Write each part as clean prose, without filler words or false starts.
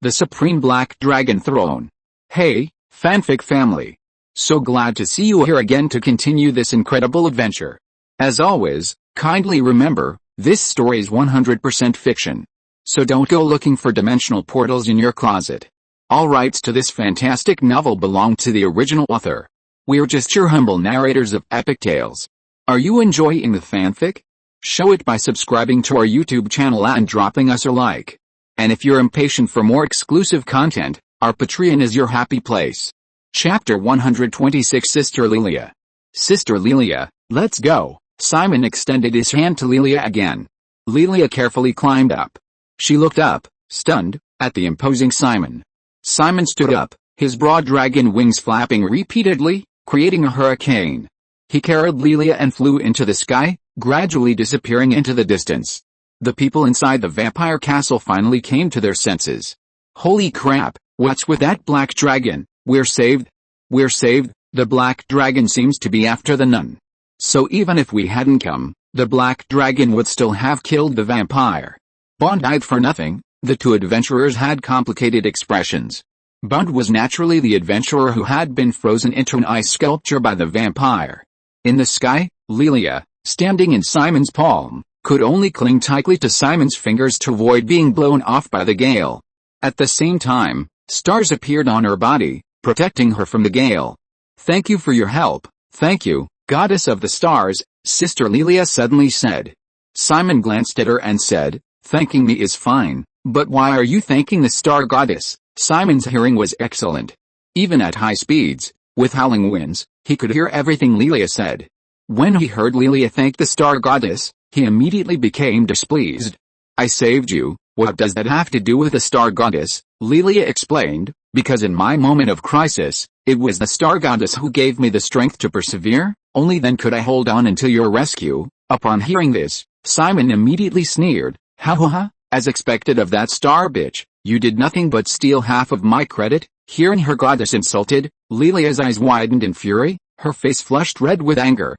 the supreme black dragon throne. Hey, fanfic family. So glad to see you here again to continue this incredible adventure. As always, kindly remember, this story is 100% fiction. So don't go looking for dimensional portals in your closet. All rights to this fantastic novel belong to the original author. We're just your humble narrators of epic tales. Are you enjoying the fanfic? Show it by subscribing to our YouTube channel and dropping us a like. And if you're impatient for more exclusive content, our Patreon is your happy place. Chapter 126 Sister Lilia. Sister Lilia, let's go. Simon extended his hand to Lilia again. Lilia carefully climbed up. She looked up, stunned, at the imposing Simon. Simon stood up, his broad dragon wings flapping repeatedly, creating a hurricane. He carried Lilia and flew into the sky, gradually disappearing into the distance. The people inside the vampire castle finally came to their senses. Holy crap, what's with that black dragon? We're saved. We're saved. The black dragon seems to be after the nun. So even if we hadn't come, the black dragon would still have killed the vampire. Bond died for nothing. The two adventurers had complicated expressions. Bond was naturally the adventurer who had been frozen into an ice sculpture by the vampire. In the sky, Lilia, standing in Simon's palm, could only cling tightly to Simon's fingers to avoid being blown off by the gale. At the same time, stars appeared on her body, protecting her from the gale. Thank you for your help, thank you, goddess of the stars, Sister Lilia suddenly said. Simon glanced at her and said, thanking me is fine, but why are you thanking the star goddess? Simon's hearing was excellent. Even at high speeds, with howling winds, he could hear everything Lilia said. When he heard Lilia thank the star goddess, he immediately became displeased. I saved you, what does that have to do with the star goddess? Lilia explained, because in my moment of crisis, it was the star goddess who gave me the strength to persevere, only then could I hold on until your rescue. Upon hearing this, Simon immediately sneered, ha ha ha, as expected of that star bitch, you did nothing but steal half of my credit. Hearing her goddess insulted, Lilia's eyes widened in fury, her face flushed red with anger.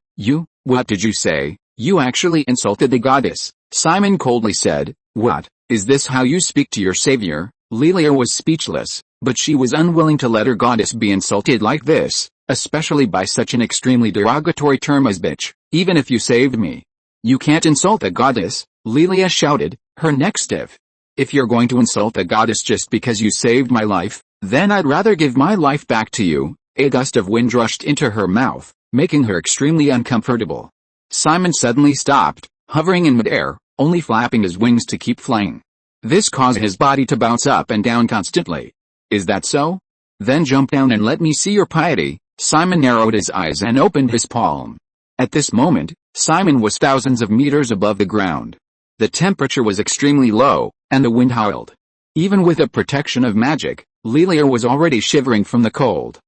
What did you say? You actually insulted the goddess, Simon coldly said. What, is this how you speak to your savior? Lilia was speechless, but she was unwilling to let her goddess be insulted like this, especially by such an extremely derogatory term as bitch. Even if you saved me, you can't insult the goddess, Lilia shouted, her neck stiff. If you're going to insult the goddess just because you saved my life, then I'd rather give my life back to you. A gust of wind rushed into her mouth, making her extremely uncomfortable. Simon suddenly stopped, hovering in midair, only flapping his wings to keep flying. This caused his body to bounce up and down constantly. Is that so? Then jump down and let me see your piety. Simon narrowed his eyes and opened his palm. At this moment, Simon was thousands of meters above the ground. The temperature was extremely low, and the wind howled. Even with the protection of magic, Lilia was already shivering from the cold.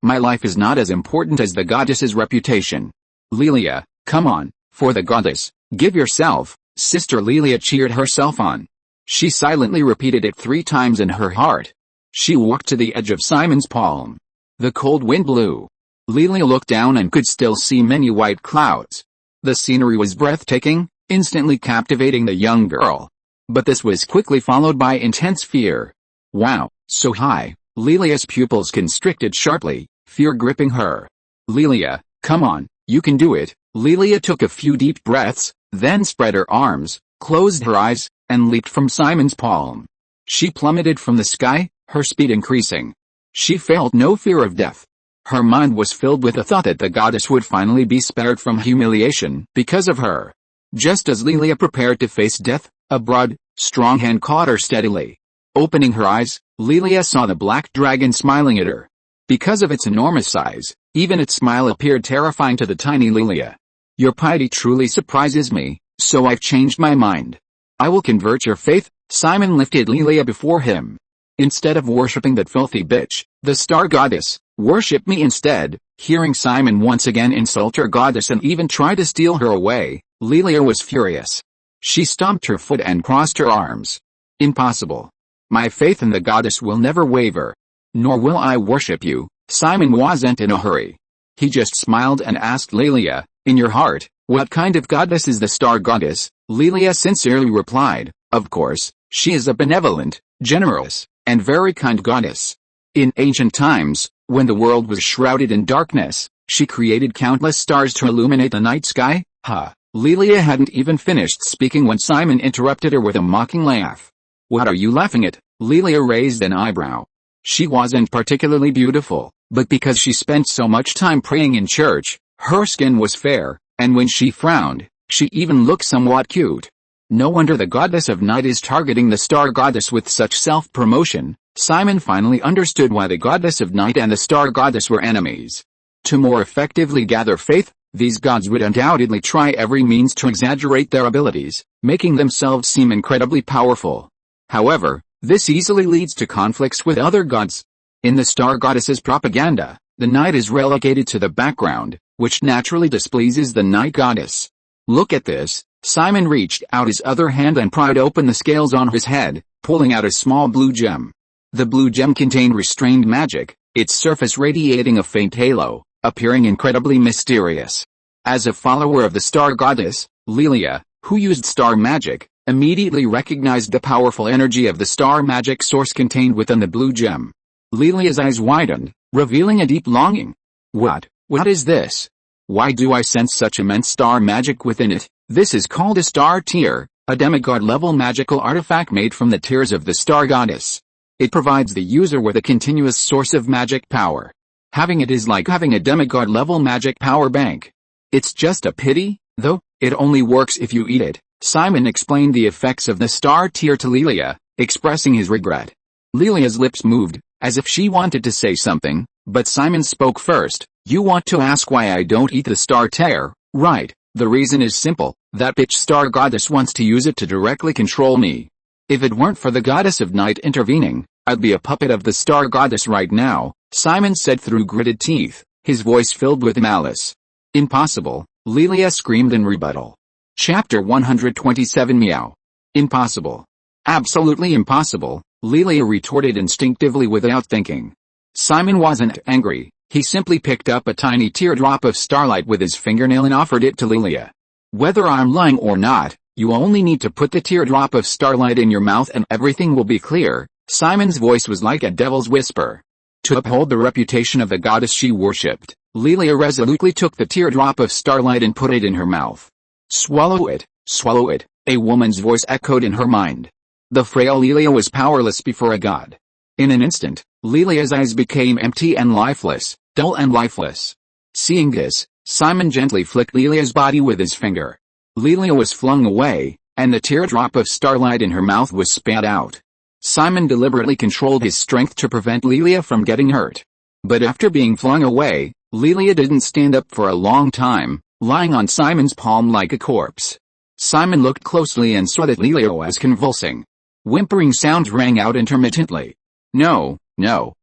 My life is not as important as the goddess's reputation. Lilia, come on, for the goddess, give yourself. Sister Lilia cheered herself on. She silently repeated it 3 times in her heart. She walked to the edge of Simon's palm. The cold wind blew. Lilia looked down and could still see many white clouds. The scenery was breathtaking, instantly captivating the young girl. But this was quickly followed by intense fear. Wow, so high. Lilia's pupils constricted sharply, fear gripping her. Lilia, come on, you can do it. Lilia took a few deep breaths, then spread her arms, closed her eyes, and leaped from Simon's palm. She plummeted from the sky, her speed increasing. She felt no fear of death. Her mind was filled with the thought that the goddess would finally be spared from humiliation because of her. Just as Lilia prepared to face death, a broad, strong hand caught her steadily. Opening her eyes, Lilia saw the black dragon smiling at her. Because of its enormous size, even its smile appeared terrifying to the tiny Lilia. Your piety truly surprises me, so I've changed my mind. I will convert your faith. Simon lifted Lilia before him. Instead of worshipping that filthy bitch, the star goddess, worship me instead. Hearing Simon once again insult her goddess and even try to steal her away, Lilia was furious. She stomped her foot and crossed her arms. Impossible. My faith in the goddess will never waver. Nor will I worship you. Simon wasn't in a hurry. He just smiled and asked Lilia, in your heart, what kind of goddess is the star goddess? Lilia sincerely replied, of course, she is a benevolent, generous, and very kind goddess. In ancient times, when the world was shrouded in darkness, she created countless stars to illuminate the night sky. Lilia hadn't even finished speaking when Simon interrupted her with a mocking laugh. What are you laughing at? Lilia raised an eyebrow. She wasn't particularly beautiful, but because she spent so much time praying in church, her skin was fair, and when she frowned, she even looked somewhat cute. No wonder the goddess of night is targeting the star goddess with such self-promotion. Simon finally understood why the goddess of night and the star goddess were enemies. To more effectively gather faith, these gods would undoubtedly try every means to exaggerate their abilities, making themselves seem incredibly powerful. However, this easily leads to conflicts with other gods. In the star goddess's propaganda, the night is relegated to the background, which naturally displeases the night goddess. Look at this. Simon reached out his other hand and pried open the scales on his head, pulling out a small blue gem. The blue gem contained restrained magic, its surface radiating a faint halo, appearing incredibly mysterious. As a follower of the star goddess, Lilia, who used star magic, immediately recognized the powerful energy of the star magic source contained within the blue gem. Lilia's eyes widened, revealing a deep longing. What is this? Why do I sense such immense star magic within it? This is called a star tear, a demigod-level magical artifact made from the tears of the star goddess. It provides the user with a continuous source of magic power. Having it is like having a demigod-level magic power bank. It's just a pity, though, it only works if you eat it. Simon explained the effects of the star tear to Lilia, expressing his regret. Lilia's lips moved, as if she wanted to say something, but Simon spoke first. You want to ask why I don't eat the star tear, right? The reason is simple, that bitch star goddess wants to use it to directly control me. If it weren't for the goddess of night intervening, I'd be a puppet of the star goddess right now, Simon said through gritted teeth, his voice filled with malice. Impossible, Lilia screamed in rebuttal. Chapter 127 Meow. Impossible. Absolutely impossible, Lilia retorted instinctively without thinking. Simon wasn't angry, he simply picked up a tiny teardrop of starlight with his fingernail and offered it to Lilia. Whether I'm lying or not, you only need to put the teardrop of starlight in your mouth and everything will be clear. Simon's voice was like a devil's whisper. To uphold the reputation of the goddess she worshipped, Lilia resolutely took the teardrop of starlight and put it in her mouth. Swallow it, a woman's voice echoed in her mind. The frail Lilia was powerless before a god. In an instant, Lilia's eyes became empty and lifeless, dull and lifeless. Seeing this, Simon gently flicked Lilia's body with his finger. Lilia was flung away, and the teardrop of starlight in her mouth was spat out. Simon deliberately controlled his strength to prevent Lilia from getting hurt. But after being flung away, Lilia didn't stand up for a long time, lying on Simon's palm like a corpse. Simon looked closely and saw that Lilia was convulsing. Whimpering sounds rang out intermittently. No,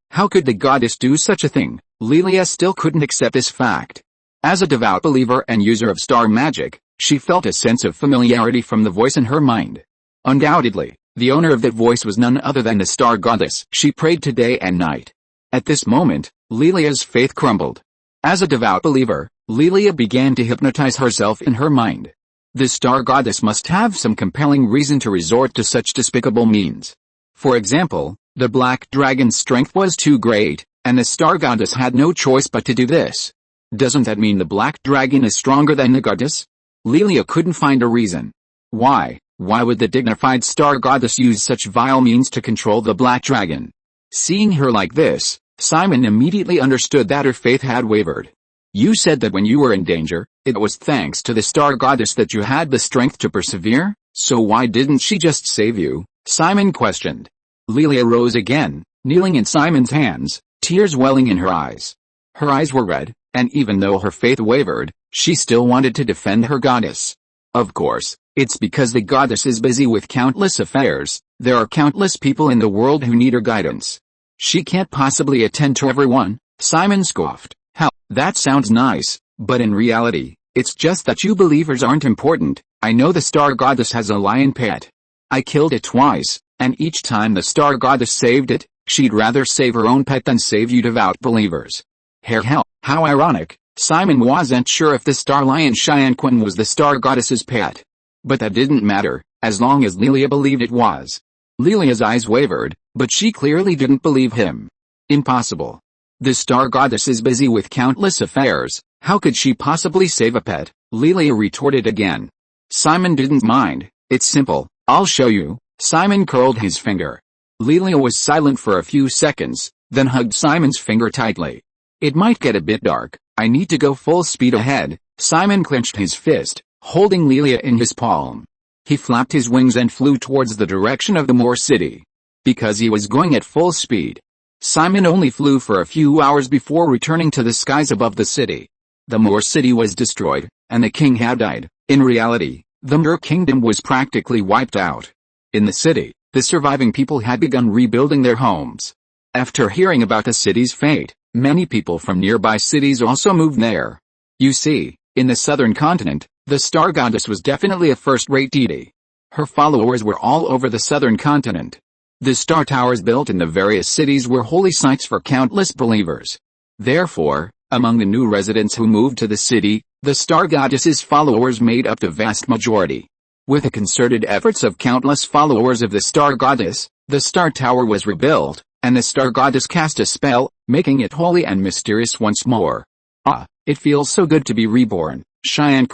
how could the goddess do such a thing? Lilia still couldn't accept this fact. As a devout believer and user of star magic, she felt a sense of familiarity from the voice in her mind. Undoubtedly, the owner of that voice was none other than the star goddess she prayed to day and night. At this moment, Lilia's faith crumbled. As a devout believer, Lilia began to hypnotize herself in her mind. The star goddess must have some compelling reason to resort to such despicable means. For example, the black dragon's strength was too great, and the star goddess had no choice but to do this. Doesn't that mean the black dragon is stronger than the goddess? Lilia couldn't find a reason. Why would the dignified star goddess use such vile means to control the black dragon? Seeing her like this, Simon immediately understood that her faith had wavered. You said that when you were in danger, it was thanks to the star goddess that you had the strength to persevere, so why didn't she just save you? Simon questioned. Lilia rose again, kneeling in Simon's hands, tears welling in her eyes. Her eyes were red, and even though her faith wavered, she still wanted to defend her goddess. Of course, it's because the goddess is busy with countless affairs. There are countless people in the world who need her guidance. She can't possibly attend to everyone, Simon scoffed. Hell, that sounds nice, but in reality, it's just that you believers aren't important. I know the star goddess has a lion pet. I killed it twice, and each time the star goddess saved it, she'd rather save her own pet than save you devout believers. Hell, how ironic. Simon wasn't sure if the star lion Cheyenne was the star goddess's pet. But that didn't matter, as long as Lilia believed it was. Lilia's eyes wavered, But she clearly didn't believe him. Impossible. The star goddess is busy with countless affairs, how could she possibly save a pet? Lilia retorted again. Simon didn't mind. It's simple, I'll show you. Simon curled his finger. Lilia was silent for a few seconds, then hugged Simon's finger tightly. It might get a bit dark, I need to go full speed ahead. Simon clenched his fist, holding Lilia in his palm. He flapped his wings and flew towards the direction of the Moor City. Because he was going at full speed, Simon only flew for a few hours before returning to the skies above the city. The Moor City was destroyed, and the king had died. In reality, the Moor Kingdom was practically wiped out. In the city, the surviving people had begun rebuilding their homes. After hearing about the city's fate, many people from nearby cities also moved there. You see, in the southern continent, the star goddess was definitely a first-rate deity. Her followers were all over the southern continent. The star towers built in the various cities were holy sites for countless believers. Therefore, among the new residents who moved to the city, the star goddess's followers made up the vast majority. With the concerted efforts of countless followers of the star goddess, the star tower was rebuilt, and the star goddess cast a spell, making it holy and mysterious once more. Ah, it feels so good to be reborn, Cheyenne,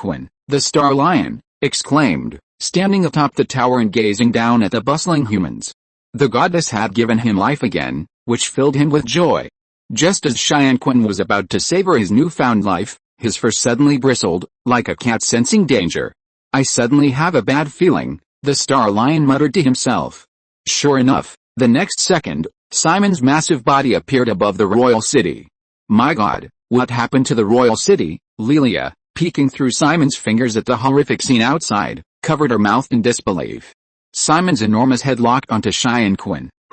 the star lion, exclaimed, standing atop the tower and gazing down at the bustling humans. The goddess had given him life again, which filled him with joy. Just as Cheyenne was about to savor his newfound life, his fur suddenly bristled, like a cat sensing danger. I suddenly have a bad feeling, the star lion muttered to himself. Sure enough, the next second, Simon's massive body appeared above the royal city. My God, what happened to the royal city? Lilia, peeking through Simon's fingers at the horrific scene outside, covered her mouth in disbelief. Simon's enormous head locked onto Cheyenne,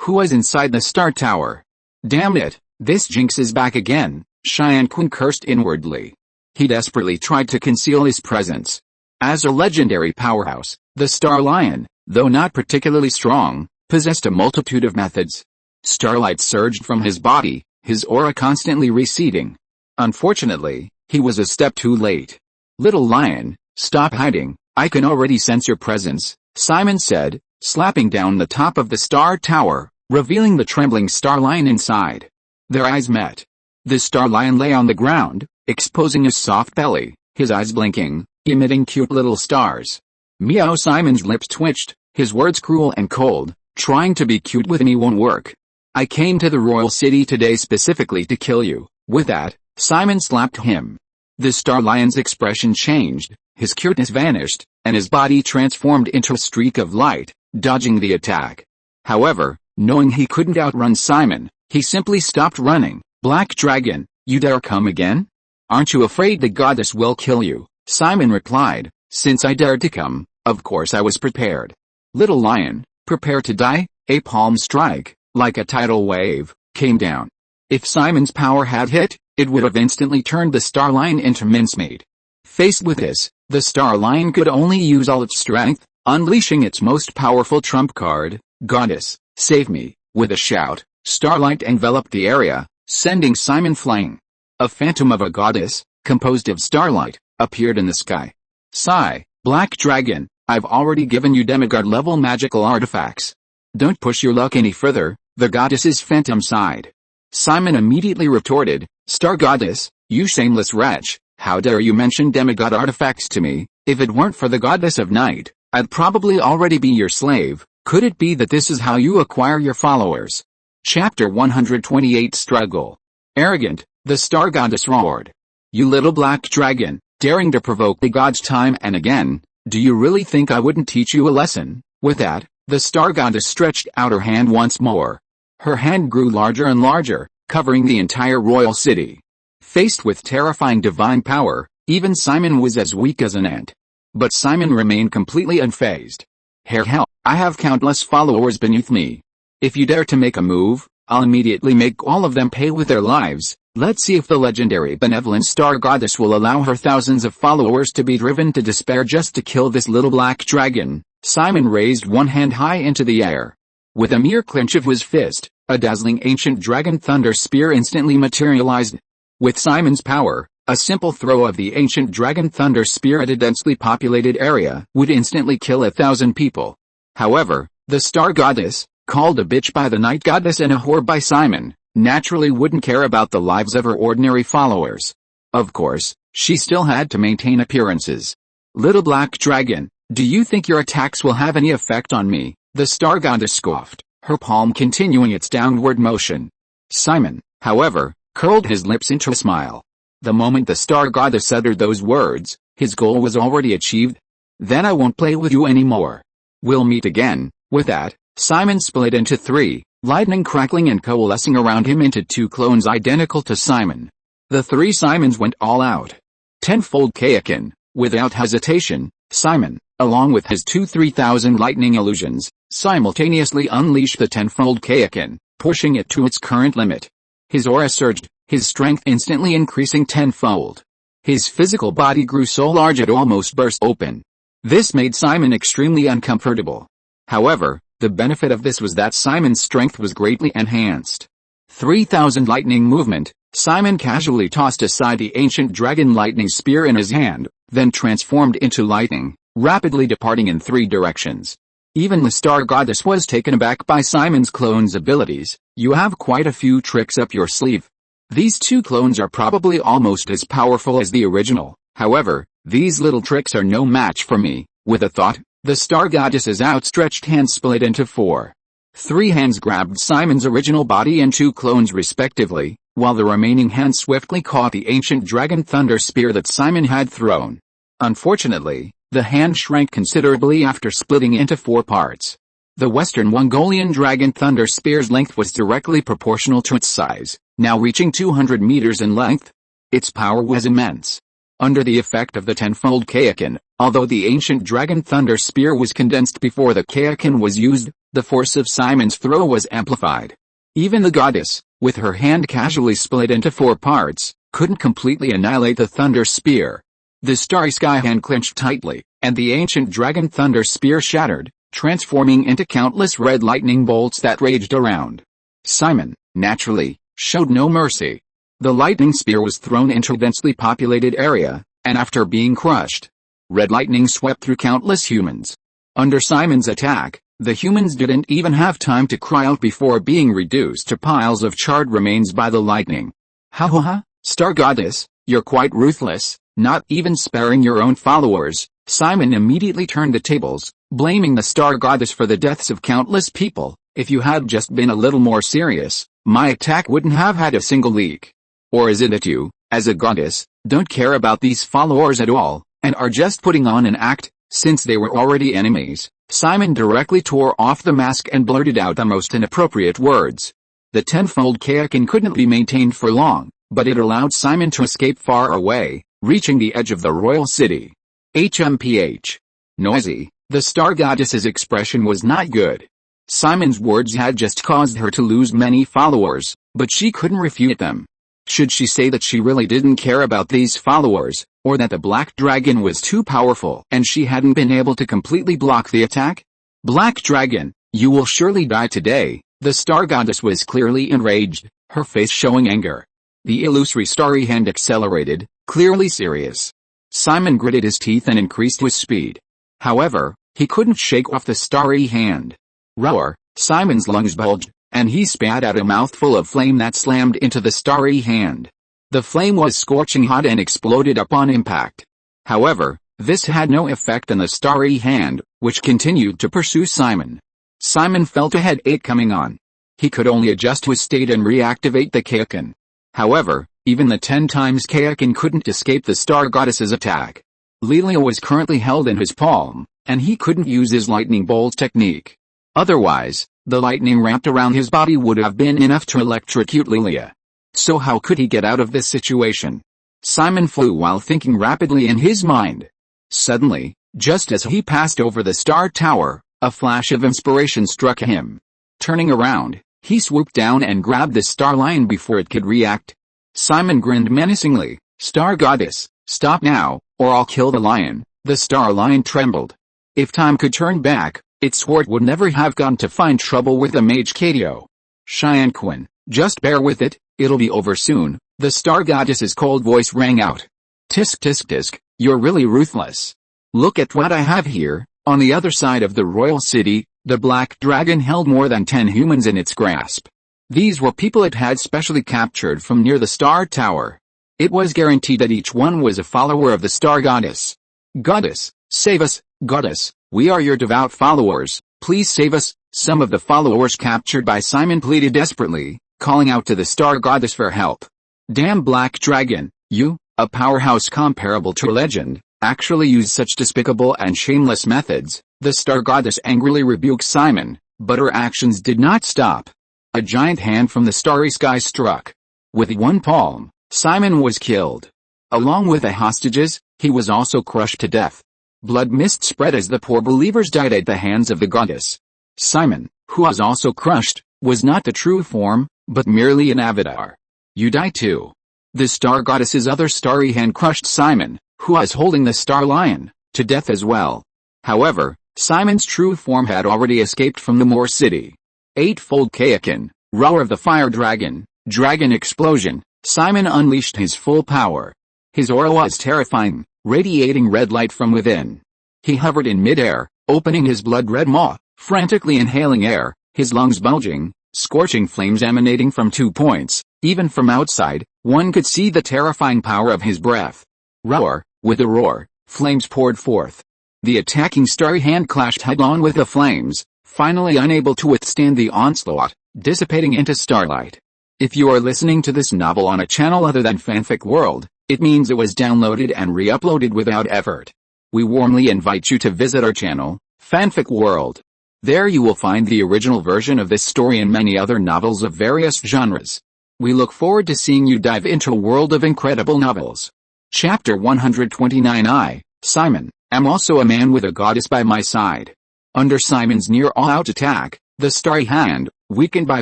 who was inside the star tower. Damn it, this jinx is back again, Cheyenne cursed inwardly. He desperately tried to conceal his presence. As a legendary powerhouse, the star lion, though not particularly strong, possessed a multitude of methods. Starlight surged from his body, his aura constantly receding. Unfortunately, he was a step too late. Little lion, stop hiding, I can already sense your presence, Simon said, slapping down the top of the star tower, revealing the trembling star lion inside. Their eyes met. The star lion lay on the ground, exposing his soft belly, his eyes blinking, emitting cute little stars. Meow. Simon's lips twitched, his words cruel and cold. Trying to be cute with me won't work. I came to the royal city today specifically to kill you. With that, Simon slapped him. The star lion's expression changed, his cuteness vanished, and his body transformed into a streak of light, dodging the attack. However, knowing he couldn't outrun Simon, he simply stopped running. Black Dragon, you dare come again? Aren't you afraid the goddess will kill you? Simon replied, since I dared to come, of course I was prepared. Little lion, prepare to die. A palm strike, like a tidal wave, came down. If Simon's power had hit, it would have instantly turned the star lion into mincemeat. Faced with this, the star lion could only use all its strength, unleashing its most powerful trump card, Goddess, save me. With a shout, starlight enveloped the area, sending Simon flying. A phantom of a goddess, composed of starlight, appeared in the sky. Sigh, Black Dragon, I've already given you demigod-level magical artifacts. Don't push your luck any further, the goddess's phantom sighed. Simon immediately retorted, Star Goddess, you shameless wretch, how dare you mention demigod artifacts to me? If it weren't for the goddess of night, I'd probably already be your slave. Could it be that this is how you acquire your followers? Chapter 128 Struggle. Arrogant, the star goddess roared. You little black dragon, daring to provoke the gods time and again, do you really think I wouldn't teach you a lesson? With that, the star goddess stretched out her hand once more. Her hand grew larger and larger, covering the entire royal city. Faced with terrifying divine power, even Simon was as weak as an ant. But Simon remained completely unfazed. Hell, I have countless followers beneath me. If you dare to make a move, I'll immediately make all of them pay with their lives. Let's see if the legendary benevolent star goddess will allow her thousands of followers to be driven to despair just to kill this little black dragon. Simon raised one hand high into the air. With a mere clench of his fist, a dazzling ancient dragon thunder spear instantly materialized. With Simon's power, a simple throw of the ancient dragon thunder spear at a densely populated area would instantly kill 1,000 people. However, the star goddess, Called a bitch by the night goddess and a whore by Simon, naturally wouldn't care about the lives of her ordinary followers. Of course, she still had to maintain appearances. Little black dragon, do you think your attacks will have any effect on me? The star goddess scoffed, her palm continuing its downward motion. Simon, however, curled his lips into a smile. The moment the star goddess uttered those words, his goal was already achieved. Then I won't play with you anymore. We'll meet again. With that, Simon split into three, lightning crackling and coalescing around him into two clones identical to Simon. The three Simons went all out. Tenfold Kaioken, without hesitation, Simon, along with his 3,000 lightning illusions, simultaneously unleashed the tenfold Kaioken, pushing it to its current limit. His aura surged, his strength instantly increasing tenfold. His physical body grew so large it almost burst open. This made Simon extremely uncomfortable. However, the benefit of this was that Simon's strength was greatly enhanced. 3,000 lightning movement, Simon casually tossed aside the ancient dragon lightning spear in his hand, then transformed into lightning, rapidly departing in three directions. Even the star goddess was taken aback by Simon's clone's abilities. You have quite a few tricks up your sleeve. These two clones are probably almost as powerful as the original. However, these little tricks are no match for me. With a thought, the star goddess's outstretched hand split into four. Three hands grabbed Simon's original body and two clones respectively, while the remaining hand swiftly caught the ancient dragon thunder spear that Simon had thrown. Unfortunately, the hand shrank considerably after splitting into four parts. The Western Mongolian dragon thunder spear's length was directly proportional to its size, now reaching 200 meters in length. Its power was immense. Under the effect of the tenfold Kaioken, although the ancient dragon thunder spear was condensed before the Kaioken was used, the force of Simon's throw was amplified. Even the goddess, with her hand casually split into four parts, couldn't completely annihilate the thunder spear. The starry sky hand clenched tightly, and the ancient dragon thunder spear shattered, transforming into countless red lightning bolts that raged around. Simon, naturally, showed no mercy. The lightning spear was thrown into a densely populated area, and after being crushed, red lightning swept through countless humans. Under Simon's attack, the humans didn't even have time to cry out before being reduced to piles of charred remains by the lightning. Ha ha ha, Star Goddess, you're quite ruthless, not even sparing your own followers. Simon immediately turned the tables, blaming the Star Goddess for the deaths of countless people. If you had just been a little more serious, my attack wouldn't have had a single leak. Or is it that you, as a goddess, don't care about these followers at all, and are just putting on an act, since they were already enemies? Simon directly tore off the mask and blurted out the most inappropriate words. The tenfold Kaioken couldn't be maintained for long, but it allowed Simon to escape far away, reaching the edge of the royal city. HMPH. Noisy, the Star Goddess's expression was not good. Simon's words had just caused her to lose many followers, but she couldn't refute them. Should she say that she really didn't care about these followers, or that the Black Dragon was too powerful and she hadn't been able to completely block the attack? Black Dragon, you will surely die today. The Star Goddess was clearly enraged, her face showing anger. The illusory starry hand accelerated, clearly serious. Simon gritted his teeth and increased his speed. However, he couldn't shake off the starry hand. Roar! Simon's lungs bulged, and he spat out a mouthful of flame that slammed into the starry hand. The flame was scorching hot and exploded upon impact. However, this had no effect on the starry hand, which continued to pursue Simon. Simon felt a headache coming on. He could only adjust his state and reactivate the Kaioken. However, even the 10 times Kaioken couldn't escape the Star Goddess's attack. Lilia was currently held in his palm, and he couldn't use his lightning bolt technique. Otherwise, the lightning wrapped around his body would have been enough to electrocute Lilia. So how could he get out of this situation? Simon flew while thinking rapidly in his mind. Suddenly, just as he passed over the Star Tower, a flash of inspiration struck him. Turning around, he swooped down and grabbed the Star Lion before it could react. Simon grinned menacingly. Star Goddess, stop now, or I'll kill the lion. The Star Lion trembled. If time could turn back, it swore it would never have gone to find trouble with the mage Kato. Shianquin, just bear with it, it'll be over soon. The Star Goddess's cold voice rang out. Tisk tisk tisk, you're really ruthless. Look at what I have here. On the other side of the royal city, The black dragon held more than 10 humans in its grasp. These were people it had specially captured from near the Star Tower. It was guaranteed that each one was a follower of the Star Goddess. "Goddess, save us, Goddess, we are your devout followers, please save us," some of the followers captured by Simon pleaded desperately, calling out to the Star Goddess for help. "Damn black dragon, you, a powerhouse comparable to a legend, actually use such despicable and shameless methods," the Star Goddess angrily rebuked Simon, but her actions did not stop. A giant hand from the starry sky struck. With one palm, Simon was killed. Along with the hostages, he was also crushed to death. Blood mist spread as the poor believers died at the hands of the goddess. Simon, who was also crushed, was not the true form, but merely an avatar. "You die too." The Star Goddess's other starry hand crushed Simon, who was holding the Star Lion, to death as well. However, Simon's true form had already escaped from the Moor City. Eightfold Kayakin, roar of the fire dragon, dragon explosion, Simon unleashed his full power. His aura was terrifying, radiating red light from within. He hovered in midair, opening his blood-red maw, frantically inhaling air, his lungs bulging, scorching flames emanating from 2 points. Even from outside, one could see the terrifying power of his breath. Roar, with a roar, flames poured forth. The attacking starry hand clashed head-on with the flames, finally unable to withstand the onslaught, dissipating into starlight. If you are listening to this novel on a channel other than Fanfic World, it means it was downloaded and re-uploaded without effort. We warmly invite you to visit our channel, Fanfic World. There you will find the original version of this story and many other novels of various genres. We look forward to seeing you dive into a world of incredible novels. Chapter 129. I, Simon, am also a man with a goddess by my side. Under Simon's near all-out attack, the starry hand, weakened by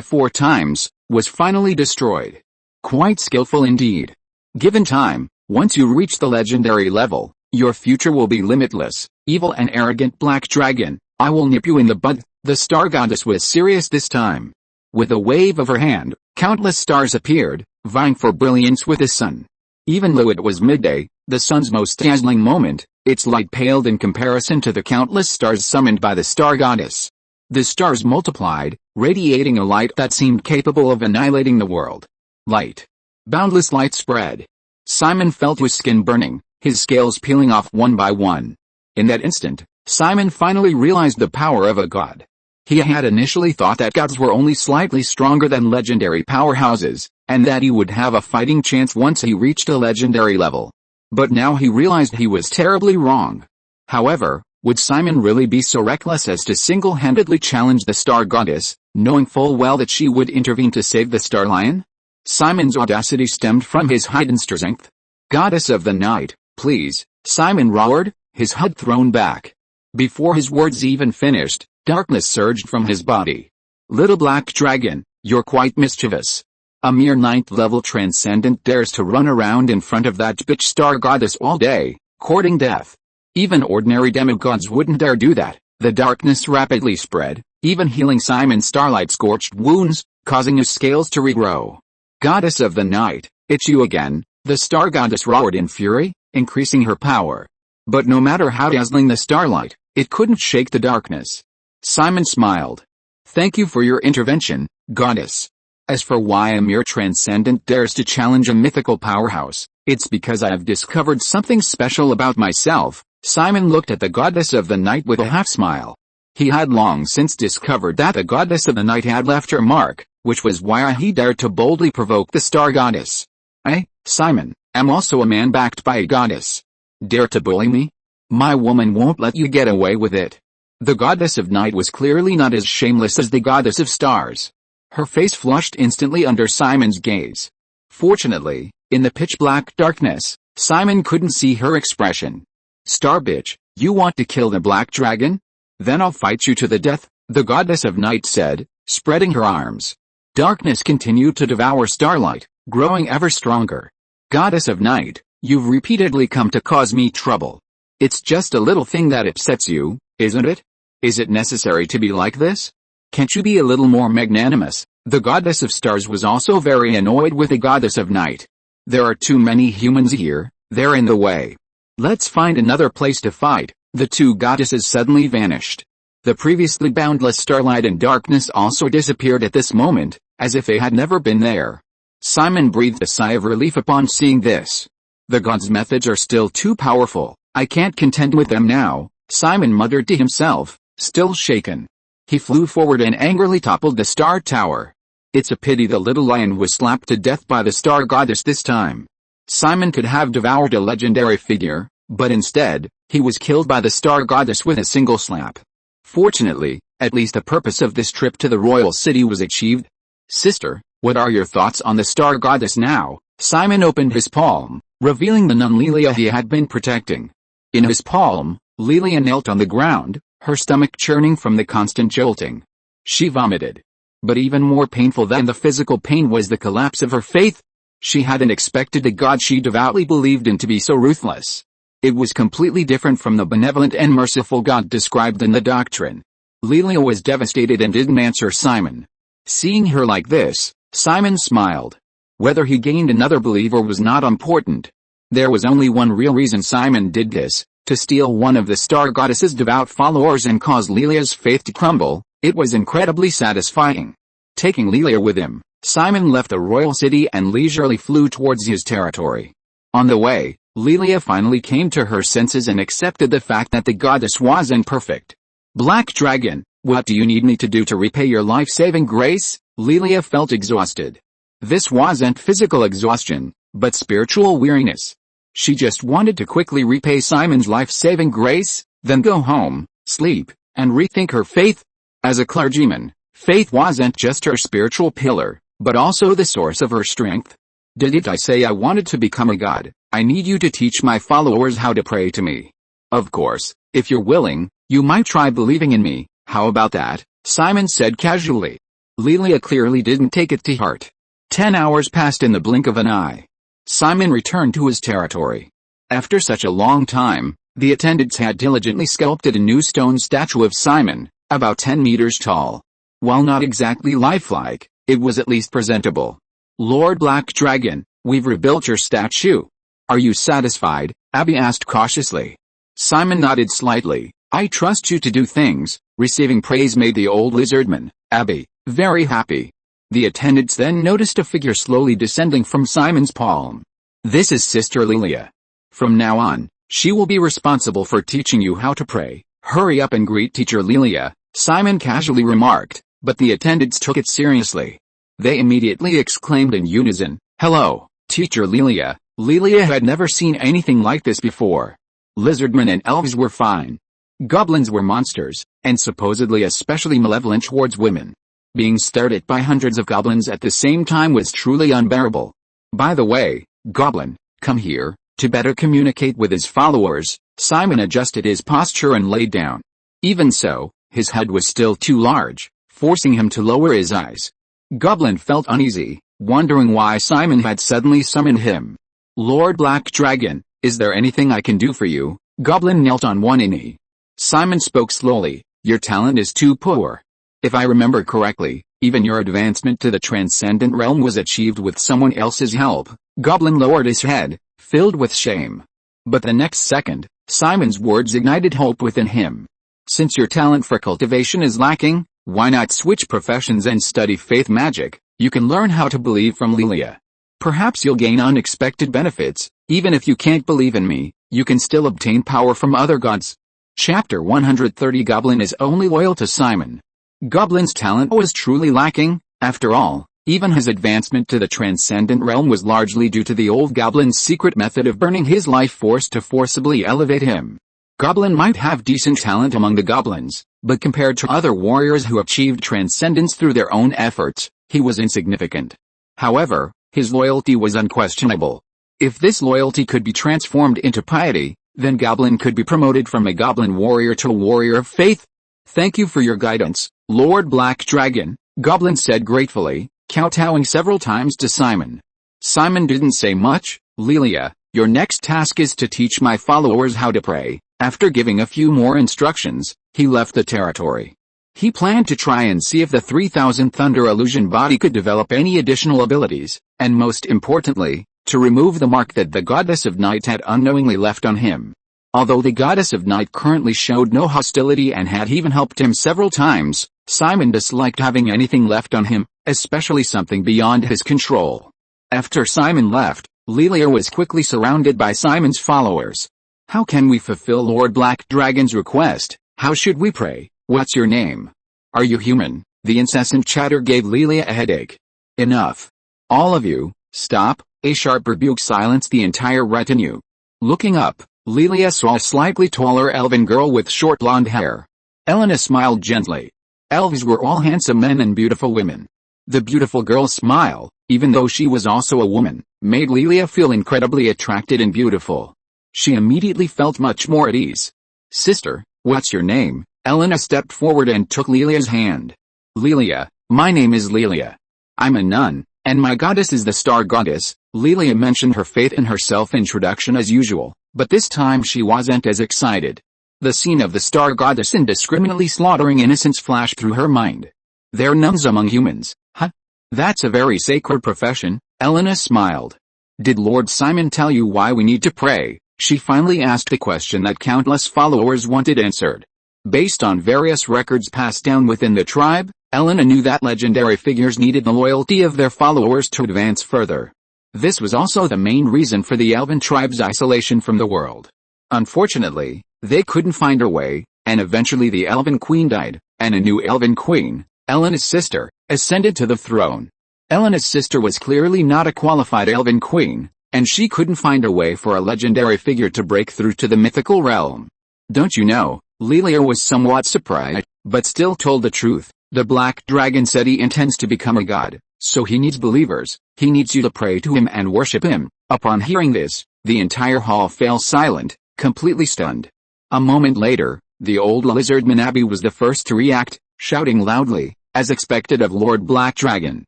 4 times, was finally destroyed. Quite skillful indeed. Given time, once you reach the legendary level, your future will be limitless. Evil and arrogant black dragon, I will nip you in the bud. The Star Goddess was serious this time. With a wave of her hand, countless stars appeared, vying for brilliance with the sun. Even though it was midday, the sun's most dazzling moment, its light paled in comparison to the countless stars summoned by the Star Goddess. The stars multiplied, radiating a light that seemed capable of annihilating the world. Light. Boundless light spread. Simon felt his skin burning, his scales peeling off one by one. In that instant, Simon finally realized the power of a god. He had initially thought that gods were only slightly stronger than legendary powerhouses, and that he would have a fighting chance once he reached a legendary level. But now he realized he was terribly wrong. However, would Simon really be so reckless as to single-handedly challenge the Star Goddess, knowing full well that she would intervene to save the Star Lion? Simon's audacity stemmed from his hidden strength. "Goddess of the night, please," Simon roared, his head thrown back. Before his words even finished, darkness surged from his body. "Little black dragon, you're quite mischievous. A mere 9th level transcendent dares to run around in front of that bitch Star Goddess all day, courting death. Even ordinary demigods wouldn't dare do that." The darkness rapidly spread, even healing Simon's starlight-scorched wounds, causing his scales to regrow. "Goddess of the night, it's you again," the Star Goddess roared in fury, increasing her power. But no matter how dazzling the starlight, it couldn't shake the darkness. Simon smiled. "Thank you for your intervention, Goddess. As for why a mere transcendent dares to challenge a mythical powerhouse, it's because I have discovered something special about myself." Simon looked at the Goddess of the Night with a half-smile. He had long since discovered that the Goddess of the Night had left her mark, which was why he dared to boldly provoke the Star Goddess. "I, Simon, am also a man backed by a goddess. Dare to bully me? My woman won't let you get away with it." The Goddess of Night was clearly not as shameless as the Goddess of Stars. Her face flushed instantly under Simon's gaze. Fortunately, in the pitch-black darkness, Simon couldn't see her expression. "Star bitch, you want to kill the black dragon? Then I'll fight you to the death," the Goddess of Night said, spreading her arms. Darkness continued to devour starlight, growing ever stronger. "Goddess of Night, you've repeatedly come to cause me trouble. It's just a little thing that upsets you, isn't it? Is it necessary to be like this? Can't you be a little more magnanimous?" The Goddess of Stars was also very annoyed with the Goddess of Night. "There are too many humans here, they're in the way. Let's find another place to fight." The two goddesses suddenly vanished. The previously boundless starlight and darkness also disappeared at this moment, as if they had never been there. Simon breathed a sigh of relief upon seeing this. The gods' methods are still too powerful. I can't contend with them now, Simon muttered to himself, still shaken. He flew forward and angrily toppled the star tower. It's a pity the little lion was slapped to death by the star goddess this time. Simon could have devoured a legendary figure, but instead, he was killed by the star goddess with a single slap. Fortunately, at least the purpose of this trip to the royal city was achieved. Sister, what are your thoughts on the star goddess now? Simon opened his palm, revealing the nun Lilia he had been protecting. In his palm, Lilia knelt on the ground, her stomach churning from the constant jolting. She vomited. But even more painful than the physical pain was the collapse of her faith. She hadn't expected the god she devoutly believed in to be so ruthless. It was completely different from the benevolent and merciful God described in the doctrine. Lilia was devastated and didn't answer Simon. Seeing her like this, Simon smiled. Whether he gained another believer was not important. There was only one real reason Simon did this, to steal one of the star goddess's devout followers and cause Lilia's faith to crumble. It was incredibly satisfying. Taking Lilia with him, Simon left the royal city and leisurely flew towards his territory. On the way, Lilia finally came to her senses and accepted the fact that the goddess wasn't perfect. Black Dragon, what do you need me to do to repay your life-saving grace? Lilia felt exhausted. This wasn't physical exhaustion, but spiritual weariness. She just wanted to quickly repay Simon's life-saving grace, then go home, sleep, and rethink her faith. As a clergyman, faith wasn't just her spiritual pillar, but also the source of her strength. Didn't I say I wanted to become a god? I need you to teach my followers how to pray to me. Of course, if you're willing, you might try believing in me. How about that? Simon said casually. Lilia clearly didn't take it to heart. 10 hours passed in the blink of an eye. Simon returned to his territory. After such a long time, the attendants had diligently sculpted a new stone statue of Simon, about 10 meters tall. While not exactly lifelike, it was at least presentable. Lord Black Dragon, we've rebuilt your statue. Are you satisfied? Abby asked cautiously. Simon nodded slightly. I trust you to do things. Receiving praise made the old lizardman, Abby, very happy. The attendants then noticed a figure slowly descending from Simon's palm. This is Sister Lilia. From now on, she will be responsible for teaching you how to pray. Hurry up and greet Teacher Lilia, Simon casually remarked, but the attendants took it seriously. They immediately exclaimed in unison, Hello, Teacher Lilia. Lilia had never seen anything like this before. Lizardmen and elves were fine. Goblins were monsters, and supposedly especially malevolent towards women. Being stared at by hundreds of goblins at the same time was truly unbearable. By the way, Goblin, come here. To better communicate with his followers, Simon adjusted his posture and laid down. Even so, his head was still too large, forcing him to lower his eyes. Goblin felt uneasy, wondering why Simon had suddenly summoned him. Lord Black Dragon, is there anything I can do for you? Goblin knelt on one knee. Simon spoke slowly, your talent is too poor. If I remember correctly, even your advancement to the transcendent realm was achieved with someone else's help. Goblin lowered his head, filled with shame. But the next second, Simon's words ignited hope within him. Since your talent for cultivation is lacking, why not switch professions and study faith magic? You can learn how to believe from Lilia. Perhaps you'll gain unexpected benefits. Even if you can't believe in me, you can still obtain power from other gods. Chapter 130 Goblin is only loyal to Simon. Goblin's talent was truly lacking. After all, even his advancement to the transcendent realm was largely due to the old Goblin's secret method of burning his life force to forcibly elevate him. Goblin might have decent talent among the goblins, but compared to other warriors who achieved transcendence through their own efforts, he was insignificant. However, his loyalty was unquestionable. If this loyalty could be transformed into piety, then Goblin could be promoted from a goblin warrior to a warrior of faith. Thank you for your guidance, Lord Black Dragon, Goblin said gratefully, kowtowing several times to Simon. Simon didn't say much. Lilia, your next task is to teach my followers how to pray. After giving a few more instructions, he left the territory. He planned to try and see if the 3000 Thunder Illusion body could develop any additional abilities, and most importantly, to remove the mark that the Goddess of Night had unknowingly left on him. Although the goddess of night currently showed no hostility and had even helped him several times, Simon disliked having anything left on him, especially something beyond his control. After Simon left, Lilia was quickly surrounded by Simon's followers. How can we fulfill Lord Black Dragon's request? How should we pray? What's your name? Are you human? The incessant chatter gave Lilia a headache. Enough. All of you, stop. A sharp rebuke silenced the entire retinue. Looking up, Lilia saw a slightly taller elven girl with short blonde hair. Yulina smiled gently. Elves were all handsome men and beautiful women. The beautiful girl's smile, even though she was also a woman, made Lilia feel incredibly attracted and beautiful. She immediately felt much more at ease. Sister, what's your name? Yulina stepped forward and took Lilia's hand. Lilia, my name is Lilia. I'm a nun, and my goddess is the star goddess. Lilia mentioned her faith in her self-introduction as usual, but this time she wasn't as excited. The scene of the star goddess indiscriminately slaughtering innocents flashed through her mind. They're nuns among humans, huh? That's a very sacred profession. Yulina smiled. Did Lord Simon tell you why we need to pray? She finally asked a question that countless followers wanted answered. Based on various records passed down within the tribe, Yulina knew that legendary figures needed the loyalty of their followers to advance further. This was also the main reason for the elven tribe's isolation from the world. Unfortunately, they couldn't find a way, and eventually the elven queen died, and a new elven queen, Yulina's sister, ascended to the throne. Yulina's sister was clearly not a qualified elven queen, and she couldn't find a way for a legendary figure to break through to the mythical realm. Don't you know? Lilia was somewhat surprised, but still told the truth. The Black Dragon said he intends to become a god, so he needs believers. He needs you to pray to him and worship him. Upon hearing this, the entire hall fell silent, completely stunned. A moment later, the old lizard Manabi was the first to react, shouting loudly, as expected of Lord Black Dragon.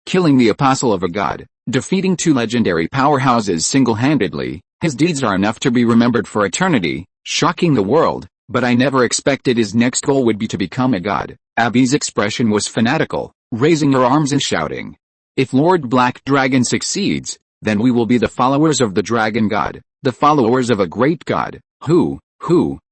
Killing the apostle of a god, defeating two legendary powerhouses single-handedly, his deeds are enough to be remembered for eternity, shocking the world, but I never expected his next goal would be to become a god. Abby's expression was fanatical, raising her arms and shouting. If Lord Black Dragon succeeds, then we will be the followers of the dragon god, the followers of a great god. Who?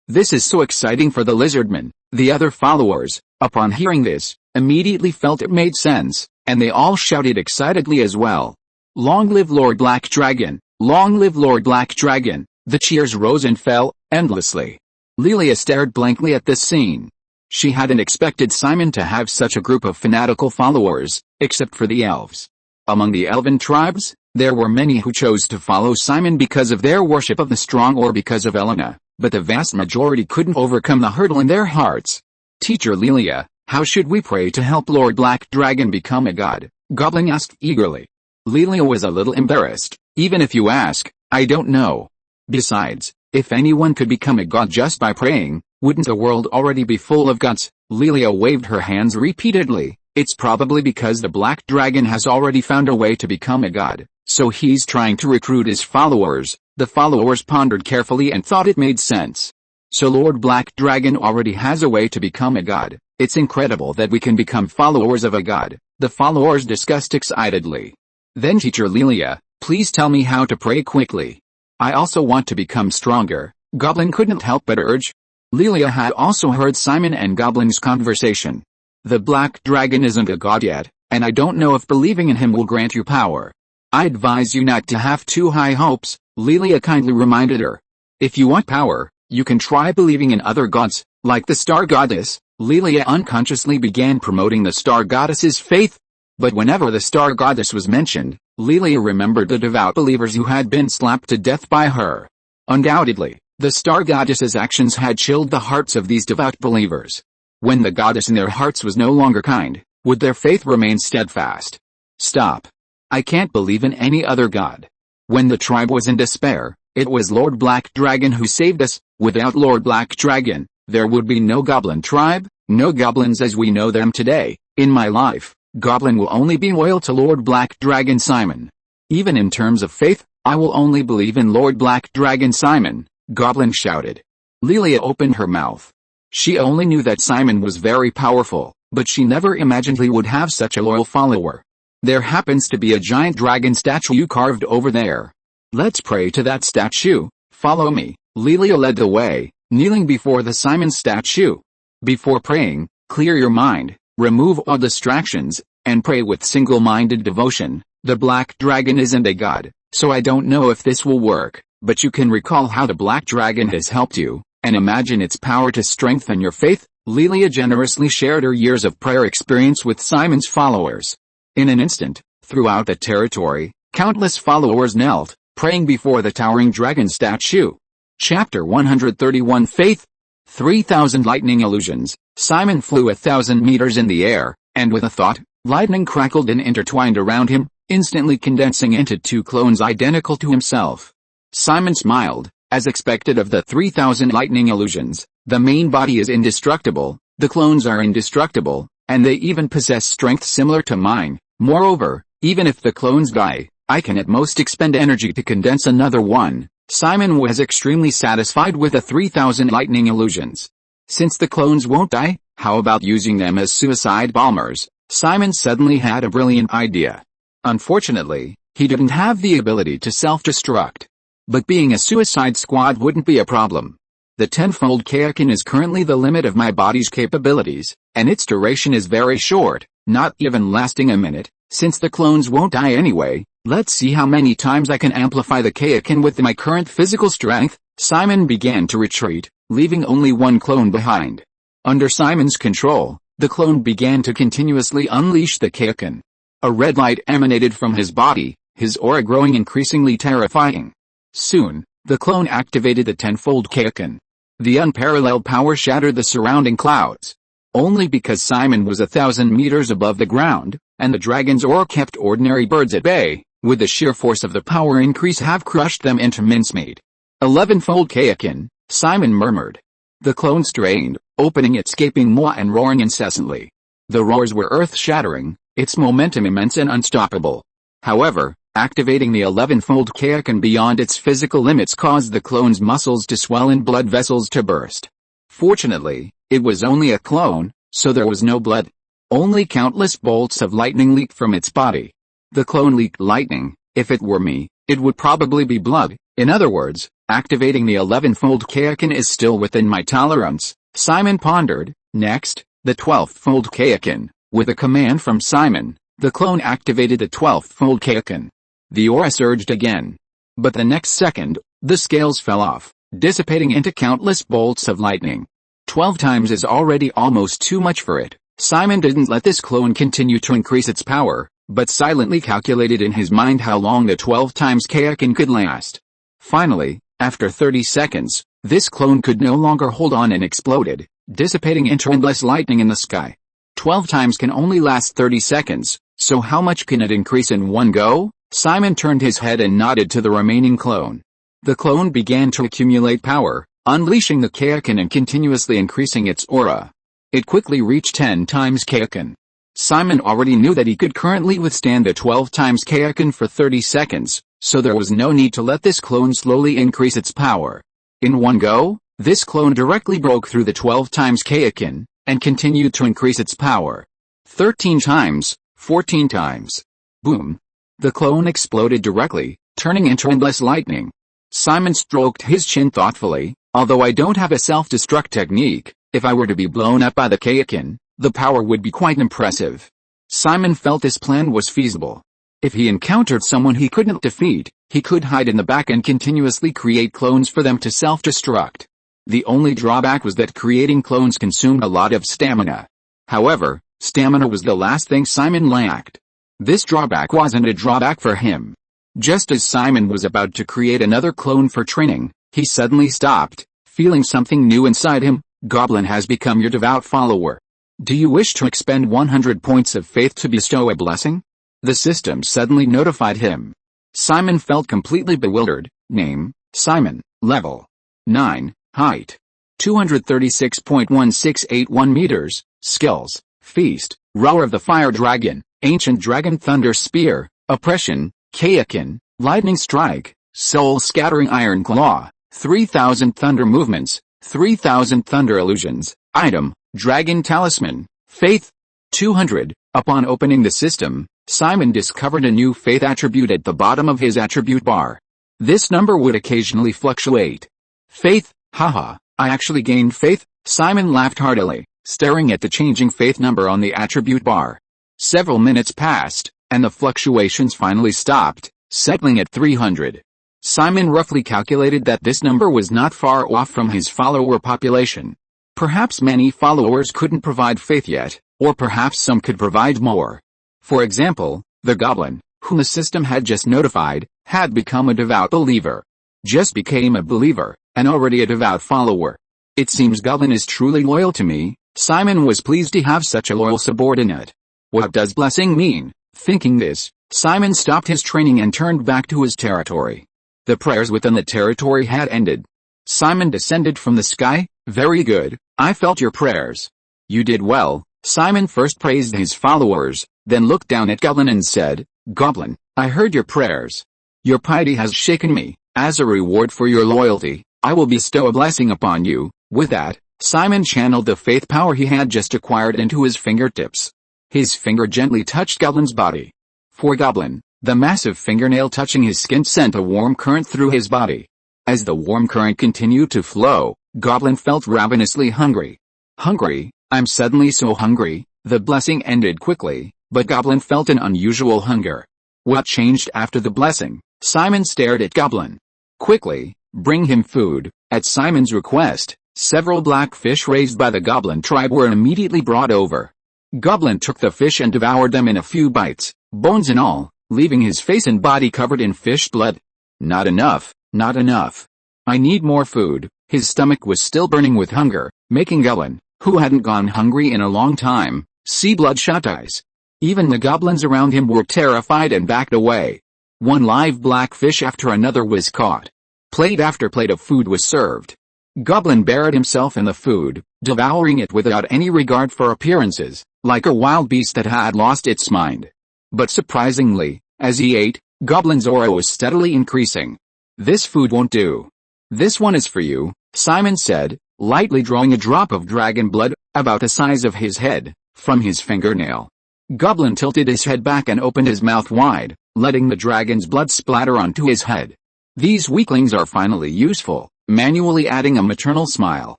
This is so exciting for the lizardmen. The other followers, upon hearing this, immediately felt it made sense, and they all shouted excitedly as well. Long live Lord Black Dragon! Long live Lord Black Dragon! The cheers rose and fell, endlessly. Lilia stared blankly at this scene. She hadn't expected Simon to have such a group of fanatical followers, except for the elves. Among the elven tribes, there were many who chose to follow Simon because of their worship of the strong or because of Yulina, but the vast majority couldn't overcome the hurdle in their hearts. Teacher Lilia, how should we pray to help Lord Black Dragon become a god? Goblin asked eagerly. Lilia was a little embarrassed. Even if you ask, I don't know. Besides, if anyone could become a god just by praying, wouldn't the world already be full of gods? Lilia waved her hands repeatedly. It's probably because the Black Dragon has already found a way to become a god, so he's trying to recruit his followers. The followers pondered carefully and thought it made sense. So Lord Black Dragon already has a way to become a god. It's incredible that we can become followers of a god. The followers discussed excitedly. Then Teacher Lilia, please tell me how to pray quickly. I also want to become stronger. Goblin couldn't help but urge. Lilia had also heard Simon and Goblin's conversation. The Black Dragon isn't a god yet, and I don't know if believing in him will grant you power. I advise you not to have too high hopes, Lilia kindly reminded her. If you want power, you can try believing in other gods, like the Star Goddess. Lilia unconsciously began promoting the Star Goddess's faith. But whenever the Star Goddess was mentioned, Lilia remembered the devout believers who had been slapped to death by her. Undoubtedly, the Star Goddess's actions had chilled the hearts of these devout believers. When the goddess in their hearts was no longer kind, would their faith remain steadfast? Stop. I can't believe in any other god. When the tribe was in despair, it was Lord Black Dragon who saved us. Without Lord Black Dragon, there would be no goblin tribe, no goblins as we know them today. In my life, goblin will only be loyal to Lord Black Dragon Simon. Even in terms of faith, I will only believe in Lord Black Dragon Simon, Goblin shouted. Lilia opened her mouth. She only knew that Simon was very powerful, but she never imagined he would have such a loyal follower. There happens to be a giant dragon statue carved over there. Let's pray to that statue. Follow me. Lilia led the way, kneeling before the Simon statue. Before praying, clear your mind, remove all distractions, and pray with single-minded devotion. The black dragon isn't a god, so I don't know if this will work, but you can recall how the black dragon has helped you, and imagine its power to strengthen your faith. Lilia generously shared her years of prayer experience with Simon's followers. In an instant, throughout the territory, countless followers knelt, praying before the towering dragon statue. Chapter 131 Faith. 3,000 lightning illusions. Simon flew 1,000 meters in the air, and with a thought, lightning crackled and intertwined around him, instantly condensing into two clones identical to himself. Simon smiled. As expected of the 3,000 lightning illusions, the main body is indestructible, the clones are indestructible, and they even possess strength similar to mine. Moreover, even if the clones die, I can at most expend energy to condense another one. Simon was extremely satisfied with the 3,000 lightning illusions. Since the clones won't die, how about using them as suicide bombers? Simon suddenly had a brilliant idea. Unfortunately, he didn't have the ability to self-destruct. But being a suicide squad wouldn't be a problem. The tenfold Kaioken is currently the limit of my body's capabilities, and its duration is very short, not even lasting a minute. Since the clones won't die anyway, let's see how many times I can amplify the Kaioken with my current physical strength. Simon began to retreat, leaving only one clone behind. Under Simon's control, the clone began to continuously unleash the Kaioken. A red light emanated from his body, his aura growing increasingly terrifying. Soon, the clone activated the tenfold Kaioken. The unparalleled power shattered the surrounding clouds. Only because Simon was 1,000 meters above the ground, and the dragon's aura kept ordinary birds at bay, would the sheer force of the power increase have crushed them into mincemeat. 11-fold Kaioken, Simon murmured. The clone strained, opening its gaping maw and roaring incessantly. The roars were earth-shattering, its momentum immense and unstoppable. However, activating the 11-fold Kaioken beyond its physical limits caused the clone's muscles to swell and blood vessels to burst. Fortunately, it was only a clone, so there was no blood. Only countless bolts of lightning leaked from its body. The clone leaked lightning. If it were me, it would probably be blood. In other words, activating the 11-fold Kaioken is still within my tolerance. Simon pondered. Next, the 12th-fold Kaioken. With a command from Simon, the clone activated the 12th-fold Kaioken. The aura surged again. But the next second, the scales fell off, dissipating into countless bolts of lightning. 12 times is already almost too much for it. Simon didn't let this clone continue to increase its power, but silently calculated in his mind how long the 12 times Kaioken could last. Finally, after 30 seconds, this clone could no longer hold on and exploded, dissipating into endless lightning in the sky. 12 times can only last 30 seconds, so how much can it increase in one go? Simon turned his head and nodded to the remaining clone. The clone began to accumulate power, unleashing the Kaioken and continuously increasing its aura. It quickly reached 10 times Kaioken. Simon already knew that he could currently withstand the 12 times Kaioken for 30 seconds, so there was no need to let this clone slowly increase its power. In one go, this clone directly broke through the 12 times Kaioken, and continued to increase its power. 13 times, 14 times. Boom. The clone exploded directly, turning into endless lightning. Simon stroked his chin thoughtfully. Although I don't have a self-destruct technique, if I were to be blown up by the Kaioken, the power would be quite impressive. Simon felt this plan was feasible. If he encountered someone he couldn't defeat, he could hide in the back and continuously create clones for them to self-destruct. The only drawback was that creating clones consumed a lot of stamina. However, stamina was the last thing Simon lacked. This drawback wasn't a drawback for him. Just as Simon was about to create another clone for training, he suddenly stopped, feeling something new inside him. Goblin has become your devout follower. Do you wish to expend 100 points of faith to bestow a blessing? The system suddenly notified him. Simon felt completely bewildered. Name, Simon. Level 9. Height 236.1681 meters. Skills, Feast, Roar of the Fire Dragon, Ancient Dragon Thunder Spear, Oppression, Kaioken, Lightning Strike, Soul Scattering Iron Claw, 3,000 Thunder Movements, 3,000 Thunder Illusions. Item, Dragon Talisman, Faith, 200. Upon opening the system, Simon discovered a new faith attribute at the bottom of his attribute bar. This number would occasionally fluctuate. Faith, haha, I actually gained faith. Simon laughed heartily, staring at the changing faith number on the attribute bar. Several minutes passed, and the fluctuations finally stopped, settling at 300. Simon roughly calculated that this number was not far off from his follower population. Perhaps many followers couldn't provide faith yet, or perhaps some could provide more. For example, the goblin, whom the system had just notified, had become a devout believer. Just became a believer, and already a devout follower. It seems Goblin is truly loyal to me. Simon was pleased to have such a loyal subordinate. What does blessing mean? Thinking this, Simon stopped his training and turned back to his territory. The prayers within the territory had ended. Simon descended from the sky. Very good, I felt your prayers. You did well. Simon first praised his followers, then looked down at Goblin and said, Goblin, I heard your prayers. Your piety has shaken me. As a reward for your loyalty, I will bestow a blessing upon you. With that, Simon channeled the faith power he had just acquired into his fingertips. His finger gently touched Goblin's body. For Goblin, the massive fingernail touching his skin sent a warm current through his body. As the warm current continued to flow, Goblin felt ravenously hungry. Hungry, I'm suddenly so hungry. The blessing ended quickly, but Goblin felt an unusual hunger. What changed after the blessing? Simon stared at Goblin. Quickly, bring him food. At Simon's request, several black fish raised by the Goblin tribe were immediately brought over. Goblin took the fish and devoured them in a few bites, bones and all, leaving his face and body covered in fish blood. Not enough, not enough. I need more food. His stomach was still burning with hunger, making Goblin, who hadn't gone hungry in a long time, see bloodshot eyes. Even the goblins around him were terrified and backed away. One live black fish after another was caught. Plate after plate of food was served. Goblin buried himself in the food, devouring it without any regard for appearances, like a wild beast that had lost its mind. But surprisingly, as he ate, Goblin's aura was steadily increasing. This food won't do. This one is for you, Simon said, lightly drawing a drop of dragon blood, about the size of his head, from his fingernail. Goblin tilted his head back and opened his mouth wide, letting the dragon's blood splatter onto his head. These weaklings are finally useful, manually adding a maternal smile.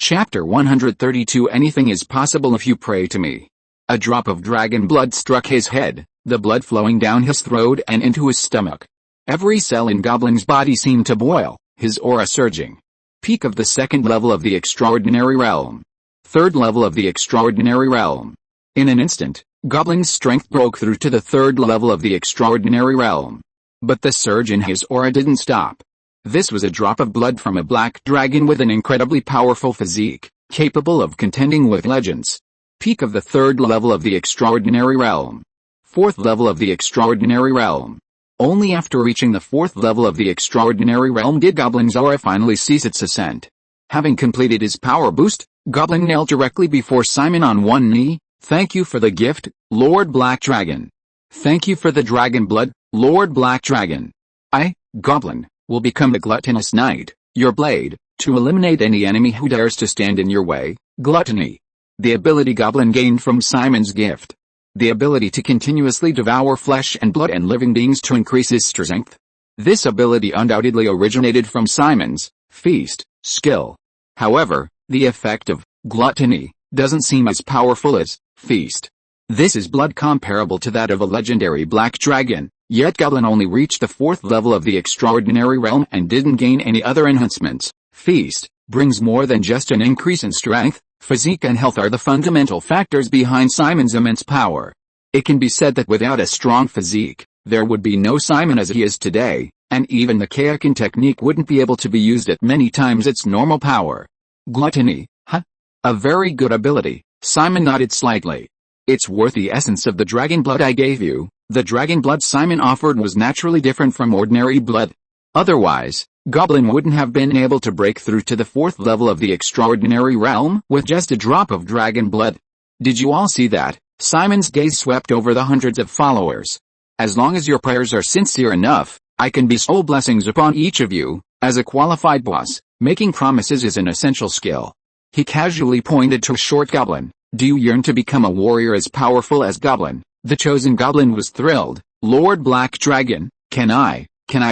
Chapter 132 Anything is possible if you pray to me. A drop of dragon blood struck his head, the blood flowing down his throat and into his stomach. Every cell in Goblin's body seemed to boil, his aura surging. Peak of the second level of the extraordinary realm. Third level of the extraordinary realm. In an instant, Goblin's strength broke through to the third level of the extraordinary realm. But the surge in his aura didn't stop. This was a drop of blood from a black dragon with an incredibly powerful physique, capable of contending with legends. Peak of the third level of the extraordinary realm. Fourth level of the extraordinary realm. Only after reaching the fourth level of the extraordinary realm did Goblin's aura finally cease its ascent. Having completed his power boost, Goblin knelt directly before Simon on one knee. Thank you for the gift, Lord Black Dragon. Thank you for the dragon blood, Lord Black Dragon. I, Goblin, will become the gluttonous knight, your blade, to eliminate any enemy who dares to stand in your way. Gluttony. The ability Goblin gained from Simon's gift. The ability to continuously devour flesh and blood and living beings to increase his strength. This ability undoubtedly originated from Simon's feast skill. However, the effect of gluttony doesn't seem as powerful as feast. This is blood comparable to that of a legendary black dragon, yet Goblin only reached the fourth level of the extraordinary realm and didn't gain any other enhancements. Feast brings more than just an increase in strength. Physique and health are the fundamental factors behind Simon's immense power. It can be said that without a strong physique, there would be no Simon as he is today, and even the Kayakin technique wouldn't be able to be used at many times its normal power. Gluttony, huh? A very good ability. Simon nodded slightly. It's worth the essence of the dragon blood I gave you. The dragon blood Simon offered was naturally different from ordinary blood. Otherwise, Goblin wouldn't have been able to break through to the fourth level of the extraordinary realm with just a drop of dragon blood. Did you all see that? Simon's gaze swept over the hundreds of followers. As long as your prayers are sincere enough, I can bestow blessings upon each of you. As a qualified boss, making promises is an essential skill. He casually pointed to a short goblin. Do you yearn to become a warrior as powerful as Goblin? The chosen goblin was thrilled. Lord Black Dragon, can I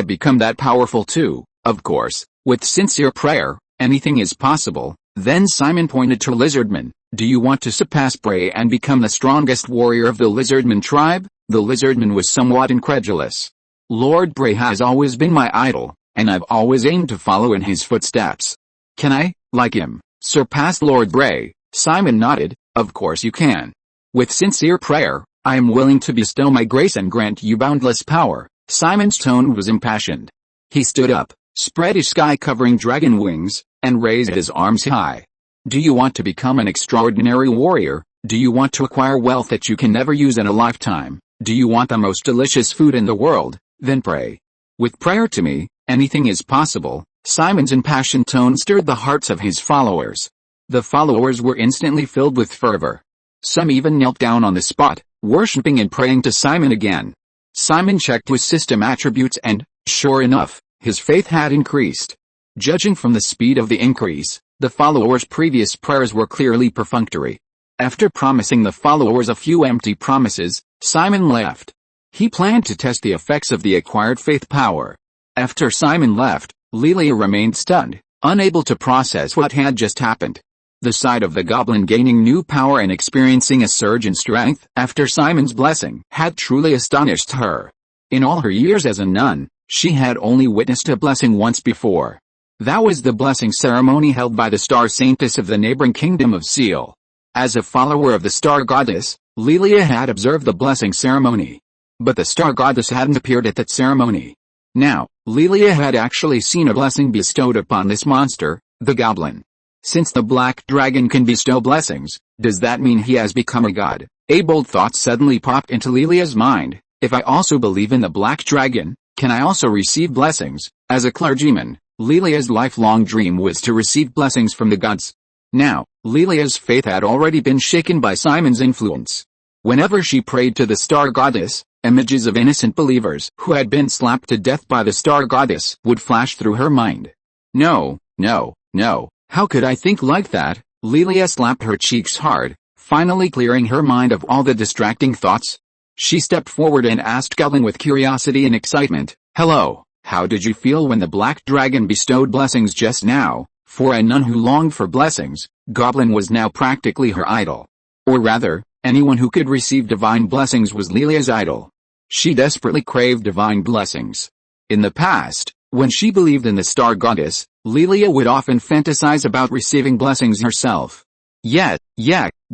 become that powerful too? Of course, With sincere prayer, anything is possible. Then Simon pointed to Lizardman. Do you want to surpass Bray and become the strongest warrior of the Lizardman tribe? The Lizardman was somewhat incredulous. Lord Bray has always been my idol, and I've always aimed to follow in his footsteps. Can I, like him, surpass Lord Bray? Simon nodded. Of course you can. With sincere prayer, I am willing to bestow my grace and grant you boundless power. Simon's tone was impassioned. He stood up, spread his sky-covering dragon wings, and raised his arms high. Do you want to become an extraordinary warrior? Do you want to acquire wealth that you can never use in a lifetime? Do you want the most delicious food in the world? Then pray. With prayer to me, anything is possible. Simon's impassioned tone stirred the hearts of his followers. The followers were instantly filled with fervor. Some even knelt down on the spot, worshipping and praying to Simon again. Simon checked his system attributes and, sure enough, his faith had increased. Judging from the speed of the increase, the followers' previous prayers were clearly perfunctory. After promising the followers a few empty promises, Simon left. He planned to test the effects of the acquired faith power. After Simon left, Lilia remained stunned, unable to process what had just happened. The sight of the goblin gaining new power and experiencing a surge in strength after Simon's blessing had truly astonished her. In all her years as a nun, she had only witnessed a blessing once before. That was the blessing ceremony held by the Star Saintess of the neighboring kingdom of Seal. As a follower of the Star Goddess, Lilia had observed the blessing ceremony. But the Star Goddess hadn't appeared at that ceremony. Now, Lilia had actually seen a blessing bestowed upon this monster, the goblin. Since the black dragon can bestow blessings, does that mean he has become a god? A bold thought suddenly popped into Lilia's mind. If I also believe in the black dragon, can I also receive blessings? As a clergyman, Lilia's lifelong dream was to receive blessings from the gods. Now, Lilia's faith had already been shaken by Simon's influence. Whenever she prayed to the Star Goddess, images of innocent believers who had been slapped to death by the Star Goddess would flash through her mind. No, no, no, how could I think like that? Lilia slapped her cheeks hard, finally clearing her mind of all the distracting thoughts. She stepped forward and asked Goblin with curiosity and excitement, "Hello, how did you feel when the black dragon bestowed blessings just now?" For a nun who longed for blessings, Goblin was now practically her idol. Or rather, anyone who could receive divine blessings was Lilia's idol. She desperately craved divine blessings. In the past, when she believed in the Star Goddess, Lilia would often fantasize about receiving blessings herself. Yeah,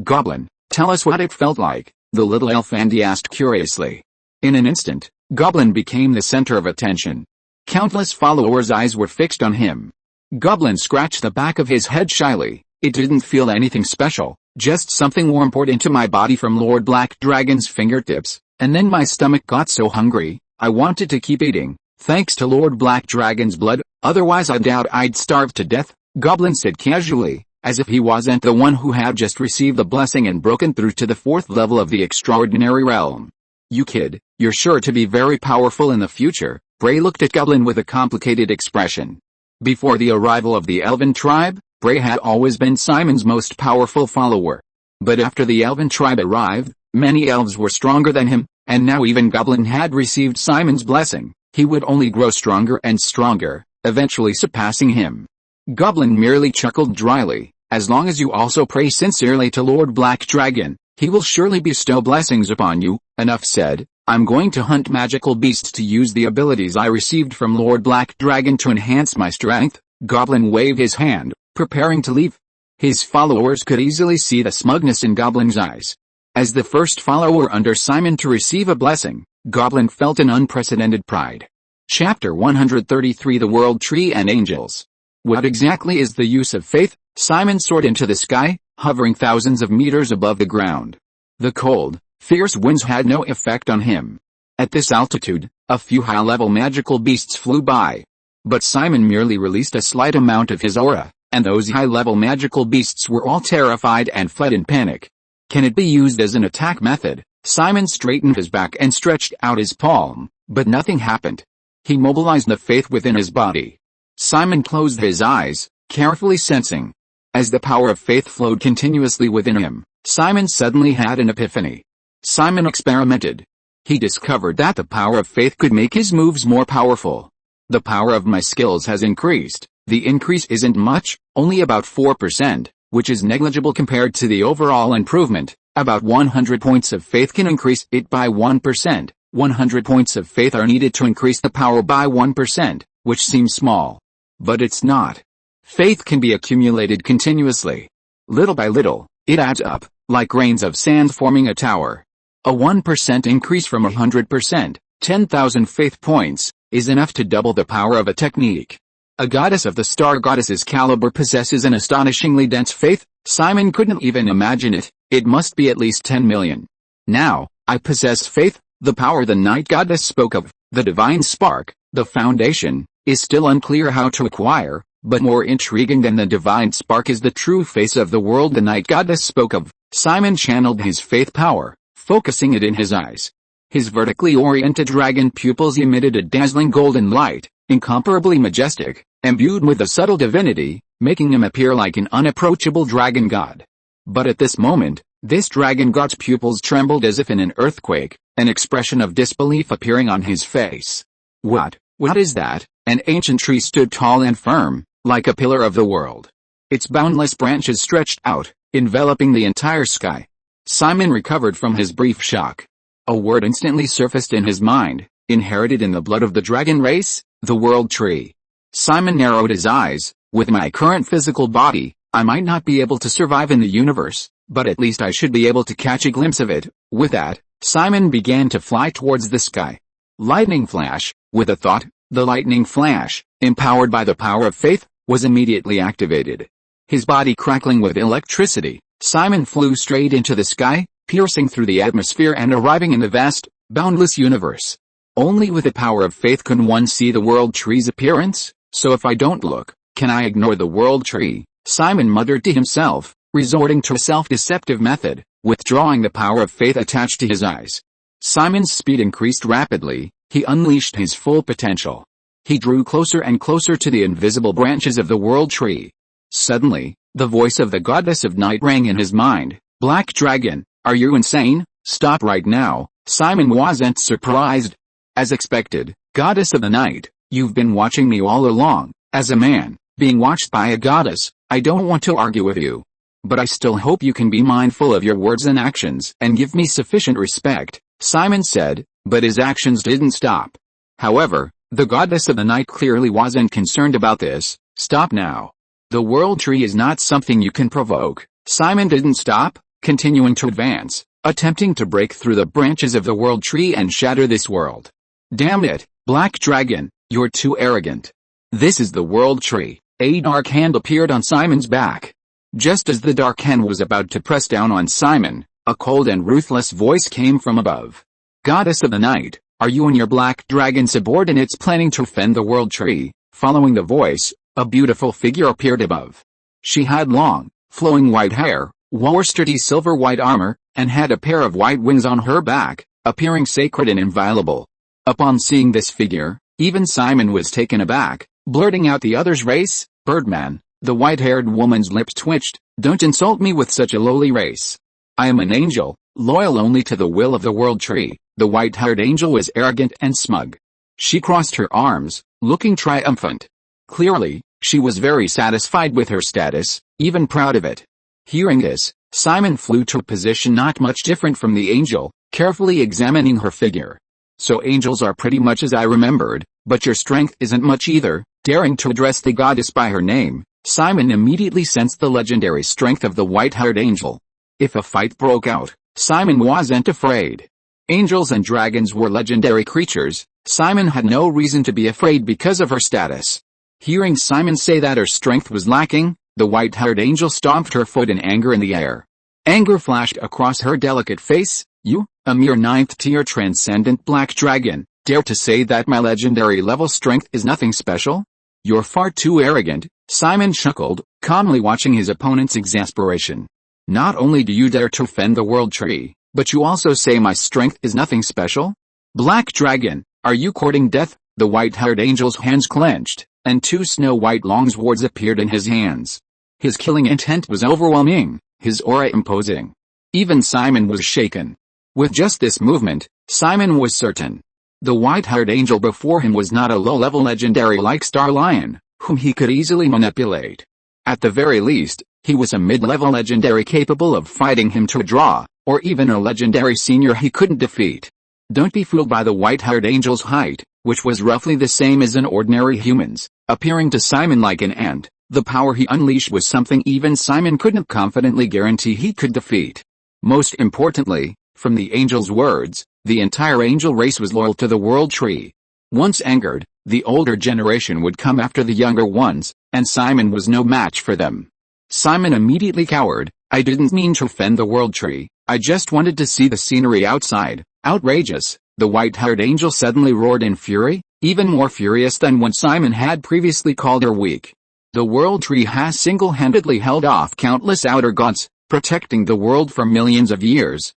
Goblin, tell us what it felt like, the little elf Andy asked curiously. In an instant, Goblin became the center of attention. Countless followers' eyes were fixed on him. Goblin scratched the back of his head shyly. It didn't feel anything special, just something warm poured into my body from Lord Black Dragon's fingertips, and then my stomach got so hungry, I wanted to keep eating, thanks to Lord Black Dragon's blood, otherwise I doubt I'd starve to death, Goblin said casually, as if he wasn't the one who had just received the blessing and broken through to the 4th level of the extraordinary realm. You kid, you're sure to be very powerful in the future. Bray looked at Goblin with a complicated expression. Before the arrival of the Elven tribe, Bray had always been Simon's most powerful follower. But after the Elven tribe arrived, many elves were stronger than him, and now even Goblin had received Simon's blessing. He would only grow stronger and stronger, eventually surpassing him. Goblin merely chuckled dryly. As long as you also pray sincerely to Lord Black Dragon, he will surely bestow blessings upon you. Enough said. I'm going to hunt magical beasts to use the abilities I received from Lord Black Dragon to enhance my strength. Goblin waved his hand, preparing to leave. His followers could easily see the smugness in Goblin's eyes. As the first follower under Simon to receive a blessing, Goblin felt an unprecedented pride. Chapter 133 The World Tree and Angels. What exactly is the use of faith? Simon soared into the sky, hovering thousands of meters above the ground. The cold, fierce winds had no effect on him. At this altitude, a few high-level magical beasts flew by. But Simon merely released a slight amount of his aura, and those high-level magical beasts were all terrified and fled in panic. Can it be used as an attack method? Simon straightened his back and stretched out his palm, but nothing happened. He mobilized the faith within his body. Simon closed his eyes, carefully sensing. As the power of faith flowed continuously within him, Simon suddenly had an epiphany. Simon experimented. He discovered that the power of faith could make his moves more powerful. The power of my skills has increased. The increase isn't much, only about 4%, which is negligible compared to the overall improvement. About 100 points of faith can increase it by 1%. 100 points of faith are needed to increase the power by 1%, which seems small. But it's not. Faith can be accumulated continuously. Little by little, it adds up, like grains of sand forming a tower. A 1% increase from 100%, 10,000 faith points, is enough to double the power of a technique. A goddess of the star goddess's caliber possesses an astonishingly dense faith. Simon couldn't even imagine it. It must be at least 10 million. Now, I possess faith, the power the night goddess spoke of, the divine spark, the foundation, is still unclear how to acquire, but more intriguing than the divine spark is the true face of the world the night goddess spoke of. Simon channeled his faith power, focusing it in his eyes. His vertically oriented dragon pupils emitted a dazzling golden light, incomparably majestic, imbued with a subtle divinity, making him appear like an unapproachable dragon god. But at this moment, this dragon god's pupils trembled as if in an earthquake, an expression of disbelief appearing on his face. What is that? An ancient tree stood tall and firm, like a pillar of the world. Its boundless branches stretched out, enveloping the entire sky. Simon recovered from his brief shock. A word instantly surfaced in his mind, inherited in the blood of the dragon race, the world tree. Simon narrowed his eyes. With my current physical body, I might not be able to survive in the universe, but at least I should be able to catch a glimpse of it. With that, Simon began to fly towards the sky. Lightning flash, with a thought, the lightning flash, empowered by the power of faith, was immediately activated. His body crackling with electricity, Simon flew straight into the sky, piercing through the atmosphere and arriving in the vast, boundless universe. Only with the power of faith can one see the world tree's appearance, so if I don't look, can I ignore the world tree? Simon muttered to himself, resorting to a self-deceptive method, withdrawing the power of faith attached to his eyes. Simon's speed increased rapidly. He unleashed his full potential. He drew closer and closer to the invisible branches of the world tree. Suddenly, the voice of the goddess of night rang in his mind. Black Dragon, are you insane? Stop right now. Simon wasn't surprised. As expected, goddess of the night, you've been watching me all along. As a man, being watched by a goddess, I don't want to argue with you. But I still hope you can be mindful of your words and actions and give me sufficient respect, Simon said, but his actions didn't stop. However, the goddess of the night clearly wasn't concerned about this. Stop now. The world tree is not something you can provoke. Simon didn't stop, continuing to advance, attempting to break through the branches of the world tree and shatter this world. Damn it, Black Dragon, you're too arrogant. This is the world tree. A dark hand appeared on Simon's back. Just as the dark hand was about to press down on Simon, a cold and ruthless voice came from above. Goddess of the night, are you and your black dragon subordinates planning to defend the world tree? Following the voice, a beautiful figure appeared above. She had long, flowing white hair, wore sturdy silver-white armor, and had a pair of white wings on her back, appearing sacred and inviolable. Upon seeing this figure, even Simon was taken aback, blurting out the other's race. Birdman. The white-haired woman's lips twitched. Don't insult me with such a lowly race. I am an angel, loyal only to the will of the world tree. The white-haired angel was arrogant and smug. She crossed her arms, looking triumphant. Clearly, she was very satisfied with her status, even proud of it. Hearing this, Simon flew to a position not much different from the angel, carefully examining her figure. So angels are pretty much as I remembered, but your strength isn't much either. Daring to address the goddess by her name, Simon immediately sensed the legendary strength of the white-haired angel. If a fight broke out, Simon wasn't afraid. Angels and dragons were legendary creatures. Simon had no reason to be afraid because of her status. Hearing Simon say that her strength was lacking, the white-haired angel stomped her foot in anger in the air. Anger flashed across her delicate face. You, a mere 9th-tier transcendent black dragon, dare to say that my legendary level strength is nothing special? You're far too arrogant, Simon chuckled, calmly watching his opponent's exasperation. Not only do you dare to offend the world tree, but you also say my strength is nothing special? Black Dragon, are you courting death? The white-haired angel's hands clenched, and 2 snow-white long swords appeared in his hands. His killing intent was overwhelming, his aura imposing. Even Simon was shaken. With just this movement, Simon was certain. The white-haired angel before him was not a low-level legendary like Star Lion, whom he could easily manipulate. At the very least, he was a mid-level legendary capable of fighting him to a draw, or even a legendary senior he couldn't defeat. Don't be fooled by the white-haired angel's height, which was roughly the same as an ordinary human's, appearing to Simon like an ant. The power he unleashed was something even Simon couldn't confidently guarantee he could defeat. Most importantly, from the angel's words, the entire angel race was loyal to the world tree. Once angered, the older generation would come after the younger ones, and Simon was no match for them. Simon immediately cowered. I didn't mean to offend the world tree, I just wanted to see the scenery outside. Outrageous, the white-haired angel suddenly roared in fury, even more furious than when Simon had previously called her weak. The world tree has single-handedly held off countless outer gods, protecting the world for millions of years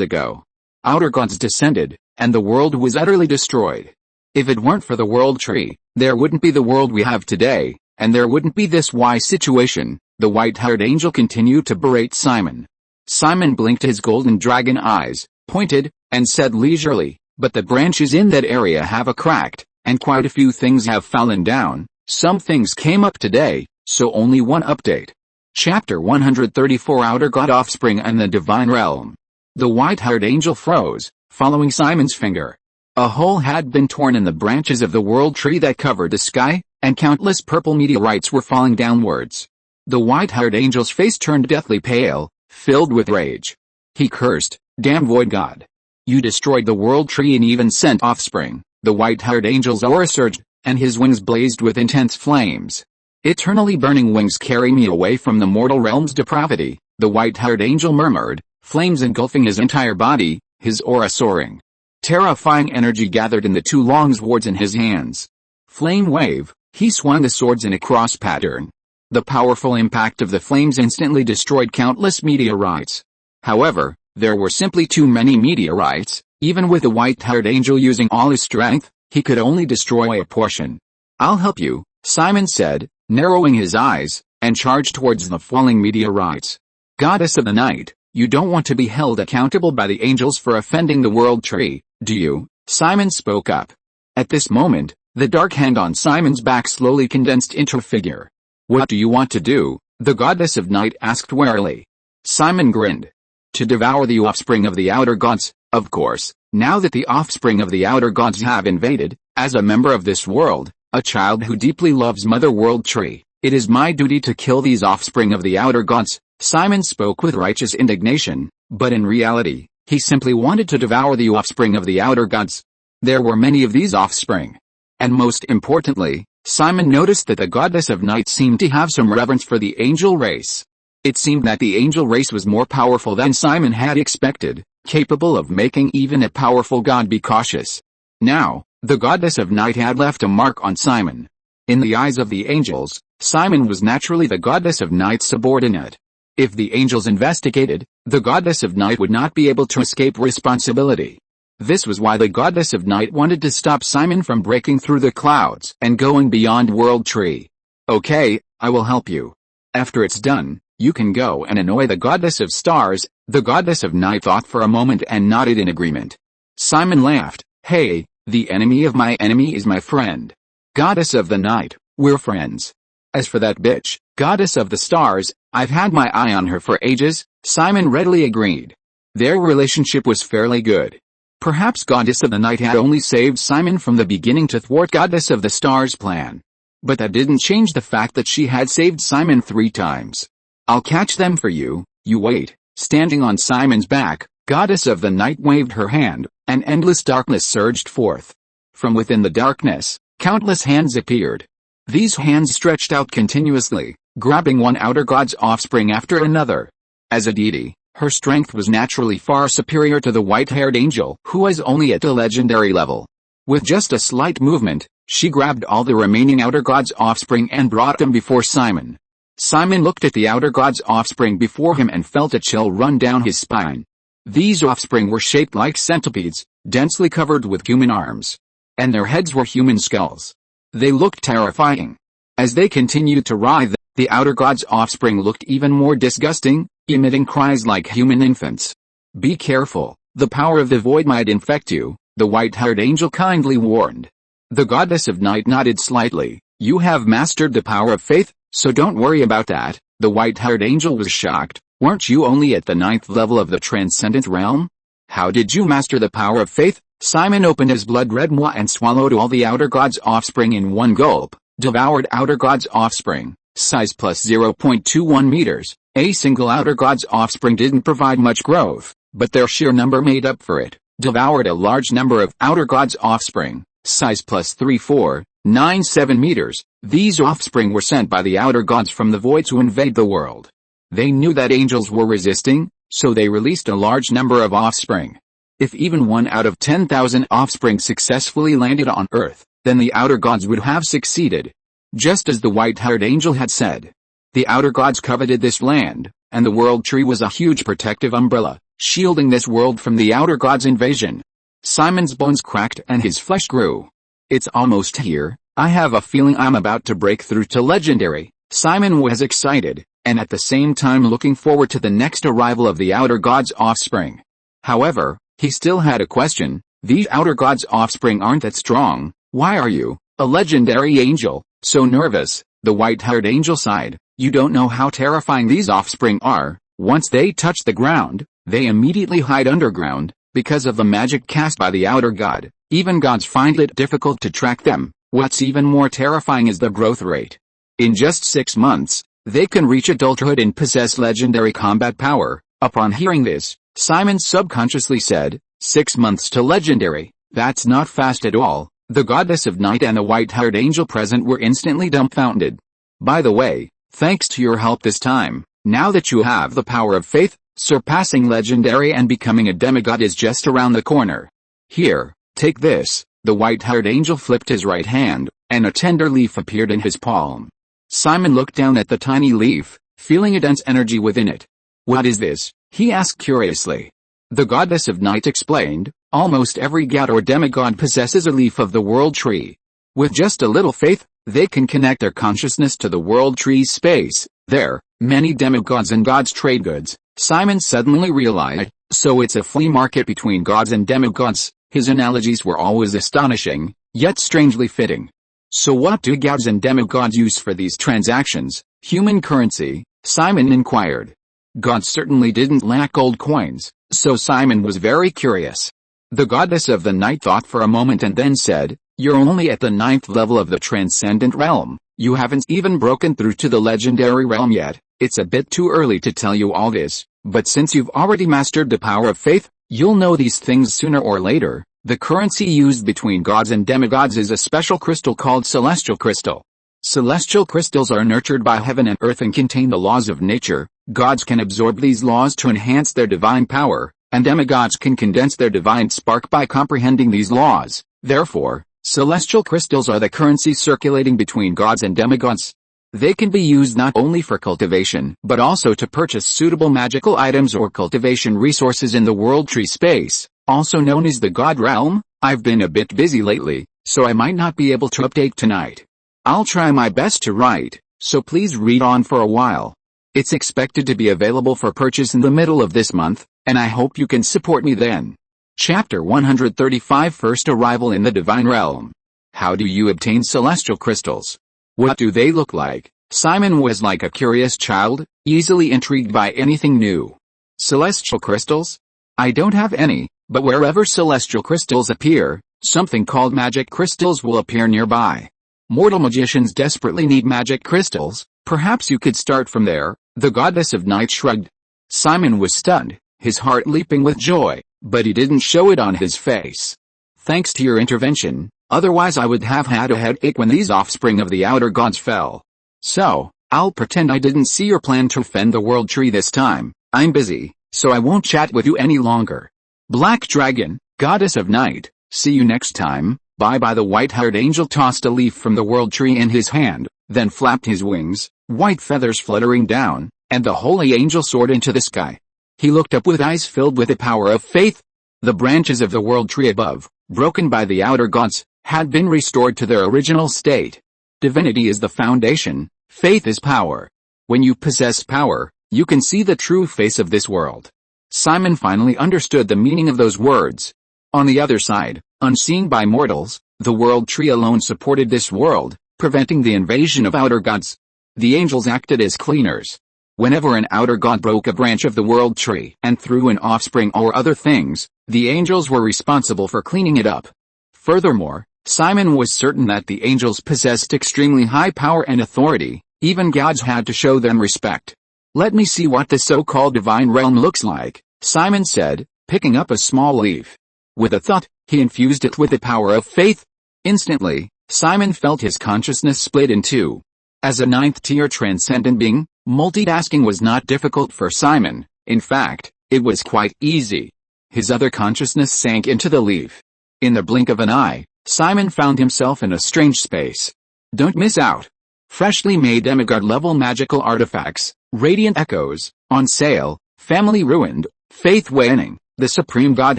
ago. Outer gods descended, and the world was utterly destroyed. If it weren't for the world tree, there wouldn't be the world we have today, and there wouldn't be this wise situation. The white-haired angel continued to berate Simon. Simon blinked his golden dragon eyes, pointed, and said leisurely, but the branches in that area have cracked, and quite a few things have fallen down. Some things came up today, so only one update. Chapter 134 Outer God Offspring and the Divine Realm. The white-haired angel froze, following Simon's finger. A hole had been torn in the branches of the world tree that covered the sky, and countless purple meteorites were falling downwards. The white-haired angel's face turned deathly pale, filled with rage. He cursed, "Damn void god. You destroyed the world tree and even sent offspring." The white-haired angel's aura surged, and his wings blazed with intense flames. "Eternally burning wings carry me away from the mortal realm's depravity," the white-haired angel murmured, flames engulfing his entire body, his aura soaring. Terrifying energy gathered in the two long swords in his hands. Flame wave, he swung the swords in a cross pattern. The powerful impact of the flames instantly destroyed countless meteorites. However, there were simply too many meteorites. Even with the white-haired angel using all his strength, he could only destroy a portion. "I'll help you," Simon said, narrowing his eyes, and charged towards the falling meteorites. "Goddess of the night, you don't want to be held accountable by the angels for offending the world tree, do you?" Simon spoke up. At this moment, the dark hand on Simon's back slowly condensed into a figure. "What do you want to do?" the goddess of night asked warily. Simon grinned. "To devour the offspring of the outer gods, of course. Now that the offspring of the outer gods have invaded, as a member of this world, a child who deeply loves Mother World Tree, it is my duty to kill these offspring of the outer gods." Simon spoke with righteous indignation, but in reality, he simply wanted to devour the offspring of the outer gods. There were many of these offspring. And most importantly, Simon noticed that the goddess of night seemed to have some reverence for the angel race. It seemed that the angel race was more powerful than Simon had expected, capable of making even a powerful god be cautious. Now, the goddess of night had left a mark on Simon. In the eyes of the angels, Simon was naturally the goddess of night's subordinate. If the angels investigated, the goddess of night would not be able to escape responsibility. This was why the goddess of night wanted to stop Simon from breaking through the clouds and going beyond World Tree. "Okay, I will help you. After it's done, you can go and annoy the goddess of stars." The goddess of night thought for a moment and nodded in agreement. Simon laughed. "Hey, the enemy of my enemy is my friend. Goddess of the night, we're friends. As for that bitch, goddess of the stars, I've had my eye on her for ages." Simon readily agreed. Their relationship was fairly good. Perhaps goddess of the night had only saved Simon from the beginning to thwart goddess of the stars' plan. But that didn't change the fact that she had saved Simon 3 times. "I'll catch them for you, you wait." Standing on Simon's back, goddess of the night waved her hand, and endless darkness surged forth. From within the darkness, countless hands appeared. These hands stretched out continuously, grabbing one outer god's offspring after another. As a deity, her strength was naturally far superior to the white-haired angel, who was only at a legendary level. With just a slight movement, she grabbed all the remaining outer god's offspring and brought them before Simon. Simon looked at the outer god's offspring before him and felt a chill run down his spine. These offspring were shaped like centipedes, densely covered with human arms. And their heads were human skulls. They looked terrifying. As they continued to writhe, the outer god's offspring looked even more disgusting, emitting cries like human infants. "Be careful, the power of the void might infect you," the white-haired angel kindly warned. The goddess of night nodded slightly, You have mastered the power of faith, so don't worry about that. The white-haired angel was shocked. Weren't you only at the 9th level of the transcendent realm? How did you master the power of faith? Simon opened his blood-red maw and swallowed all the outer god's offspring in one gulp. Devoured outer god's offspring, size plus 0.21 meters. A single outer god's offspring didn't provide much growth, but their sheer number made up for it. Devoured a large number of outer god's offspring, size plus 3.497 meters. These offspring were sent by the outer gods from the void to invade the world. They knew that angels were resisting, so they released a large number of offspring. If even 1 out of 10,000 offspring successfully landed on Earth, then the outer gods would have succeeded. Just as the white-haired angel had said. The outer gods coveted this land, and the world tree was a huge protective umbrella, shielding this world from the outer gods' invasion. Simon's bones cracked and his flesh grew. It's almost here. I have a feeling I'm about to break through to legendary. Simon was excited, and at the same time looking forward to the next arrival of the outer gods' offspring. However, he still had a question. These outer gods' offspring aren't that strong. Why are you, a legendary angel, so nervous? The white-haired angel sighed. You don't know how terrifying these offspring are. Once they touch the ground, they immediately hide underground, because of the magic cast by the outer god. Even gods find it difficult to track them. What's even more terrifying is the growth rate. In just 6 months, they can reach adulthood and possess legendary combat power. Upon hearing this, Simon subconsciously said, 6 months to legendary, that's not fast at all. The goddess of night and the white-haired angel present were instantly dumbfounded. By the way, thanks to your help this time, now that you have the power of faith, surpassing legendary and becoming a demigod is just around the corner. Here, take this. The white-haired angel flipped his right hand, and a tender leaf appeared in his palm. Simon looked down at the tiny leaf, feeling a dense energy within it. What is this? He asked curiously. The goddess of night explained, almost every god or demigod possesses a leaf of the world tree. With just a little faith, they can connect their consciousness to the world tree's space. There, many demigods and gods trade goods. Simon suddenly realized, so it's a flea market between gods and demigods. His analogies were always astonishing, yet strangely fitting. So what do gods and demigods use for these transactions? Human currency? Simon inquired. Gods certainly didn't lack gold coins, so Simon was very curious. The goddess of the night thought for a moment and then said, you're only at the 9th level of the transcendent realm. You haven't even broken through to the legendary realm yet. It's a bit too early to tell you all this, but since you've already mastered the power of faith, you'll know these things sooner or later. The currency used between gods and demigods is a special crystal called celestial crystal. Celestial crystals are nurtured by heaven and earth and contain the laws of nature. Gods can absorb these laws to enhance their divine power, and demigods can condense their divine spark by comprehending these laws. Therefore, celestial crystals are the currency circulating between gods and demigods. They can be used not only for cultivation, but also to purchase suitable magical items or cultivation resources in the world tree space, also known as the God realm. I've been a bit busy lately, so I might not be able to update tonight. I'll try my best to write, so please read on for a while. It's expected to be available for purchase in the middle of this month, and I hope you can support me then. Chapter 135 First Arrival in the Divine Realm. How do you obtain celestial crystals? What do they look like? Simon was like a curious child, easily intrigued by anything new. Celestial crystals? I don't have any, but wherever celestial crystals appear, something called magic crystals will appear nearby. Mortal magicians desperately need magic crystals. Perhaps you could start from there. The goddess of night shrugged. Simon was stunned, his heart leaping with joy, but he didn't show it on his face. Thanks to your intervention, otherwise I would have had a headache when these offspring of the outer gods fell. So, I'll pretend I didn't see your plan to fend the world tree this time. I'm busy, so I won't chat with you any longer. Black Dragon, goddess of night, see you next time. Bye-bye. The white-haired angel tossed a leaf from the world tree in his hand, then flapped his wings, white feathers fluttering down, and the holy angel soared into the sky. He looked up with eyes filled with the power of faith. The branches of the world tree above, broken by the outer gods, had been restored to their original state. Divinity is the foundation, faith is power. When you possess power, you can see the true face of this world. Simon finally understood the meaning of those words. On the other side, unseen by mortals, the world tree alone supported this world. preventing the invasion of outer gods. The angels acted as cleaners. Whenever an outer god broke a branch of the world tree and threw an offspring or other things, the angels were responsible for cleaning it up. Furthermore, Simon was certain that the angels possessed extremely high power and authority. Even gods had to show them respect. "Let me see what the so-called divine realm looks like," Simon said, picking up a small leaf. With a thought, he infused it with the power of faith. Instantly, Simon felt his consciousness split in two. As a ninth-tier transcendent being, multitasking was not difficult for Simon. In fact, it was quite easy. His other consciousness sank into the leaf. In the blink of an eye, Simon found himself in a strange space. Don't miss out. Freshly made demigod-level magical artifacts, radiant echoes, on sale, family ruined, faith waning, the supreme god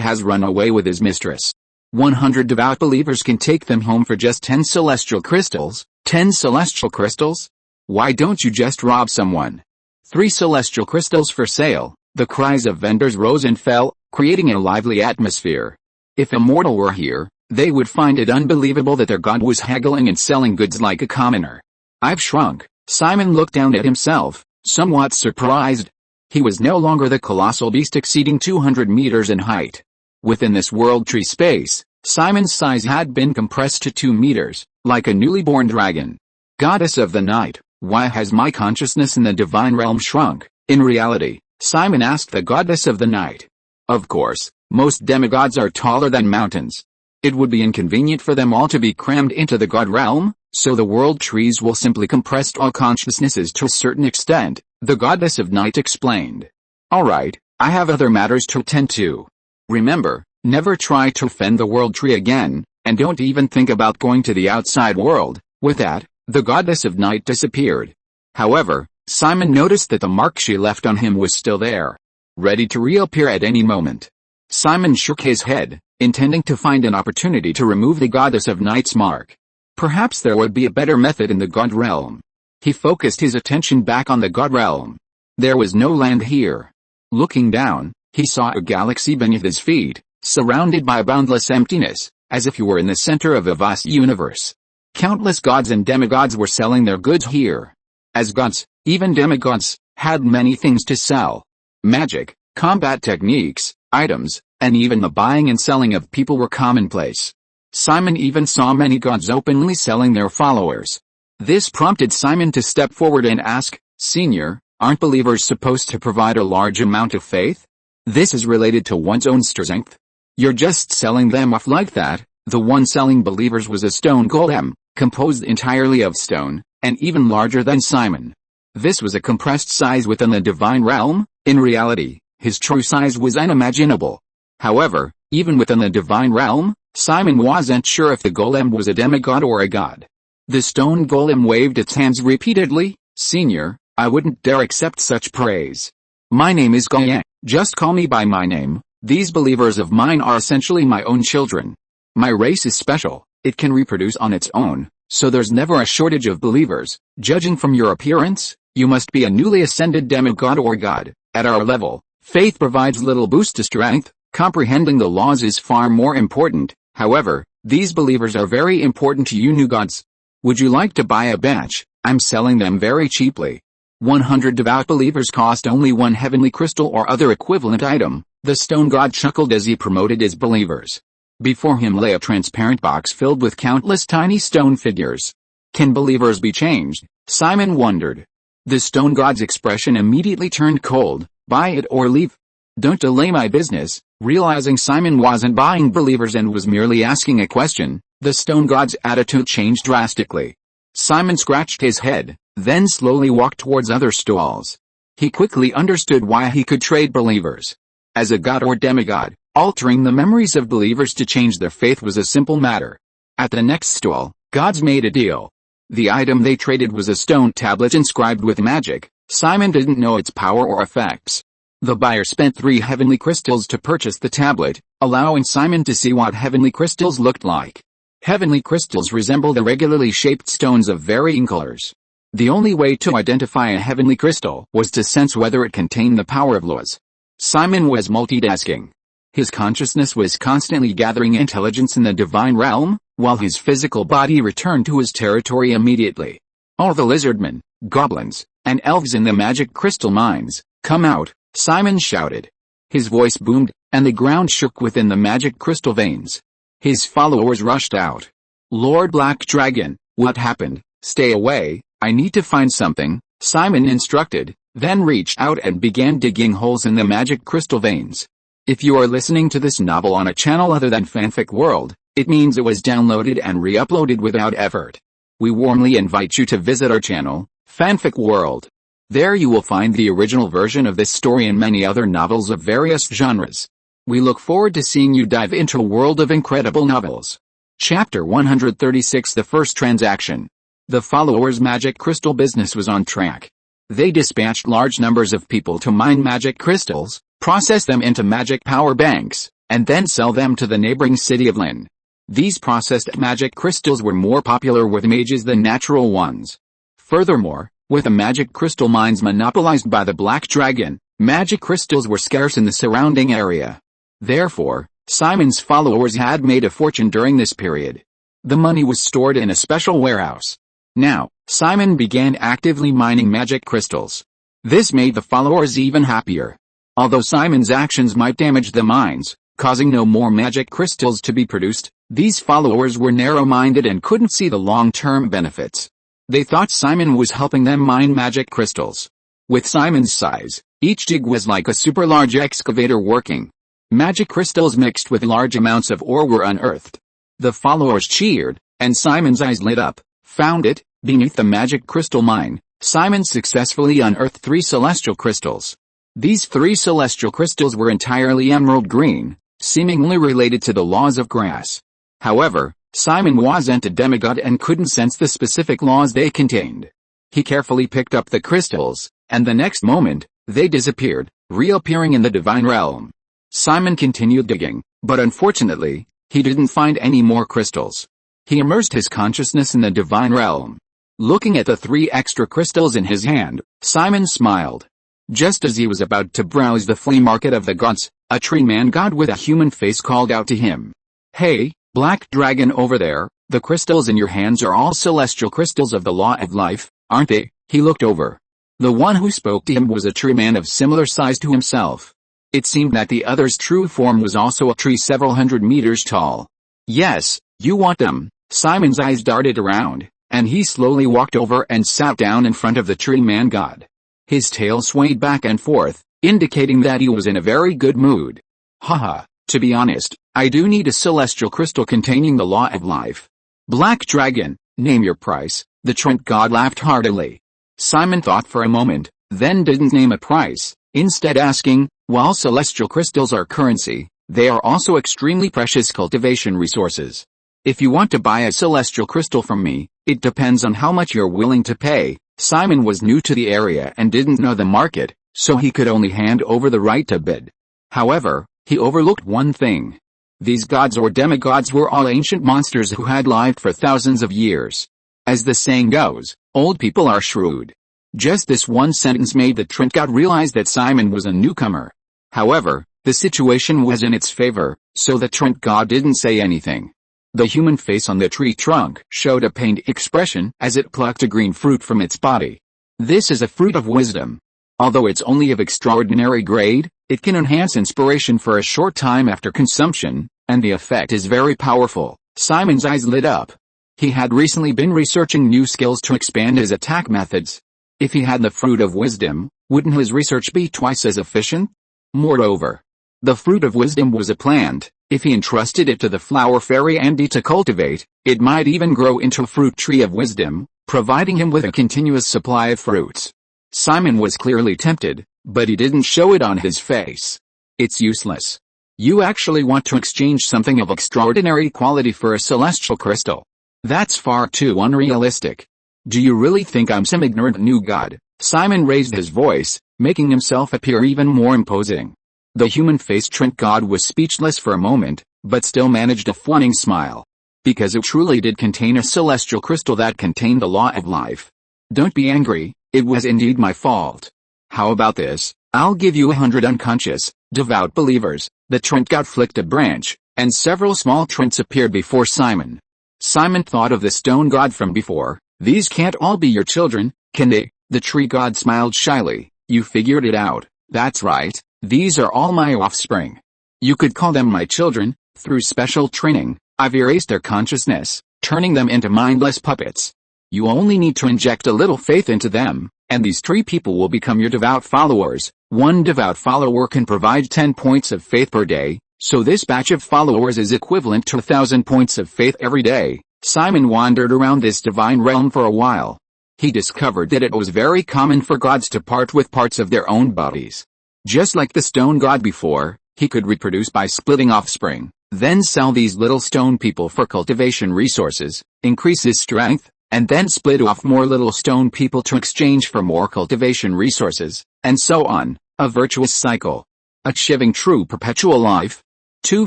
has run away with his mistress. 100 devout believers can take them home for just 10 celestial crystals. 10 celestial crystals? Why don't you just rob someone? 3 celestial crystals for sale. The cries of vendors rose and fell, creating a lively atmosphere. If a mortal were here, they would find it unbelievable that their god was haggling and selling goods like a commoner. I've shrunk. Simon looked down at himself, somewhat surprised. He was no longer the colossal beast exceeding 200 meters in height. Within this world tree space, Simon's size had been compressed to 2 meters, like a newly born dragon. Goddess of the night, why has my consciousness in the divine realm shrunk? In reality, Simon asked the goddess of the night. Of course, most demigods are taller than mountains. It would be inconvenient for them all to be crammed into the god realm, so the world trees will simply compress all consciousnesses to a certain extent, the goddess of night explained. Alright, I have other matters to attend to. Remember, never try to offend the world tree again, and don't even think about going to the outside world. With that, the goddess of night disappeared. However, Simon noticed that the mark she left on him was still there, ready to reappear at any moment. Simon shook his head, intending to find an opportunity to remove the goddess of night's mark. Perhaps there would be a better method in the god realm. He focused his attention back on the god realm. There was no land here. Looking down, he saw a galaxy beneath his feet, surrounded by boundless emptiness, as if he were in the center of a vast universe. Countless gods and demigods were selling their goods here. As gods, even demigods, had many things to sell. Magic, combat techniques, items, and even the buying and selling of people were commonplace. Simon even saw many gods openly selling their followers. This prompted Simon to step forward and ask, "Senior, aren't believers supposed to provide a large amount of faith? This is related to one's own strength. You're just selling them off like that." The one selling believers was a stone golem, composed entirely of stone, and even larger than Simon. This was a compressed size within the divine realm. In reality, his true size was unimaginable. However, even within the divine realm, Simon wasn't sure if the golem was a demigod or a god. The stone golem waved its hands repeatedly. "Senior, I wouldn't dare accept such praise. My name is Yang. Just call me by my name. These believers of mine are essentially my own children. My race is special, it can reproduce on its own, so there's never a shortage of believers. Judging from your appearance, you must be a newly ascended demigod or god. At our level, faith provides little boost to strength. Comprehending the laws is far more important. However, these believers are very important to you new gods. Would you like to buy a batch? I'm selling them very cheaply. 100 devout believers cost only 1 heavenly crystal or other equivalent item." The stone god chuckled as he promoted his believers. Before him lay a transparent box filled with countless tiny stone figures. Can believers be changed? Simon wondered. The stone god's expression immediately turned cold. Buy it or leave. Don't delay my business. Realizing Simon wasn't buying believers and was merely asking a question, the stone god's attitude changed drastically. Simon scratched his head, then slowly walked towards other stalls. He quickly understood why he could trade believers. As a god or demigod, altering the memories of believers to change their faith was a simple matter. At the next stall, gods made a deal. The item they traded was a stone tablet inscribed with magic. Simon didn't know its power or effects. The buyer spent 3 heavenly crystals to purchase the tablet, allowing Simon to see what heavenly crystals looked like. Heavenly crystals resembled irregularly shaped stones of varying colors. The only way to identify a heavenly crystal was to sense whether it contained the power of laws. Simon was multitasking. His consciousness was constantly gathering intelligence in the divine realm, while his physical body returned to his territory immediately. "All the lizardmen, goblins, and elves in the magic crystal mines, come out," Simon shouted. His voice boomed, and the ground shook within the magic crystal veins. His followers rushed out. "Lord Black Dragon, what happened? Stay away, I need to find something," Simon instructed, then reached out and began digging holes in the magic crystal veins. If you are listening to this novel on a channel other than Fanfic World, it means it was downloaded and re-uploaded without effort. We warmly invite you to visit our channel, Fanfic World. There you will find the original version of this story and many other novels of various genres. We look forward to seeing you dive into a world of incredible novels. Chapter 136 The First Transaction. The followers' magic crystal business was on track. They dispatched large numbers of people to mine magic crystals, process them into magic power banks, and then sell them to the neighboring city of Lynn. These processed magic crystals were more popular with mages than natural ones. Furthermore, with the magic crystal mines monopolized by the Black Dragon, magic crystals were scarce in the surrounding area. Therefore, Simon's followers had made a fortune during this period. The money was stored in a special warehouse. Now, Simon began actively mining magic crystals. This made the followers even happier. Although Simon's actions might damage the mines, causing no more magic crystals to be produced, these followers were narrow-minded and couldn't see the long-term benefits. They thought Simon was helping them mine magic crystals. With Simon's size, each dig was like a super-large excavator working. Magic crystals mixed with large amounts of ore were unearthed. The followers cheered, and Simon's eyes lit up. Found it, beneath the magic crystal mine, Simon successfully unearthed 3 celestial crystals. These 3 celestial crystals were entirely emerald green, seemingly related to the laws of grass. However, Simon wasn't a demigod and couldn't sense the specific laws they contained. He carefully picked up the crystals, and the next moment, they disappeared, reappearing in the divine realm. Simon continued digging, but unfortunately, he didn't find any more crystals. He immersed his consciousness in the divine realm. Looking at the 3 extra crystals in his hand, Simon smiled. Just as he was about to browse the flea market of the gods, a tree man god with a human face called out to him. "Hey, Black Dragon over there, the crystals in your hands are all celestial crystals of the law of life, aren't they?" He looked over. The one who spoke to him was a tree man of similar size to himself. It seemed that the other's true form was also a tree several hundred meters tall. "Yes, you want them." Simon's eyes darted around, and he slowly walked over and sat down in front of the tree man god. His tail swayed back and forth, indicating that he was in a very good mood. "Haha, to be honest, I do need a celestial crystal containing the law of life." "Black Dragon, name your price," the tree god laughed heartily. Simon thought for a moment, then didn't name a price, instead asking, "While celestial crystals are currency, they are also extremely precious cultivation resources. If you want to buy a celestial crystal from me, it depends on how much you're willing to pay." Simon was new to the area and didn't know the market, so he could only hand over the right to bid. However, he overlooked one thing. These gods or demigods were all ancient monsters who had lived for thousands of years. As the saying goes, old people are shrewd. Just this one sentence made the tree god realize that Simon was a newcomer. However, the situation was in its favor, so the tree god didn't say anything. The human face on the tree trunk showed a pained expression as it plucked a green fruit from its body. "This is a fruit of wisdom. Although it's only of extraordinary grade, it can enhance inspiration for a short time after consumption, and the effect is very powerful." Simon's eyes lit up. He had recently been researching new skills to expand his attack methods. If he had the fruit of wisdom, wouldn't his research be twice as efficient? Moreover, the fruit of wisdom was a plant. If he entrusted it to the flower fairy Andy to cultivate, it might even grow into a fruit tree of wisdom, providing him with a continuous supply of fruits. Simon was clearly tempted, but he didn't show it on his face. "It's useless. You actually want to exchange something of extraordinary quality for a celestial crystal? That's far too unrealistic. Do you really think I'm some ignorant new god?" Simon raised his voice, making himself appear even more imposing. The human-faced tree god was speechless for a moment, but still managed a fawning smile. "Because it truly did contain a celestial crystal that contained the law of life. Don't be angry, it was indeed my fault. How about this? I'll give you 100 unconscious, devout believers." The tree god flicked a branch, and several small trinks appeared before Simon. Simon thought of the stone god from before. These can't all be your children, can they? The tree god smiled shyly. You figured it out. That's right. These are all my offspring. You could call them my children. Through special training, I've erased their consciousness, turning them into mindless puppets. You only need to inject a little faith into them, and these tree people will become your devout followers. One devout follower can provide 10 points of faith per day, so this batch of followers is equivalent to 1,000 points of faith every day. Simon wandered around this divine realm for a while. He discovered that it was very common for gods to part with parts of their own bodies. Just like the stone god before, he could reproduce by splitting offspring, then sell these little stone people for cultivation resources, increase his strength, and then split off more little stone people to exchange for more cultivation resources, and so on, a virtuous cycle. Achieving true perpetual life? Too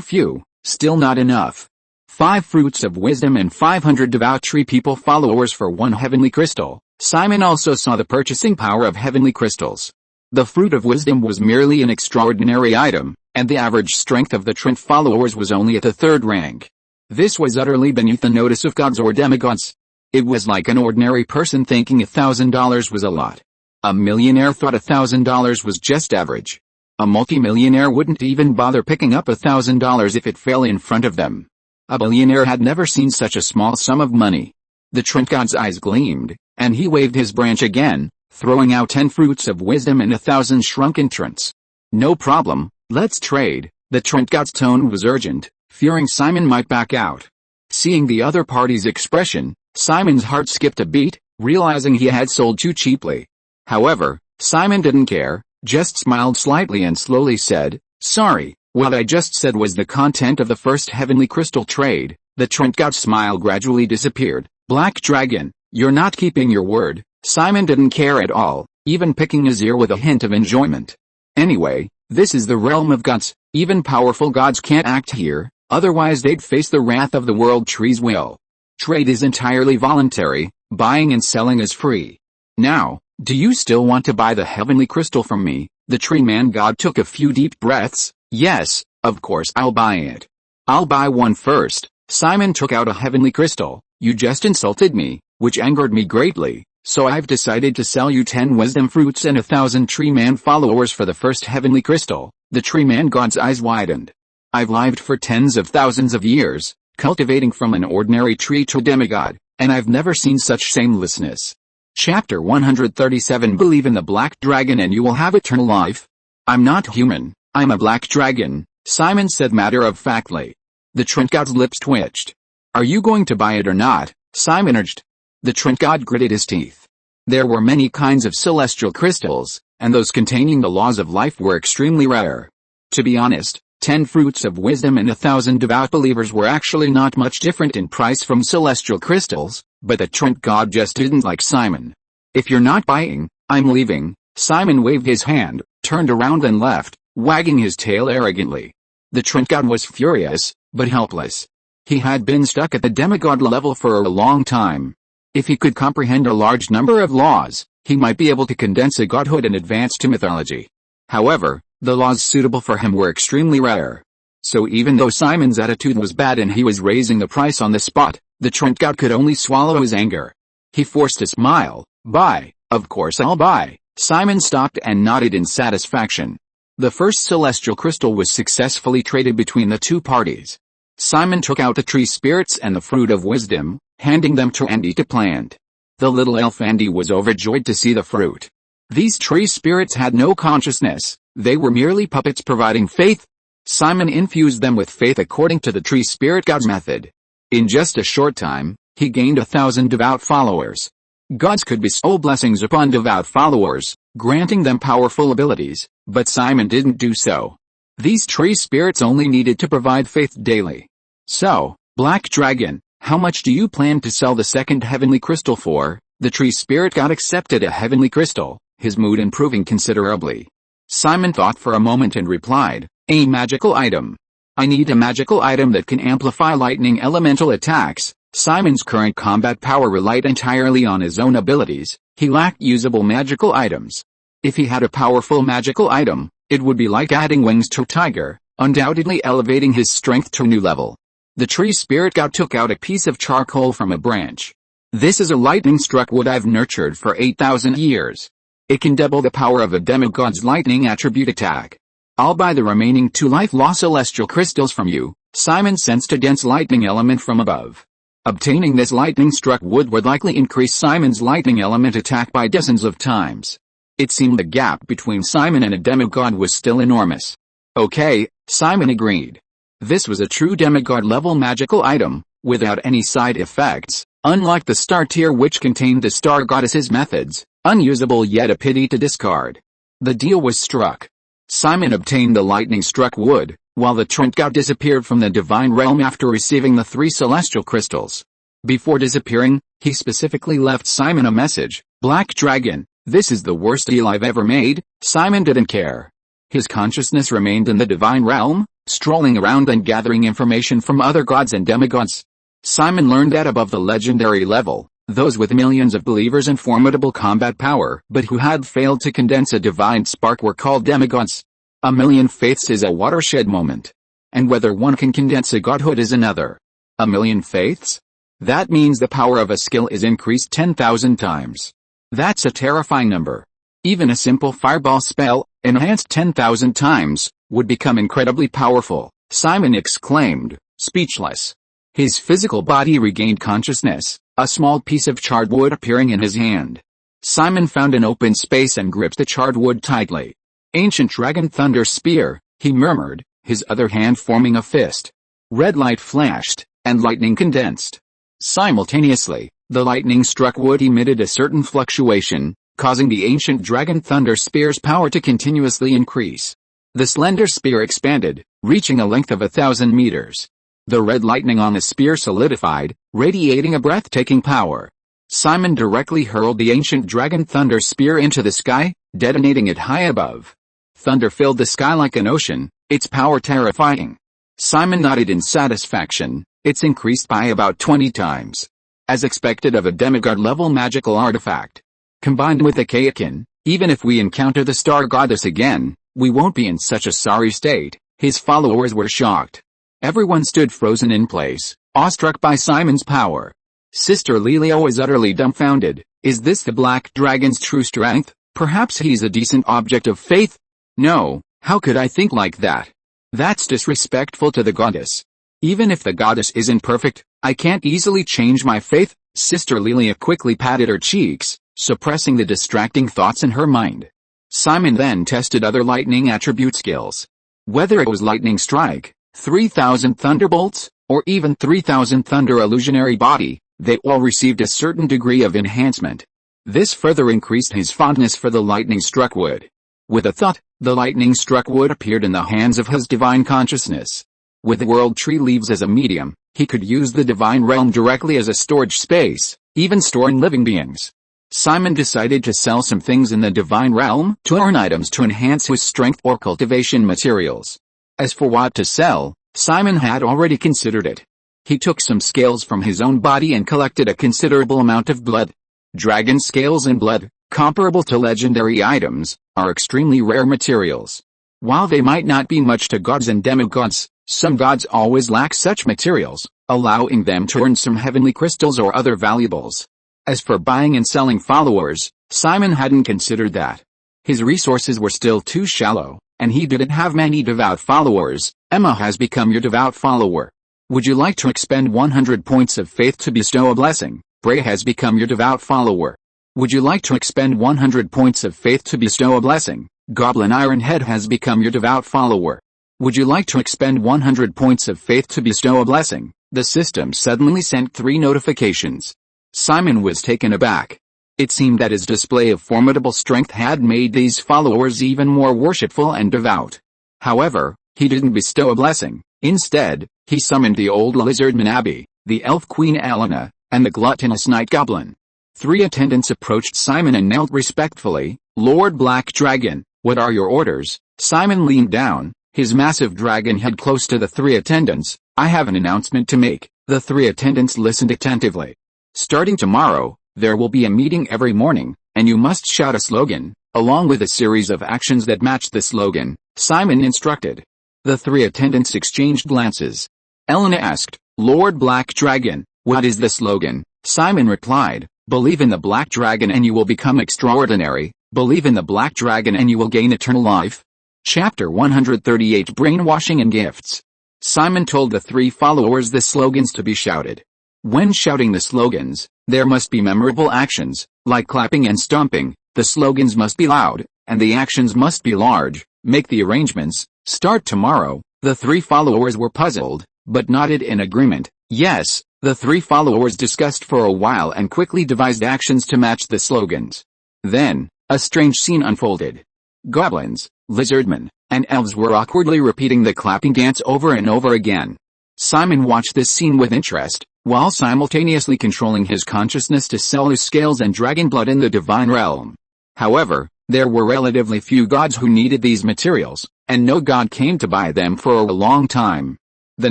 few, still not enough. 5 fruits of wisdom and 500 devout tree people followers for 1 heavenly crystal. Simon also saw the purchasing power of heavenly crystals. The fruit of wisdom was merely an extraordinary item, and the average strength of the Trent followers was only at the 3rd rank. This was utterly beneath the notice of gods or demigods. It was like an ordinary person thinking $1,000 was a lot. A millionaire thought $1,000 was just average. A multimillionaire wouldn't even bother picking up $1,000 if it fell in front of them. A billionaire had never seen such a small sum of money. The Trent god's eyes gleamed, and he waved his branch again, throwing out 10 fruits of wisdom and 1,000 shrunken Trents. No problem, let's trade. The Trent god's tone was urgent, fearing Simon might back out. Seeing the other party's expression, Simon's heart skipped a beat, realizing he had sold too cheaply. However, Simon didn't care, just smiled slightly and slowly said, "Sorry, what I just said was the content of the first heavenly crystal trade." The Trent god's smile gradually disappeared. "Black Dragon, you're not keeping your word." Simon didn't care at all, even picking his ear with a hint of enjoyment. "Anyway, this is the realm of gods. Even powerful gods can't act here, otherwise they'd face the wrath of the world tree's will. Trade is entirely voluntary, buying and selling is free. Now, do you still want to buy the heavenly crystal from me?" The tree man god took a few deep breaths. "Yes, of course I'll buy it. I'll buy one first." Simon took out a heavenly crystal. "You just insulted me, which angered me greatly, so I've decided to sell you 10 wisdom fruits and 1,000 tree man followers for the first heavenly crystal." The tree man god's eyes widened. "I've lived for tens of thousands of years, cultivating from an ordinary tree to a demigod, and I've never seen such shamelessness." Chapter 137. Believe in the black dragon and you will have eternal life. "I'm not human, I'm a black dragon," Simon said matter-of-factly. The Trent god's lips twitched. "Are you going to buy it or not?" Simon urged. The Trent god gritted his teeth. There were many kinds of celestial crystals, and those containing the laws of life were extremely rare. To be honest, 10 fruits of wisdom and 1,000 devout believers were actually not much different in price from celestial crystals, but the Trent god just didn't like Simon. "If you're not buying, I'm leaving." Simon waved his hand, turned around and left, wagging his tail arrogantly. The Trent god was furious, but helpless. He had been stuck at the demigod level for a long time. If he could comprehend a large number of laws, he might be able to condense a godhood and advance to mythology. However, the laws suitable for him were extremely rare. So even though Simon's attitude was bad and he was raising the price on the spot, the Trent god could only swallow his anger. He forced a smile. "Buy, of course I'll buy." Simon stopped and nodded in satisfaction. The first celestial crystal was successfully traded between the two parties. Simon took out the tree spirits and the fruit of wisdom, handing them to Andy to plant. The little elf Andy was overjoyed to see the fruit. These tree spirits had no consciousness, they were merely puppets providing faith. Simon infused them with faith according to the tree spirit god's method. In just a short time, he gained 1,000 devout followers. Gods could bestow blessings upon devout followers, granting them powerful abilities, but Simon didn't do so. These tree spirits only needed to provide faith daily. "So, Black Dragon, how much do you plan to sell the second heavenly crystal for?" The tree spirit god accepted a heavenly crystal, his mood improving considerably. Simon thought for a moment and replied, "A magical item. I need a magical item that can amplify lightning elemental attacks." Simon's current combat power relied entirely on his own abilities. He lacked usable magical items. If he had a powerful magical item, it would be like adding wings to a tiger, undoubtedly elevating his strength to a new level. The tree spirit god took out a piece of charcoal from a branch. This is a lightning-struck wood I've nurtured for 8,000 years. It can double the power of a demigod's lightning attribute attack. I'll buy the remaining 2 life-loss celestial crystals from you. Simon sensed a dense lightning element from above. Obtaining this lightning-struck wood would likely increase Simon's lightning element attack by dozens of times. It seemed the gap between Simon and a demigod was still enormous. Okay, Simon agreed. This was a true demigod-level magical item, without any side effects, unlike the star tier which contained the star goddess's methods, unusable yet a pity to discard. The deal was struck. Simon obtained the lightning-struck wood, while the Trent god disappeared from the divine realm after receiving the 3 celestial crystals. Before disappearing, he specifically left Simon a message: Black Dragon, this is the worst deal I've ever made. Simon didn't care. His consciousness remained in the divine realm, strolling around and gathering information from other gods and demigods. Simon learned that above the legendary level, those with millions of believers and formidable combat power but who had failed to condense a divine spark were called demigods. A million faiths is a watershed moment. And whether one can condense a godhood is another. A million faiths? That means the power of a skill is increased 10,000 times. That's a terrifying number. Even a simple fireball spell, enhanced 10,000 times, would become incredibly powerful, Simon exclaimed, speechless. His physical body regained consciousness, a small piece of charred wood appearing in his hand. Simon found an open space and gripped the charred wood tightly. Ancient dragon thunder spear, he murmured, his other hand forming a fist. Red light flashed, and lightning condensed. Simultaneously, the lightning-struck wood emitted a certain fluctuation, causing the ancient dragon thunder spear's power to continuously increase. The slender spear expanded, reaching a length of 1,000 meters. The red lightning on the spear solidified, radiating a breathtaking power. Simon directly hurled the ancient dragon thunder spear into the sky, detonating it high above. Thunder filled the sky like an ocean, its power terrifying. Simon nodded in satisfaction. It's increased by about 20 times. As expected of a demigod-level magical artifact. Combined with the Kayakin, even if we encounter the star goddess again, we won't be in such a sorry state. His followers were shocked. Everyone stood frozen in place, awestruck by Simon's power. Sister Lelio was utterly dumbfounded. Is this the Black Dragon's true strength? Perhaps he's a decent object of faith? No, how could I think like that? That's disrespectful to the goddess. Even if the goddess isn't perfect, I can't easily change my faith. Sister Lilia quickly patted her cheeks, suppressing the distracting thoughts in her mind. Simon then tested other lightning attribute skills. Whether it was lightning strike, 3,000 thunderbolts, or even 3,000 thunder illusionary body, they all received a certain degree of enhancement. This further increased his fondness for the lightning-struck wood. With a thought, the lightning-struck wood appeared in the hands of his divine consciousness. With the world tree leaves as a medium, he could use the divine realm directly as a storage space, even storing living beings. Simon decided to sell some things in the divine realm to earn items to enhance his strength or cultivation materials. As for what to sell, Simon had already considered it. He took some scales from his own body and collected a considerable amount of blood. Dragon scales and blood, comparable to legendary items, are extremely rare materials. While they might not be much to gods and demigods, some gods always lack such materials, allowing them to earn some heavenly crystals or other valuables. As for buying and selling followers, Simon hadn't considered that. His resources were still too shallow, and he didn't have many devout followers. Emma has become your devout follower. Would you like to expend 100 points of faith to bestow a blessing? Bray has become your devout follower. Would you like to expend 100 points of faith to bestow a blessing? Goblin Ironhead has become your devout follower. Would you like to expend 100 points of faith to bestow a blessing? The system suddenly sent 3 notifications. Simon was taken aback. It seemed that his display of formidable strength had made these followers even more worshipful and devout. However, he didn't bestow a blessing. Instead, he summoned the old lizard Manabi, the elf queen Yulina, and the gluttonous night goblin. 3 attendants approached Simon and knelt respectfully. Lord Black Dragon, what are your orders? Simon leaned down, his massive dragon head close to the 3 attendants. I have an announcement to make. The 3 attendants listened attentively. Starting tomorrow, there will be a meeting every morning, and you must shout a slogan, along with a series of actions that match the slogan, Simon instructed. The 3 attendants exchanged glances. Elena asked, Lord Black Dragon, what is the slogan? Simon replied, believe in the Black Dragon and you will become extraordinary, believe in the Black Dragon and you will gain eternal life. Chapter 138 Brainwashing and Gifts. Simon told the 3 followers the slogans to be shouted. When shouting the slogans, there must be memorable actions, like clapping and stomping. The slogans must be loud, and the actions must be large. Make the arrangements, start tomorrow. The 3 followers were puzzled, but nodded in agreement. Yes, the 3 followers discussed for a while and quickly devised actions to match the slogans. Then, a strange scene unfolded. Goblins, lizardmen, and elves were awkwardly repeating the clapping dance over and over again. Simon watched this scene with interest, while simultaneously controlling his consciousness to sell his scales and dragon blood in the divine realm. However, there were relatively few gods who needed these materials, and no god came to buy them for a long time. The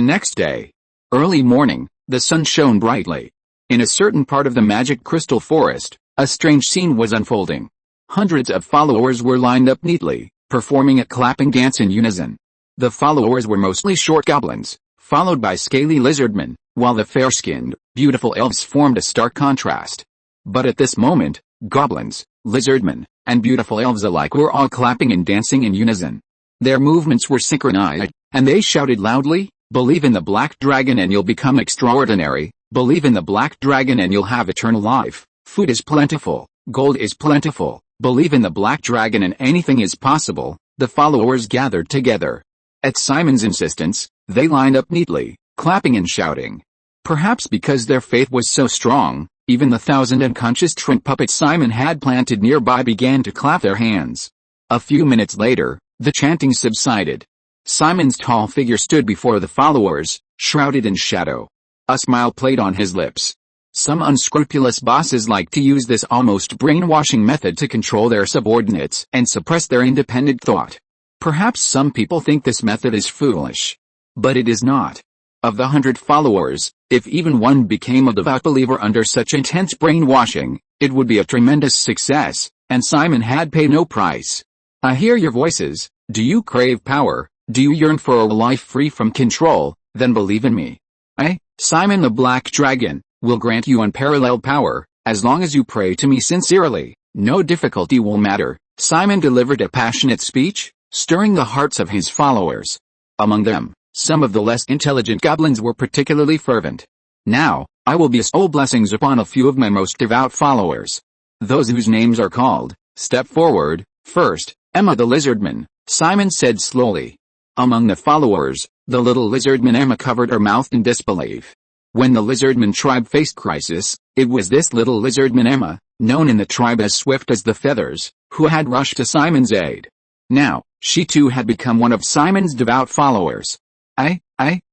next day, early morning, the sun shone brightly. In a certain part of the magic crystal forest, a strange scene was unfolding. Hundreds of followers were lined up neatly, performing a clapping dance in unison. The followers were mostly short goblins, followed by scaly lizardmen, while the fair-skinned, beautiful elves formed a stark contrast. But at this moment, goblins, lizardmen, and beautiful elves alike were all clapping and dancing in unison. Their movements were synchronized, and they shouted loudly, believe in the Black Dragon and you'll become extraordinary, believe in the Black Dragon and you'll have eternal life, food is plentiful, gold is plentiful, believe in the Black Dragon and anything is possible. The followers gathered together. At Simon's insistence, they lined up neatly, clapping and shouting. Perhaps because their faith was so strong, even the 1,000 unconscious shrimp puppets Simon had planted nearby began to clap their hands. A few minutes later, the chanting subsided. Simon's tall figure stood before the followers, shrouded in shadow. A smile played on his lips. Some unscrupulous bosses like to use this almost brainwashing method to control their subordinates and suppress their independent thought. Perhaps some people think this method is foolish. But it is not. Of the 100 followers, if even one became a devout believer under such intense brainwashing, it would be a tremendous success, and Simon had paid no price. I hear your voices. Do you crave power? Do you yearn for a life free from control? Then believe in me. I, Simon the Black Dragon, will grant you unparalleled power, as long as you pray to me sincerely. No difficulty will matter. Simon delivered a passionate speech, stirring the hearts of his followers. Among them, some of the less intelligent goblins were particularly fervent. Now, I will bestow blessings upon a few of my most devout followers. Those whose names are called, step forward. First, Emma the Lizardman, Simon said slowly. Among the followers, the little lizardman Emma covered her mouth in disbelief. When the lizardman tribe faced crisis, it was this little lizardman Emma, known in the tribe as Swift as the Feathers, who had rushed to Simon's aid. Now, she too had become one of Simon's devout followers.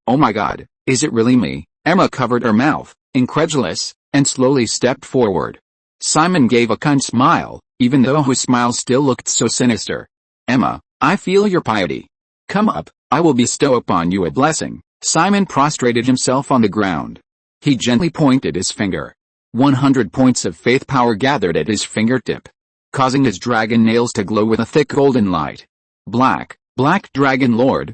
Oh my God, is it really me? Emma covered her mouth, incredulous, and slowly stepped forward. Simon gave a kind smile, even though his smile still looked so sinister. Emma, I feel your piety. Come up, I will bestow upon you a blessing. Simon prostrated himself on the ground. He gently pointed his finger. 100 points of faith power gathered at his fingertip, causing his dragon nails to glow with a thick golden light. Black Dragon Lord,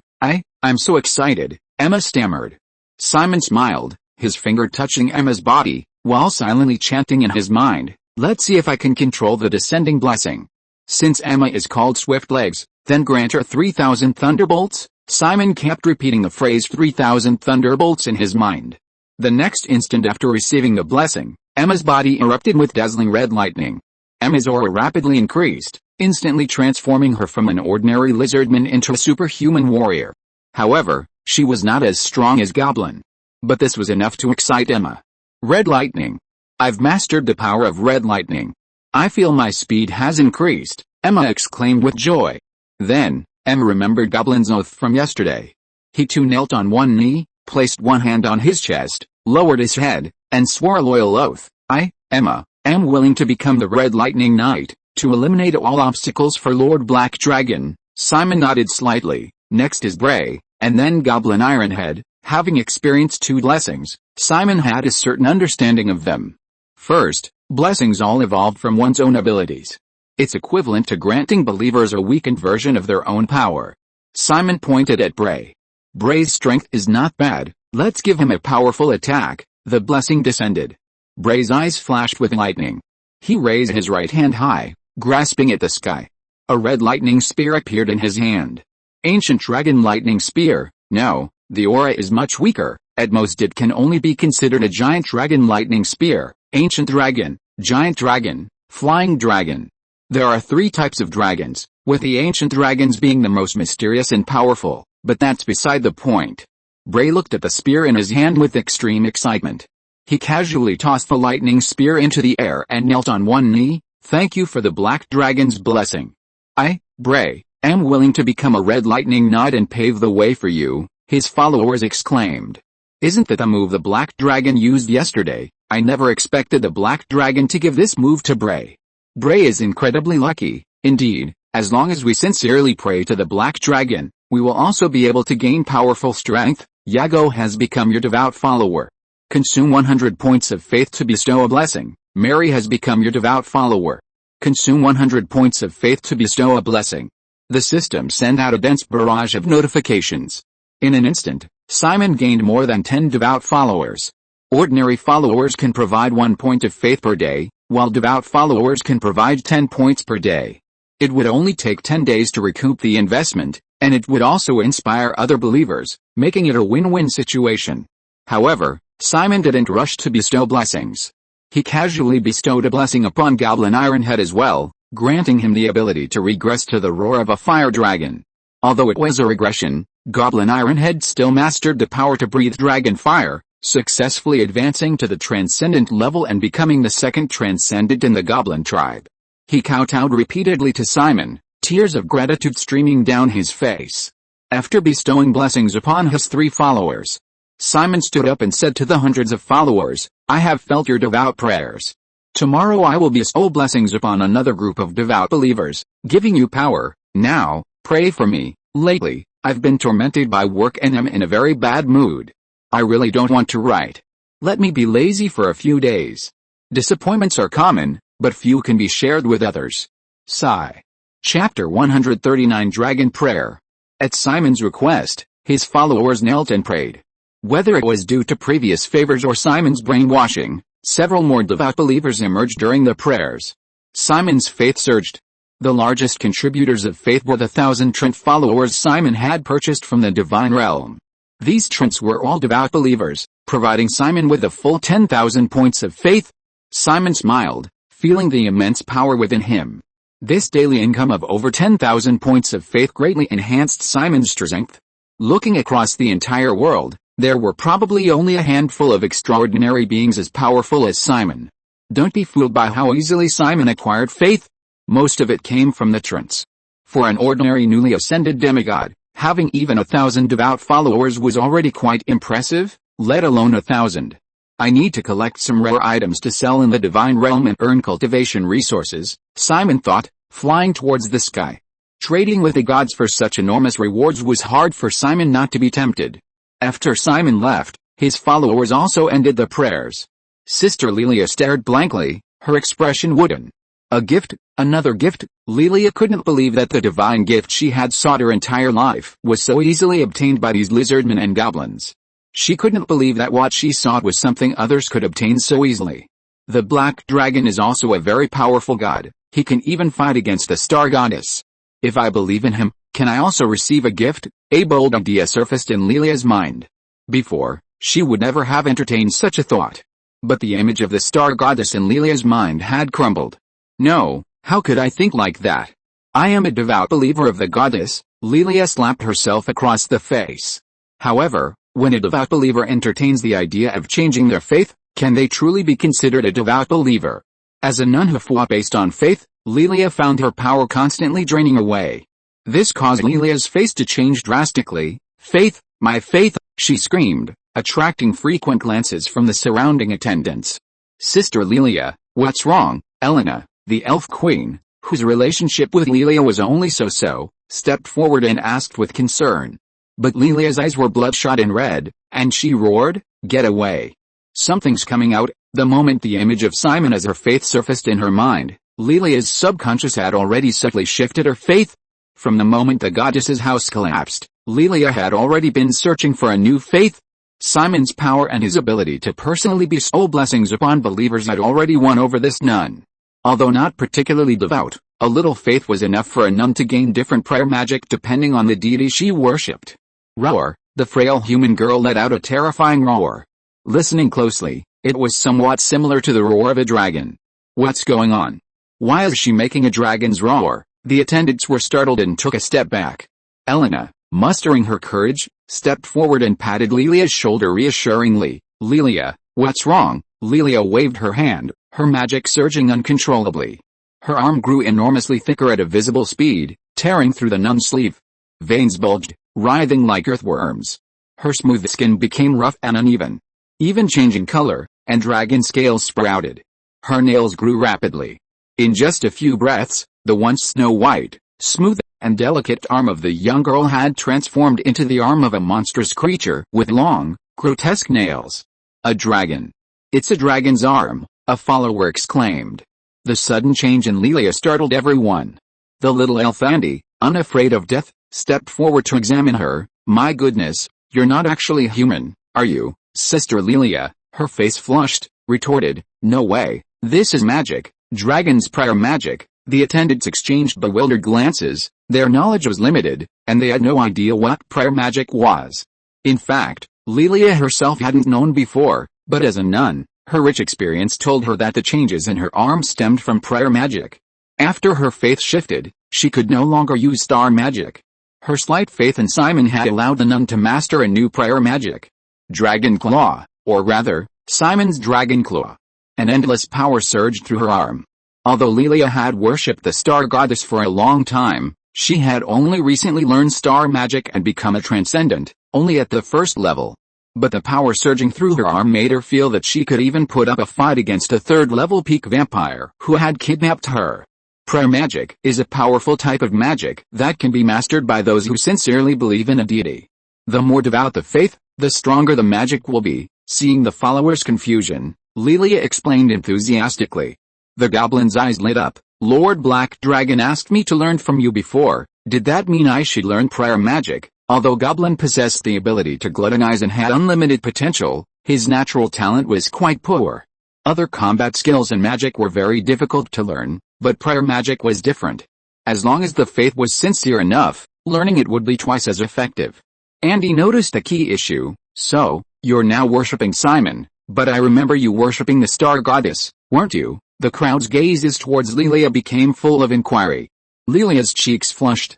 I'm so excited, Emma stammered. Simon smiled, his finger touching Emma's body, while silently chanting in his mind, let's see if I can control the descending blessing. Since Emma is called Swift Legs, then grant her 3,000 thunderbolts. Simon kept repeating the phrase 3,000 thunderbolts in his mind. The next instant after receiving the blessing, Emma's body erupted with dazzling red lightning. Emma's aura rapidly increased, instantly transforming her from an ordinary lizardman into a superhuman warrior. However, she was not as strong as Goblin. But this was enough to excite Emma. Red lightning. I've mastered the power of red lightning. I feel my speed has increased, Emma exclaimed with joy. Then, Emma remembered Goblin's oath from yesterday. He too knelt on one knee, placed one hand on his chest, lowered his head, and swore a loyal oath. I, Emma, am willing to become the Red Lightning Knight, to eliminate all obstacles for Lord Black Dragon. Simon nodded slightly. Next is Bray, and then Goblin Ironhead. Having experienced 2 blessings, Simon had a certain understanding of them. First, blessings all evolved from one's own abilities. It's equivalent to granting believers a weakened version of their own power. Simon pointed at Bray. Bray's strength is not bad, Let's give him a powerful attack. The blessing descended. Bray's eyes flashed with lightning. He raised his right hand high, grasping at the sky. A red lightning spear appeared in his hand. Ancient dragon lightning spear. No, the aura is much weaker. At most it can only be considered a giant dragon lightning spear. Ancient dragon, giant dragon, flying dragon. There are 3 types of dragons, with the ancient dragons being the most mysterious and powerful, but that's beside the point. Bray looked at the spear in his hand with extreme excitement. He casually tossed the lightning spear into the air and knelt on one knee. Thank you for the black dragon's blessing. I, Bray, am willing to become a red lightning knight and pave the way for you, his followers exclaimed. Isn't that the move the black dragon used yesterday? I never expected the black dragon to give this move to Bray. Bray is incredibly lucky, indeed. As long as we sincerely pray to the black dragon, we will also be able to gain powerful strength. Yago has become your devout follower. Consume 100 points of faith to bestow a blessing. Mary has become your devout follower. Consume 100 points of faith to bestow a blessing. The system sent out a dense barrage of notifications. In an instant, Simon gained more than 10 devout followers. Ordinary followers can provide 1 point of faith per day, while devout followers can provide 10 points per day. It would only take 10 days to recoup the investment, and it would also inspire other believers, making it a win-win situation. However, Simon didn't rush to bestow blessings. He casually bestowed a blessing upon Goblin Ironhead as well, granting him the ability to regress to the roar of a fire dragon. Although it was a regression, Goblin Ironhead still mastered the power to breathe dragon fire, successfully advancing to the transcendent level and becoming the second transcendent in the Goblin tribe. He kowtowed repeatedly to Simon, tears of gratitude streaming down his face. After bestowing blessings upon his 3 followers, Simon stood up and said to the hundreds of followers, I have felt your devout prayers. Tomorrow I will bestow blessings upon another group of devout believers, giving you power. Now, pray for me. Lately, I've been tormented by work and am in a very bad mood. I really don't want to write. Let me be lazy for a few days. Disappointments are common, but few can be shared with others. Sigh. Chapter 139 Dragon Prayer. At Simon's request, his followers knelt and prayed. Whether it was due to previous favors or Simon's brainwashing, several more devout believers emerged during the prayers. Simon's faith surged. The largest contributors of faith were the 1,000 Trent followers Simon had purchased from the divine realm. These Trents were all devout believers, providing Simon with a full 10,000 points of faith. Simon smiled, feeling the immense power within him. This daily income of over 10,000 points of faith greatly enhanced Simon's strength. Looking across the entire world, there were probably only a handful of extraordinary beings as powerful as Simon. Don't be fooled by how easily Simon acquired faith. Most of it came from the Trents. For an ordinary newly ascended demigod, having even 1,000 devout followers was already quite impressive, let alone 1,000. I need to collect some rare items to sell in the divine realm and earn cultivation resources, Simon thought, flying towards the sky. Trading with the gods for such enormous rewards was hard for Simon not to be tempted. After Simon left, his followers also ended the prayers. Sister Lilia stared blankly, her expression wooden. A gift, another gift. Lilia couldn't believe that the divine gift she had sought her entire life was so easily obtained by these lizardmen and goblins. She couldn't believe that what she sought was something others could obtain so easily. The black dragon is also a very powerful god. He can even fight against the star goddess. If I believe in him, can I also receive a gift? A bold idea surfaced in Lilia's mind. Before, she would never have entertained such a thought. But the image of the star goddess in Lilia's mind had crumbled. No, how could I think like that? I am a devout believer of the goddess. Lilia slapped herself across the face. However, when a devout believer entertains the idea of changing their faith, can they truly be considered a devout believer? As a nun who fought based on faith, Lilia found her power constantly draining away. This caused Lilia's face to change drastically. Faith, my faith, she screamed, attracting frequent glances from the surrounding attendants. Sister Lilia, what's wrong? Elena, the elf queen, whose relationship with Lilia was only so-so, stepped forward and asked with concern. But Lilia's eyes were bloodshot and red, and she roared, get away. Something's coming out. The moment the image of Simon as her faith surfaced in her mind, Lilia's subconscious had already subtly shifted her faith. From the moment the goddess's house collapsed, Lilia had already been searching for a new faith. Simon's power and his ability to personally bestow blessings upon believers had already won over this nun. Although not particularly devout, a little faith was enough for a nun to gain different prayer magic depending on the deity she worshipped. Roar, the frail human girl let out a terrifying roar. Listening closely, it was somewhat similar to the roar of a dragon. What's going on? Why is she making a dragon's roar? The attendants were startled and took a step back. Yulina, mustering her courage, stepped forward and patted Lilia's shoulder reassuringly. Lilia, what's wrong? Lilia waved her hand, her magic surging uncontrollably. Her arm grew enormously thicker at a visible speed, tearing through the nun's sleeve. Veins bulged, writhing like earthworms. Her smooth skin became rough and uneven, even changing color, and dragon scales sprouted. Her nails grew rapidly. In just a few breaths, the once snow-white, smooth, and delicate arm of the young girl had transformed into the arm of a monstrous creature with long, grotesque nails. A dragon. It's a dragon's arm, a follower exclaimed. The sudden change in Lilia startled everyone. The little elf Andy, unafraid of death, stepped forward to examine her. My goodness, you're not actually human, are you, Sister Lilia? Her face flushed, retorted, no way, this is magic, dragon's prayer magic. The attendants exchanged bewildered glances. Their knowledge was limited, and they had no idea what prayer magic was. In fact, Lilia herself hadn't known before, but as a nun, her rich experience told her that the changes in her arm stemmed from prayer magic. After her faith shifted, she could no longer use star magic. Her slight faith in Simon had allowed the nun to master a new prayer magic. Dragon Claw, or rather, Simon's Dragon Claw. An endless power surged through her arm. Although Lilia had worshipped the star goddess for a long time, she had only recently learned star magic and become a transcendent, only at the first level. But the power surging through her arm made her feel that she could even put up a fight against a third-level peak vampire who had kidnapped her. Prayer magic is a powerful type of magic that can be mastered by those who sincerely believe in a deity. The more devout the faith, the stronger the magic will be. Seeing the followers' confusion, Lilia explained enthusiastically. The goblin's eyes lit up. Lord Black Dragon asked me to learn from you before. Did that mean I should learn prayer magic? Although Goblin possessed the ability to gluttonize and had unlimited potential, his natural talent was quite poor. Other combat skills and magic were very difficult to learn, but prayer magic was different. As long as the faith was sincere enough, learning it would be twice as effective. Andy noticed a key issue. So, you're now worshipping Simon, but I remember you worshipping the star goddess, weren't you? The crowd's gazes towards Lilia became full of inquiry. Lilia's cheeks flushed.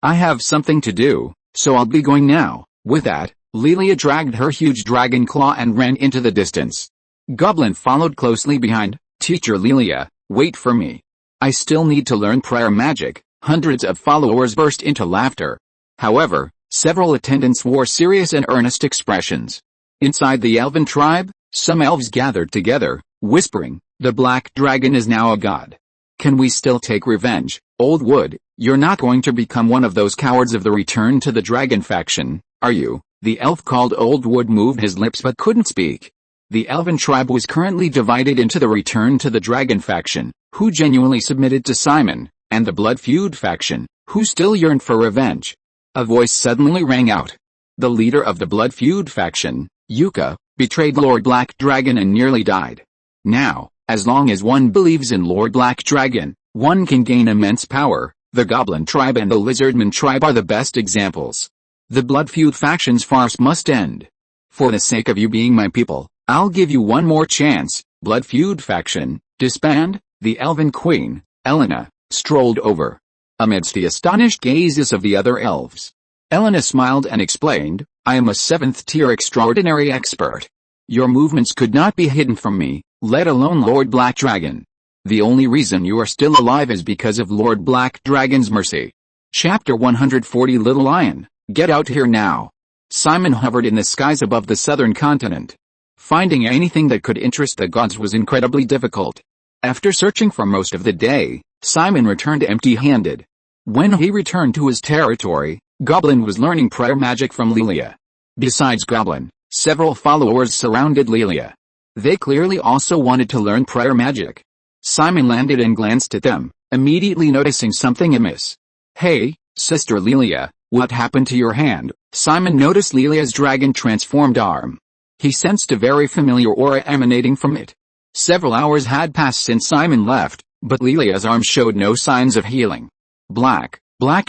I have something to do, so I'll be going now. With that, Lilia dragged her huge dragon claw and ran into the distance. Goblin followed closely behind. Teacher Lilia, wait for me. I still need to learn prayer magic. Hundreds of followers burst into laughter. However, several attendants wore serious and earnest expressions. Inside the elven tribe, some elves gathered together, whispering, the black dragon is now a god. Can we still take revenge? Old Wood, you're not going to become one of those cowards of the Return to the Dragon faction, are you? The elf called Old Wood moved his lips but couldn't speak. The elven tribe was currently divided into the Return to the Dragon faction, who genuinely submitted to Simon, and the Blood Feud faction, who still yearned for revenge. A voice suddenly rang out. The leader of the Blood Feud faction, Yuka, betrayed Lord Black Dragon and nearly died. Now, as long as one believes in Lord Black Dragon, one can gain immense power. The Goblin tribe and the Lizardman tribe are the best examples. The Blood Feud faction's farce must end. For the sake of you being my people, I'll give you one more chance. Blood Feud faction, disband. The Elven Queen, Yulina, strolled over. Amidst the astonished gazes of the other elves, Yulina smiled and explained, I am a 7th-tier extraordinary expert. Your movements could not be hidden from me, let alone Lord Black Dragon. The only reason you are still alive is because of Lord Black Dragon's mercy. Chapter 140 Little Lion, get out here now. Simon hovered in the skies above the southern continent. Finding anything that could interest the gods was incredibly difficult. After searching for most of the day, Simon returned empty-handed. When he returned to his territory, Goblin was learning prayer magic from Lilia. Besides Goblin, several followers surrounded Lilia. They clearly also wanted to learn prayer magic. Simon landed and glanced at them, immediately noticing something amiss. Hey, Sister Lilia, what happened to your hand? Simon noticed Lilia's dragon-transformed arm. He sensed a very familiar aura emanating from it. Several hours had passed since Simon left, but Lilia's arm showed no signs of healing. Black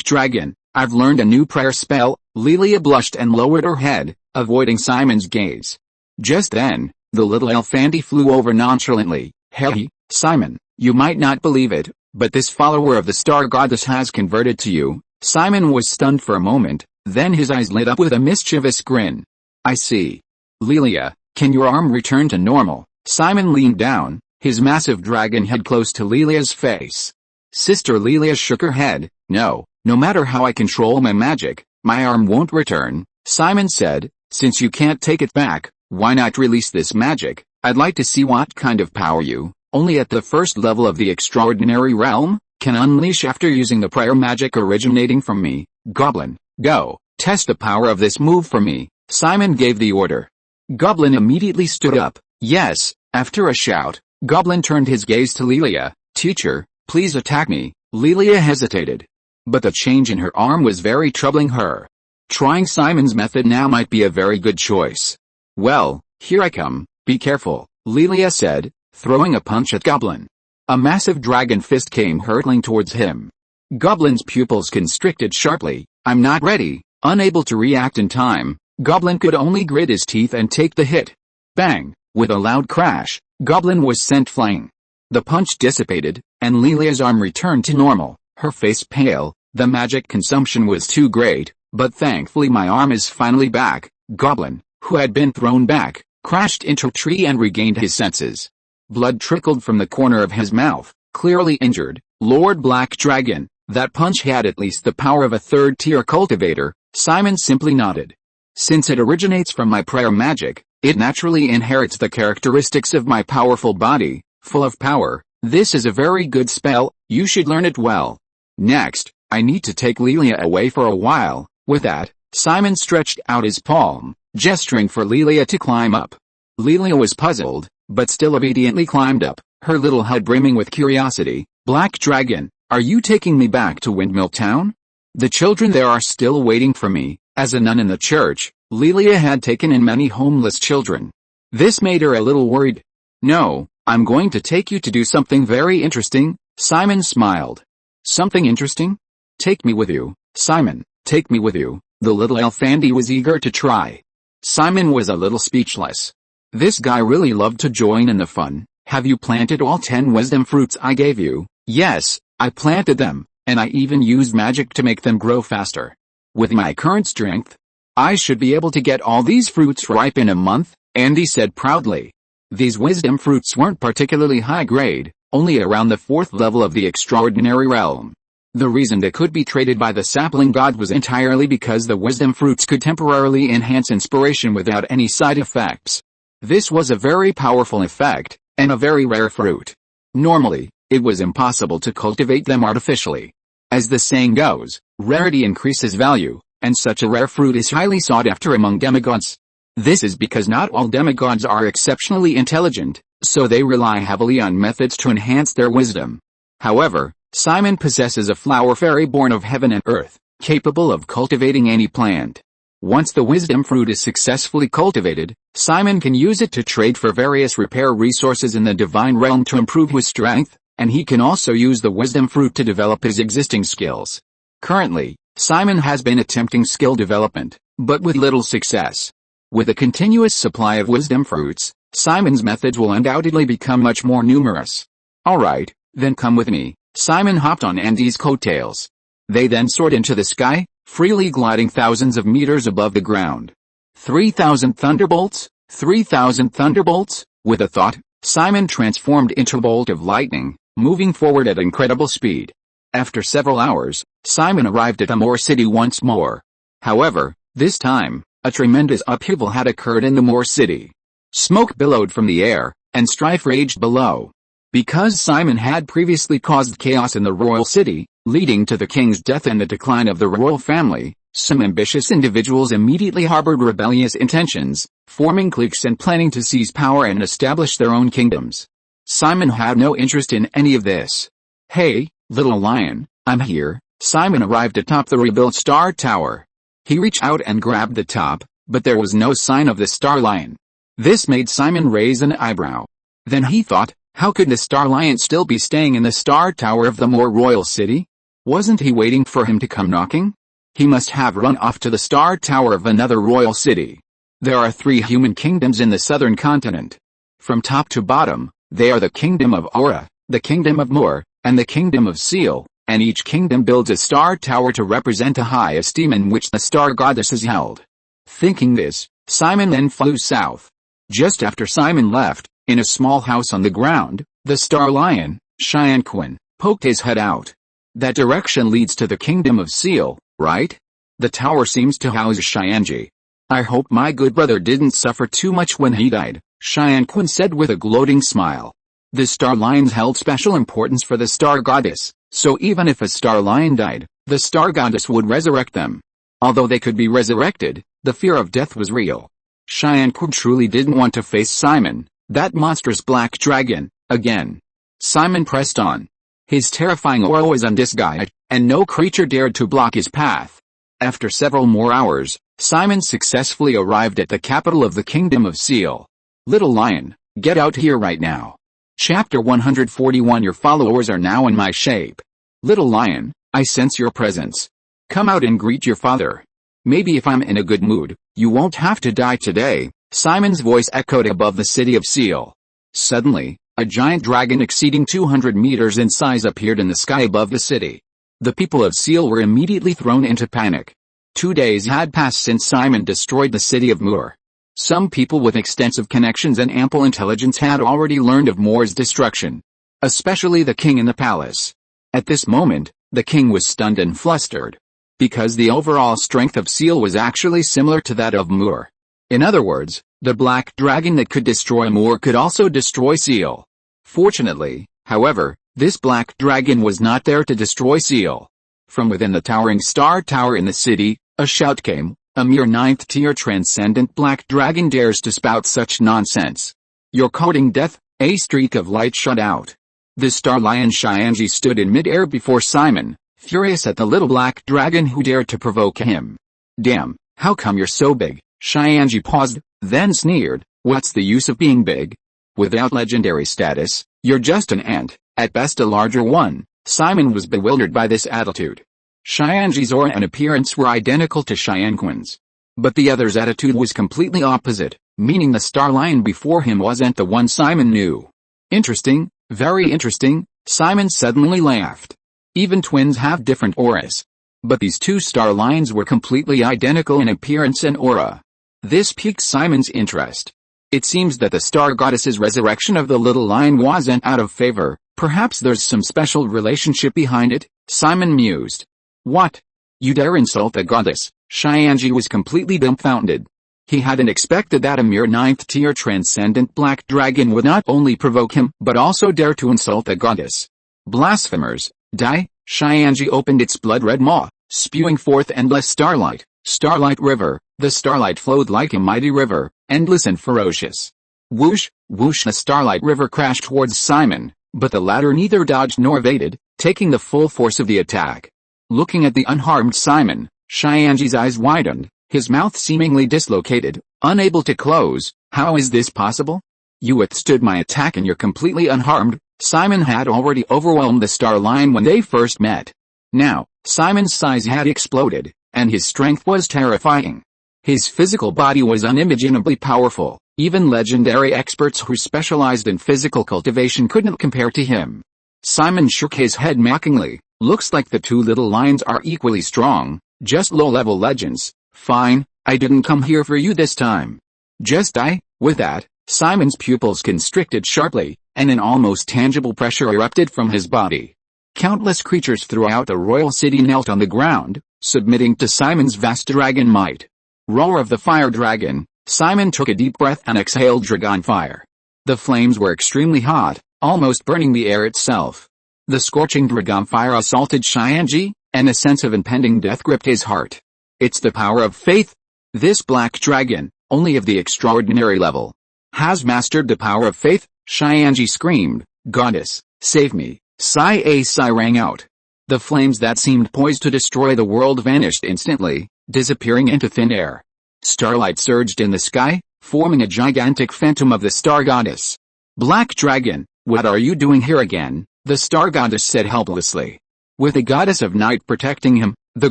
dragon, I've learned a new prayer spell. Lilia blushed and lowered her head, avoiding Simon's gaze. Just then, the little elfandy flew over nonchalantly. Hey, Simon, you might not believe it, but this follower of the star goddess has converted to you. Simon was stunned for a moment, then his eyes lit up with a mischievous grin. I see. Lilia, can your arm return to normal? Simon leaned down, his massive dragon head close to Lilia's face. Sister Lilia shook her head. No matter how I control my magic, my arm won't return. Simon said, since you can't take it back, why not release this magic? I'd like to see what kind of power you, only at the first level of the extraordinary realm, can unleash after using the prayer magic originating from me. Goblin, go, test the power of this move for me. Simon gave the order. Goblin immediately stood up. Yes, after a shout, Goblin turned his gaze to Lilia. Teacher, please attack me. Lilia hesitated. But the change in her arm was very troubling her. Trying Simon's method now might be a very good choice. Well, here I come, be careful, Lilia said, throwing a punch at Goblin. A massive dragon fist came hurtling towards him. Goblin's pupils constricted sharply. I'm not ready. Unable to react in time, Goblin could only grit his teeth and take the hit. Bang! With a loud crash, Goblin was sent flying. The punch dissipated, and Lilia's arm returned to normal, her face pale. The magic consumption was too great, but thankfully my arm is finally back. Goblin, who had been thrown back, crashed into a tree and regained his senses. Blood trickled from the corner of his mouth, clearly injured. Lord Black Dragon, that punch had at least the power of a third-tier cultivator. Simon simply nodded. Since it originates from my prayer magic, it naturally inherits the characteristics of my powerful body, full of power. This is a very good spell, you should learn it well. Next, I need to take Lilia away for a while. With that, Simon stretched out his palm, gesturing for Lilia to climb up. Lilia was puzzled, but still obediently climbed up, her little head brimming with curiosity. Black Dragon, are you taking me back to Windmill Town? The children there are still waiting for me. As a nun in the church, Lilia had taken in many homeless children. This made her a little worried. No, I'm going to take you to do something very interesting. Simon smiled. Something interesting? Take me with you, Simon, take me with you. The little elfandy was eager to try. Simon was a little speechless. This guy really loved to join in the fun. Have you planted all 10 wisdom fruits I gave you? Yes, I planted them, and I even used magic to make them grow faster. With my current strength, I should be able to get all these fruits ripe in a month, Andy said proudly. These wisdom fruits weren't particularly high grade, only around the 4th level of the extraordinary realm. The reason they could be traded by the sapling god was entirely because the wisdom fruits could temporarily enhance inspiration without any side effects. This was a very powerful effect, and a very rare fruit. Normally, it was impossible to cultivate them artificially. As the saying goes, rarity increases value, and such a rare fruit is highly sought after among demigods. This is because not all demigods are exceptionally intelligent, so they rely heavily on methods to enhance their wisdom. However, Simon possesses a flower fairy born of heaven and earth, capable of cultivating any plant. Once the wisdom fruit is successfully cultivated, Simon can use it to trade for various repair resources in the divine realm to improve his strength, and he can also use the wisdom fruit to develop his existing skills. Currently, Simon has been attempting skill development, but with little success. With a continuous supply of wisdom fruits, Simon's methods will undoubtedly become much more numerous. Alright, then come with me. Simon hopped on Andy's coattails. They then soared into the sky, freely gliding thousands of meters above the ground. 3,000 thunderbolts, 3,000 thunderbolts. With a thought, Simon transformed into a bolt of lightning, moving forward at incredible speed. After several hours, Simon arrived at Moor City once more. However, this time, a tremendous upheaval had occurred in the Moor City. Smoke billowed from the air, and strife raged below. Because Simon had previously caused chaos in the royal city, leading to the king's death and the decline of the royal family, some ambitious individuals immediately harbored rebellious intentions, forming cliques and planning to seize power and establish their own kingdoms. Simon had no interest in any of this. Hey, little lion, I'm here. Simon arrived atop the rebuilt Star Tower. He reached out and grabbed the top, but there was no sign of the star lion. This made Simon raise an eyebrow. Then he thought, how could the star lion still be staying in the star tower of the more royal city? Wasn't he waiting for him to come knocking? He must have run off to the star tower of another royal city. There are 3 human kingdoms in the southern continent. From top to bottom, they are the kingdom of Aura, the kingdom of Mur, and the kingdom of Seal, and each kingdom builds a star tower to represent a high esteem in which the star goddess is held. Thinking this, Simon then flew south. Just after Simon left, in a small house on the ground, the star lion, Cheyenne, poked his head out. That direction leads to the kingdom of Seal, right? The tower seems to house Cheyenne. I hope my good brother didn't suffer too much when he died, Cheyenne said with a gloating smile. The star lions held special importance for the star goddess, so even if a star lion died, the star goddess would resurrect them. Although they could be resurrected, the fear of death was real. Cheyenne truly didn't want to face Simon, that monstrous black dragon, again. Simon pressed on. His terrifying aura was undisguised, and no creature dared to block his path. After several more hours, Simon successfully arrived at the capital of the Kingdom of Seal. Little Lion, get out here right now. Chapter 141. Your followers are now in my shape. Little Lion, I sense your presence. Come out and greet your father. Maybe if I'm in a good mood, you won't have to die today. Simon's voice echoed above the city of Seal. Suddenly, a giant dragon exceeding 200 meters in size appeared in the sky above the city. The people of Seal were immediately thrown into panic. 2 days had passed since Simon destroyed the city of Mur. Some people with extensive connections and ample intelligence had already learned of Mur's destruction. Especially the king in the palace. At this moment, the king was stunned and flustered. Because the overall strength of Seal was actually similar to that of Mur. In other words, the black dragon that could destroy Mur could also destroy Seal. Fortunately, however, this black dragon was not there to destroy Seal. From within the towering star tower in the city, a shout came, a mere 9th-tier transcendent black dragon dares to spout such nonsense. You're courting death, a streak of light shot out. The star lion Cheyenne stood in mid-air before Simon, furious at the little black dragon who dared to provoke him. Damn, how come you're so big? Cheyenne paused, then sneered, what's the use of being big? Without legendary status, you're just an ant, at best a larger one. Simon was bewildered by this attitude. Cheyenne's aura and appearance were identical to Cheyenne's. But the other's attitude was completely opposite, meaning the star lion before him wasn't the one Simon knew. Interesting, very interesting, Simon suddenly laughed. Even twins have different auras. But these 2 star lions were completely identical in appearance and aura. This piqued Simon's interest. It seems that the star goddess's resurrection of the little lion wasn't out of favor. Perhaps there's some special relationship behind it, Simon mused. What? You dare insult the goddess? Cheyenne was completely dumbfounded. He hadn't expected that a mere 9th-tier transcendent black dragon would not only provoke him, but also dare to insult the goddess. Blasphemers, die! Cheyenne opened its blood-red maw, spewing forth endless starlight. Starlight River, the starlight flowed like a mighty river, endless and ferocious. Whoosh, whoosh, the starlight river crashed towards Simon, but the latter neither dodged nor evaded, taking the full force of the attack. Looking at the unharmed Simon, Cheyenne's eyes widened, his mouth seemingly dislocated, unable to close. How is this possible? You withstood my attack and you're completely unharmed. Simon had already overwhelmed the star lion when they first met. Now, Simon's size had exploded, and his strength was terrifying. His physical body was unimaginably powerful. Even legendary experts who specialized in physical cultivation couldn't compare to him. Simon shook his head mockingly. Looks like the 2 little lions are equally strong, just low-level legends. Fine, I didn't come here for you this time. Just die. With that, Simon's pupils constricted sharply, and an almost tangible pressure erupted from his body. Countless creatures throughout the royal city knelt on the ground, submitting to Simon's vast dragon might. Roar of the fire dragon. Simon took a deep breath and exhaled dragon fire. The flames were extremely hot, almost burning the air itself. The scorching dragon fire assaulted Cheyenne, and a sense of impending death gripped his heart. It's the power of faith. This black dragon, only of the extraordinary level, has mastered the power of faith. Cheyenne screamed, Goddess, save me. Sigh rang out. The flames that seemed poised to destroy the world vanished instantly, disappearing into thin air. Starlight surged in the sky, forming a gigantic phantom of the star goddess. Black Dragon, what are you doing here again? The star goddess said helplessly. With the goddess of night protecting him, the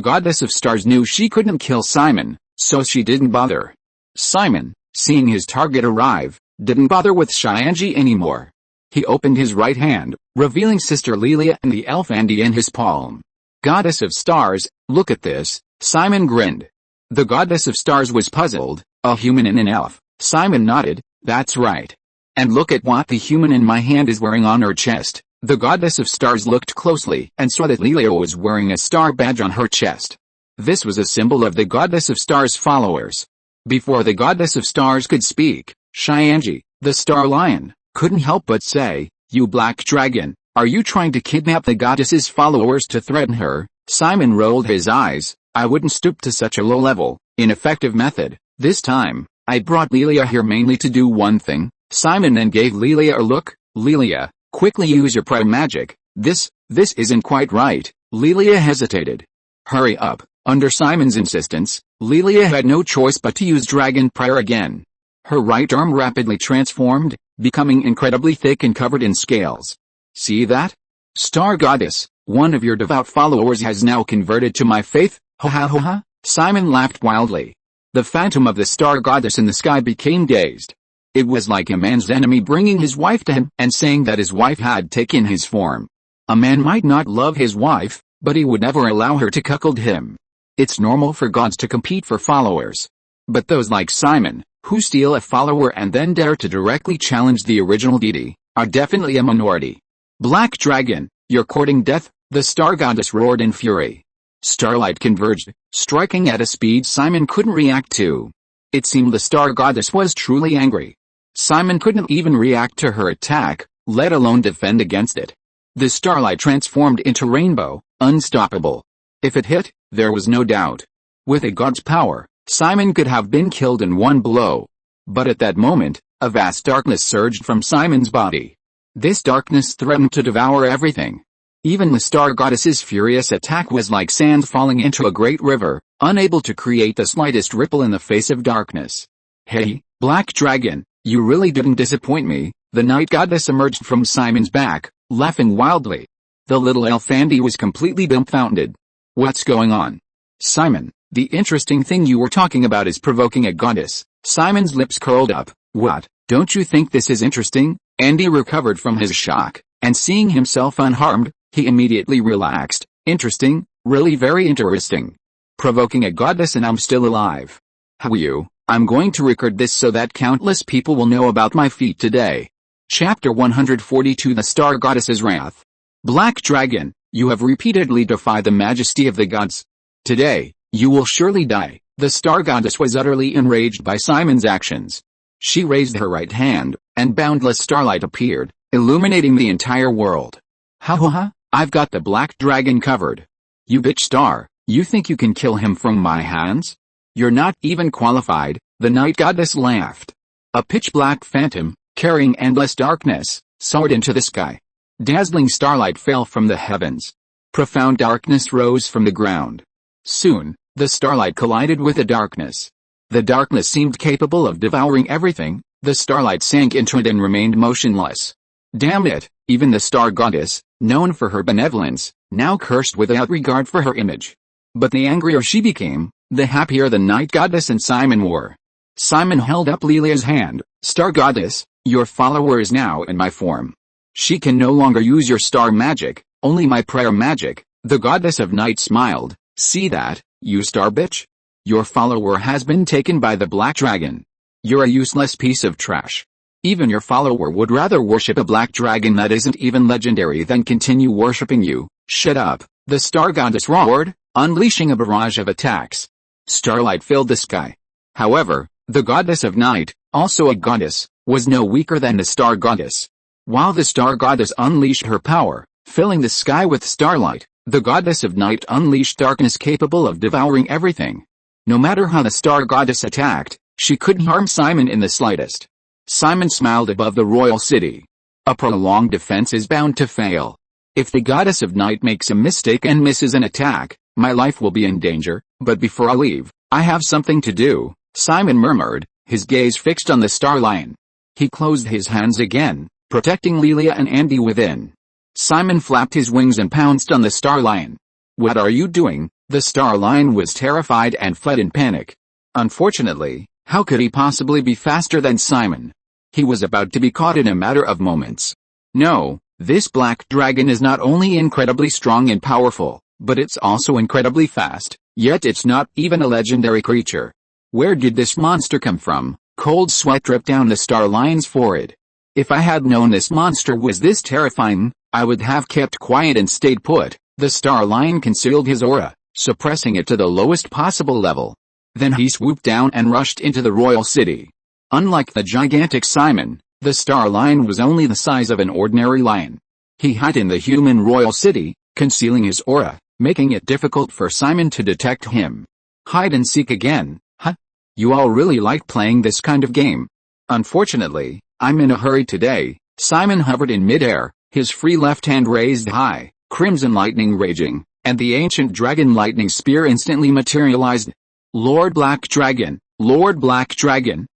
goddess of stars knew she couldn't kill Simon, so she didn't bother. Simon, seeing his target arrive, didn't bother with Chyanji anymore. He opened his right hand, revealing Sister Lilia and the elf Andy in his palm. Goddess of stars, look at this, Simon grinned. The goddess of stars was puzzled, a human and an elf. Simon nodded, that's right. And look at what the human in my hand is wearing on her chest. The goddess of stars looked closely and saw that Lilia was wearing a star badge on her chest. This was a symbol of the goddess of stars followers. Before the goddess of stars could speak, Chyanji, the star lion, couldn't help but say, you Black Dragon, are you trying to kidnap the goddess's followers to threaten her? Simon rolled his eyes. I wouldn't stoop to such a low-level, ineffective method. This time, I brought Lilia here mainly to do one thing. Simon then gave Lilia a look. Lilia, quickly use your prayer magic. This isn't quite right. Lilia hesitated. Hurry up. Under Simon's insistence, Lilia had no choice but to use dragon prayer again. Her right arm rapidly transformed, becoming incredibly thick and covered in scales. See that? Star Goddess, one of your devout followers has now converted to my faith. Ha ha ha ha. Simon laughed wildly. The phantom of the star goddess in the sky became dazed. It was like a man's enemy bringing his wife to him and saying that his wife had taken his form. A man might not love his wife, but he would never allow her to cuckold him. It's normal for gods to compete for followers. But those like Simon, who steal a follower and then dare to directly challenge the original deity, are definitely a minority. Black Dragon, you're courting death, the star goddess roared in fury. Starlight converged, striking at a speed Simon couldn't react to. It seemed the star goddess was truly angry. Simon couldn't even react to her attack, let alone defend against it. The starlight transformed into rainbow, unstoppable. If it hit, there was no doubt. With a god's power, Simon could have been killed in one blow. But at that moment, a vast darkness surged from Simon's body. This darkness threatened to devour everything. Even the star goddess's furious attack was like sand falling into a great river, unable to create the slightest ripple in the face of darkness. Hey, Black Dragon, you really didn't disappoint me. The night goddess emerged from Simon's back, laughing wildly. The little elf Andy was completely dumbfounded. What's going on? Simon, the interesting thing you were talking about is provoking a goddess. Simon's lips curled up. What, don't you think this is interesting? Andy recovered from his shock, and seeing himself unharmed, he immediately relaxed. Interesting, really very interesting. Provoking a goddess and I'm still alive. How you? I'm going to record this so that countless people will know about my feat today. Chapter 142 The Star Goddess's Wrath. Black Dragon, you have repeatedly defied the majesty of the gods. Today, you will surely die. The star goddess was utterly enraged by Simon's actions. She raised her right hand, and boundless starlight appeared, illuminating the entire world. Ha ha ha, I've got the Black Dragon covered. You bitch star, you think you can kill him from my hands? You're not even qualified, the night goddess laughed. A pitch-black phantom, carrying endless darkness, soared into the sky. Dazzling starlight fell from the heavens. Profound darkness rose from the ground. Soon, the starlight collided with the darkness. The darkness seemed capable of devouring everything. The starlight sank into it and remained motionless. Damn it, even the star goddess, known for her benevolence, now cursed without regard for her image. But the angrier she became, the happier the night goddess and Simon were. Simon held up Lilia's hand. Star goddess, your follower is now in my form. She can no longer use your star magic, only my prayer magic. The goddess of night smiled. See that, you star bitch? Your follower has been taken by the Black Dragon. You're a useless piece of trash. Even your follower would rather worship a Black Dragon that isn't even legendary than continue worshipping you. Shut up, the star goddess roared, unleashing a barrage of attacks. Starlight filled the sky. However, the goddess of night, also a goddess, was no weaker than the star goddess. While the star goddess unleashed her power, filling the sky with starlight, the goddess of night unleashed darkness capable of devouring everything. No matter how the star goddess attacked, she couldn't harm Simon in the slightest. Simon smiled above the royal city. A prolonged defense is bound to fail. If the goddess of night makes a mistake and misses an attack, my life will be in danger, but before I leave, I have something to do, Simon murmured, his gaze fixed on the star lion. He closed his hands again, protecting Lelia and Andy within. Simon flapped his wings and pounced on the star lion. What are you doing? The star lion was terrified and fled in panic. Unfortunately, how could he possibly be faster than Simon? He was about to be caught in a matter of moments. No, this black dragon is not only incredibly strong and powerful, but it's also incredibly fast, yet it's not even a legendary creature. Where did this monster come from? Cold sweat dripped down the star lion's forehead. If I had known this monster was this terrifying, I would have kept quiet and stayed put. The star lion concealed his aura, suppressing it to the lowest possible level. Then he swooped down and rushed into the royal city. Unlike the gigantic Simon, the star lion was only the size of an ordinary lion. He hid in the human royal city, concealing his aura, making it difficult for Simon to detect him. Hide and seek again, huh? You all really like playing this kind of game. Unfortunately, I'm in a hurry today. Simon hovered in midair, his free left hand raised high, crimson lightning raging, and the ancient dragon lightning spear instantly materialized. Lord Black Dragon,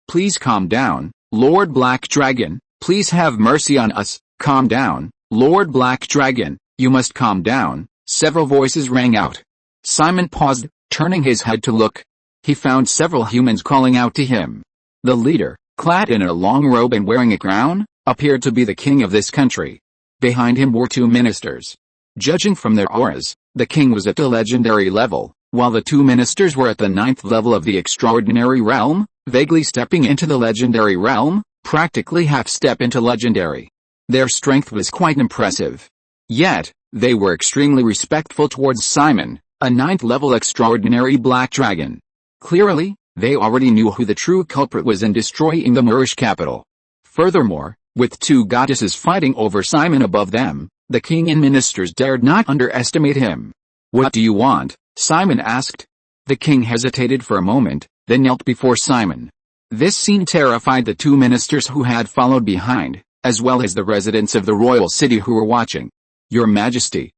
please calm down. Lord Black Dragon, please have mercy on us. Calm down. Lord Black Dragon, you must calm down. Several voices rang out. Simon paused, turning his head to look. He found several humans calling out to him. The leader, clad in a long robe and wearing a crown, appeared to be the king of this country. Behind him were two ministers. Judging from their auras, the king was at the legendary level, while the two ministers were at the 9th level of the extraordinary realm, vaguely stepping into the legendary realm, practically half step into legendary. Their strength was quite impressive. Yet, they were extremely respectful towards Simon, a 9th level extraordinary black dragon. Clearly, they already knew who the true culprit was in destroying the Moorish capital. Furthermore, with two goddesses fighting over Simon above them, the king and ministers dared not underestimate him. What do you want? Simon asked. The king hesitated for a moment, then knelt before Simon. This scene terrified the two ministers who had followed behind, as well as the residents of the royal city who were watching. Your Majesty,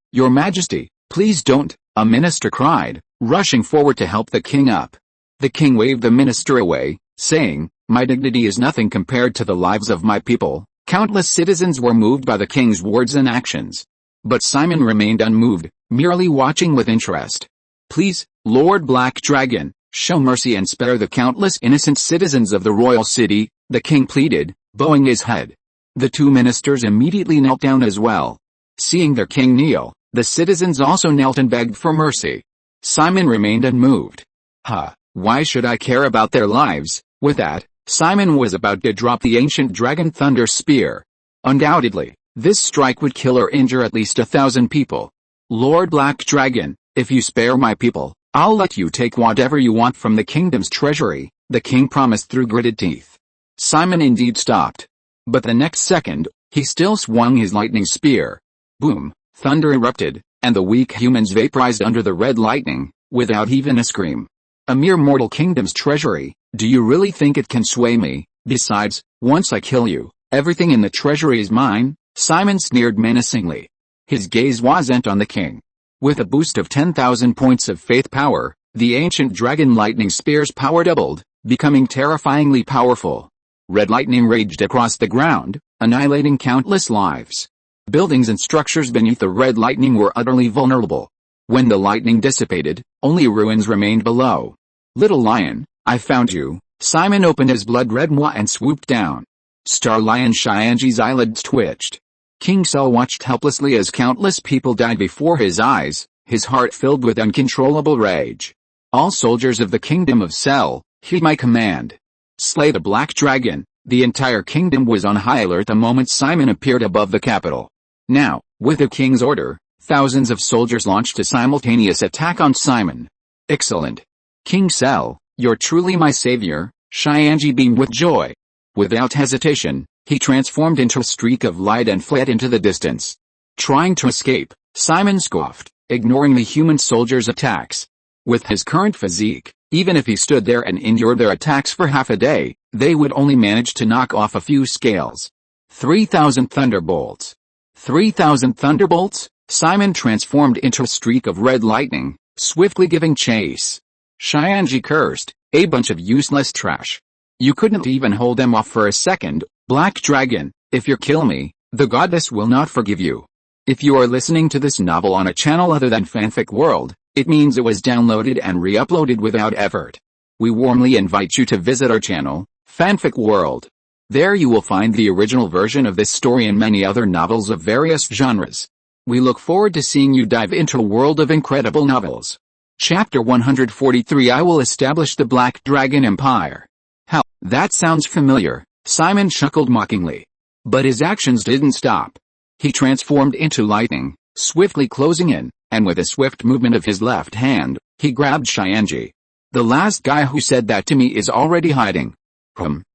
please don't, a minister cried, rushing forward to help the king up. The king waved the minister away, saying, my dignity is nothing compared to the lives of my people. Countless citizens were moved by the king's words and actions. But Simon remained unmoved, merely watching with interest. Please, Lord Black Dragon, show mercy and spare the countless innocent citizens of the royal city, the king pleaded, bowing his head. The two ministers immediately knelt down as well. Seeing their king kneel, the citizens also knelt and begged for mercy. Simon remained unmoved. Why should I care about their lives? With that, Simon was about to drop the ancient dragon thunder spear. Undoubtedly, this strike would kill or injure at least 1,000 people. Lord Black Dragon, if you spare my people, I'll let you take whatever you want from the kingdom's treasury, the king promised through gritted teeth. Simon indeed stopped. But the next second, he still swung his lightning spear. Boom, thunder erupted, and the weak humans vaporized under the red lightning, without even a scream. A mere mortal kingdom's treasury, do you really think it can sway me? Besides, once I kill you, everything in the treasury is mine, Simon sneered menacingly. His gaze wasn't on the king. With a boost of 10,000 points of faith power, the ancient dragon lightning spear's power doubled, becoming terrifyingly powerful. Red lightning raged across the ground, annihilating countless lives. Buildings and structures beneath the red lightning were utterly vulnerable. When the lightning dissipated, only ruins remained below. Little lion, I found you. Simon opened his blood-red maw and swooped down. Star Lion Xianji's eyelids twitched. King Cell watched helplessly as countless people died before his eyes, his heart filled with uncontrollable rage. All soldiers of the kingdom of Cell, heed my command. Slay the black dragon. The entire kingdom was on high alert the moment Simon appeared above the capital. Now, with the king's order, thousands of soldiers launched a simultaneous attack on Simon. Excellent. King Cell, you're truly my savior, Xianji beamed with joy. Without hesitation, he transformed into a streak of light and fled into the distance. Trying to escape, Simon scoffed, ignoring the human soldiers' attacks. With his current physique, even if he stood there and endured their attacks for half a day, they would only manage to knock off a few scales. 3,000 thunderbolts. 3,000 thunderbolts, Simon transformed into a streak of red lightning, swiftly giving chase. Xianji cursed, "A bunch of useless trash. You couldn't even hold them off for a second, Black Dragon. If you kill me, the goddess will not forgive you." If you are listening to this novel on a channel other than Fanfic World, it means it was downloaded and re-uploaded without effort. We warmly invite you to visit our channel, Fanfic World. There you will find the original version of this story and many other novels of various genres. We look forward to seeing you dive into a world of incredible novels. Chapter 143 I will establish the Black Dragon Empire. How, that sounds familiar, Simon chuckled mockingly. But his actions didn't stop. He transformed into lightning, swiftly closing in, and with a swift movement of his left hand, he grabbed Xianji. "The last guy who said that to me is already hiding."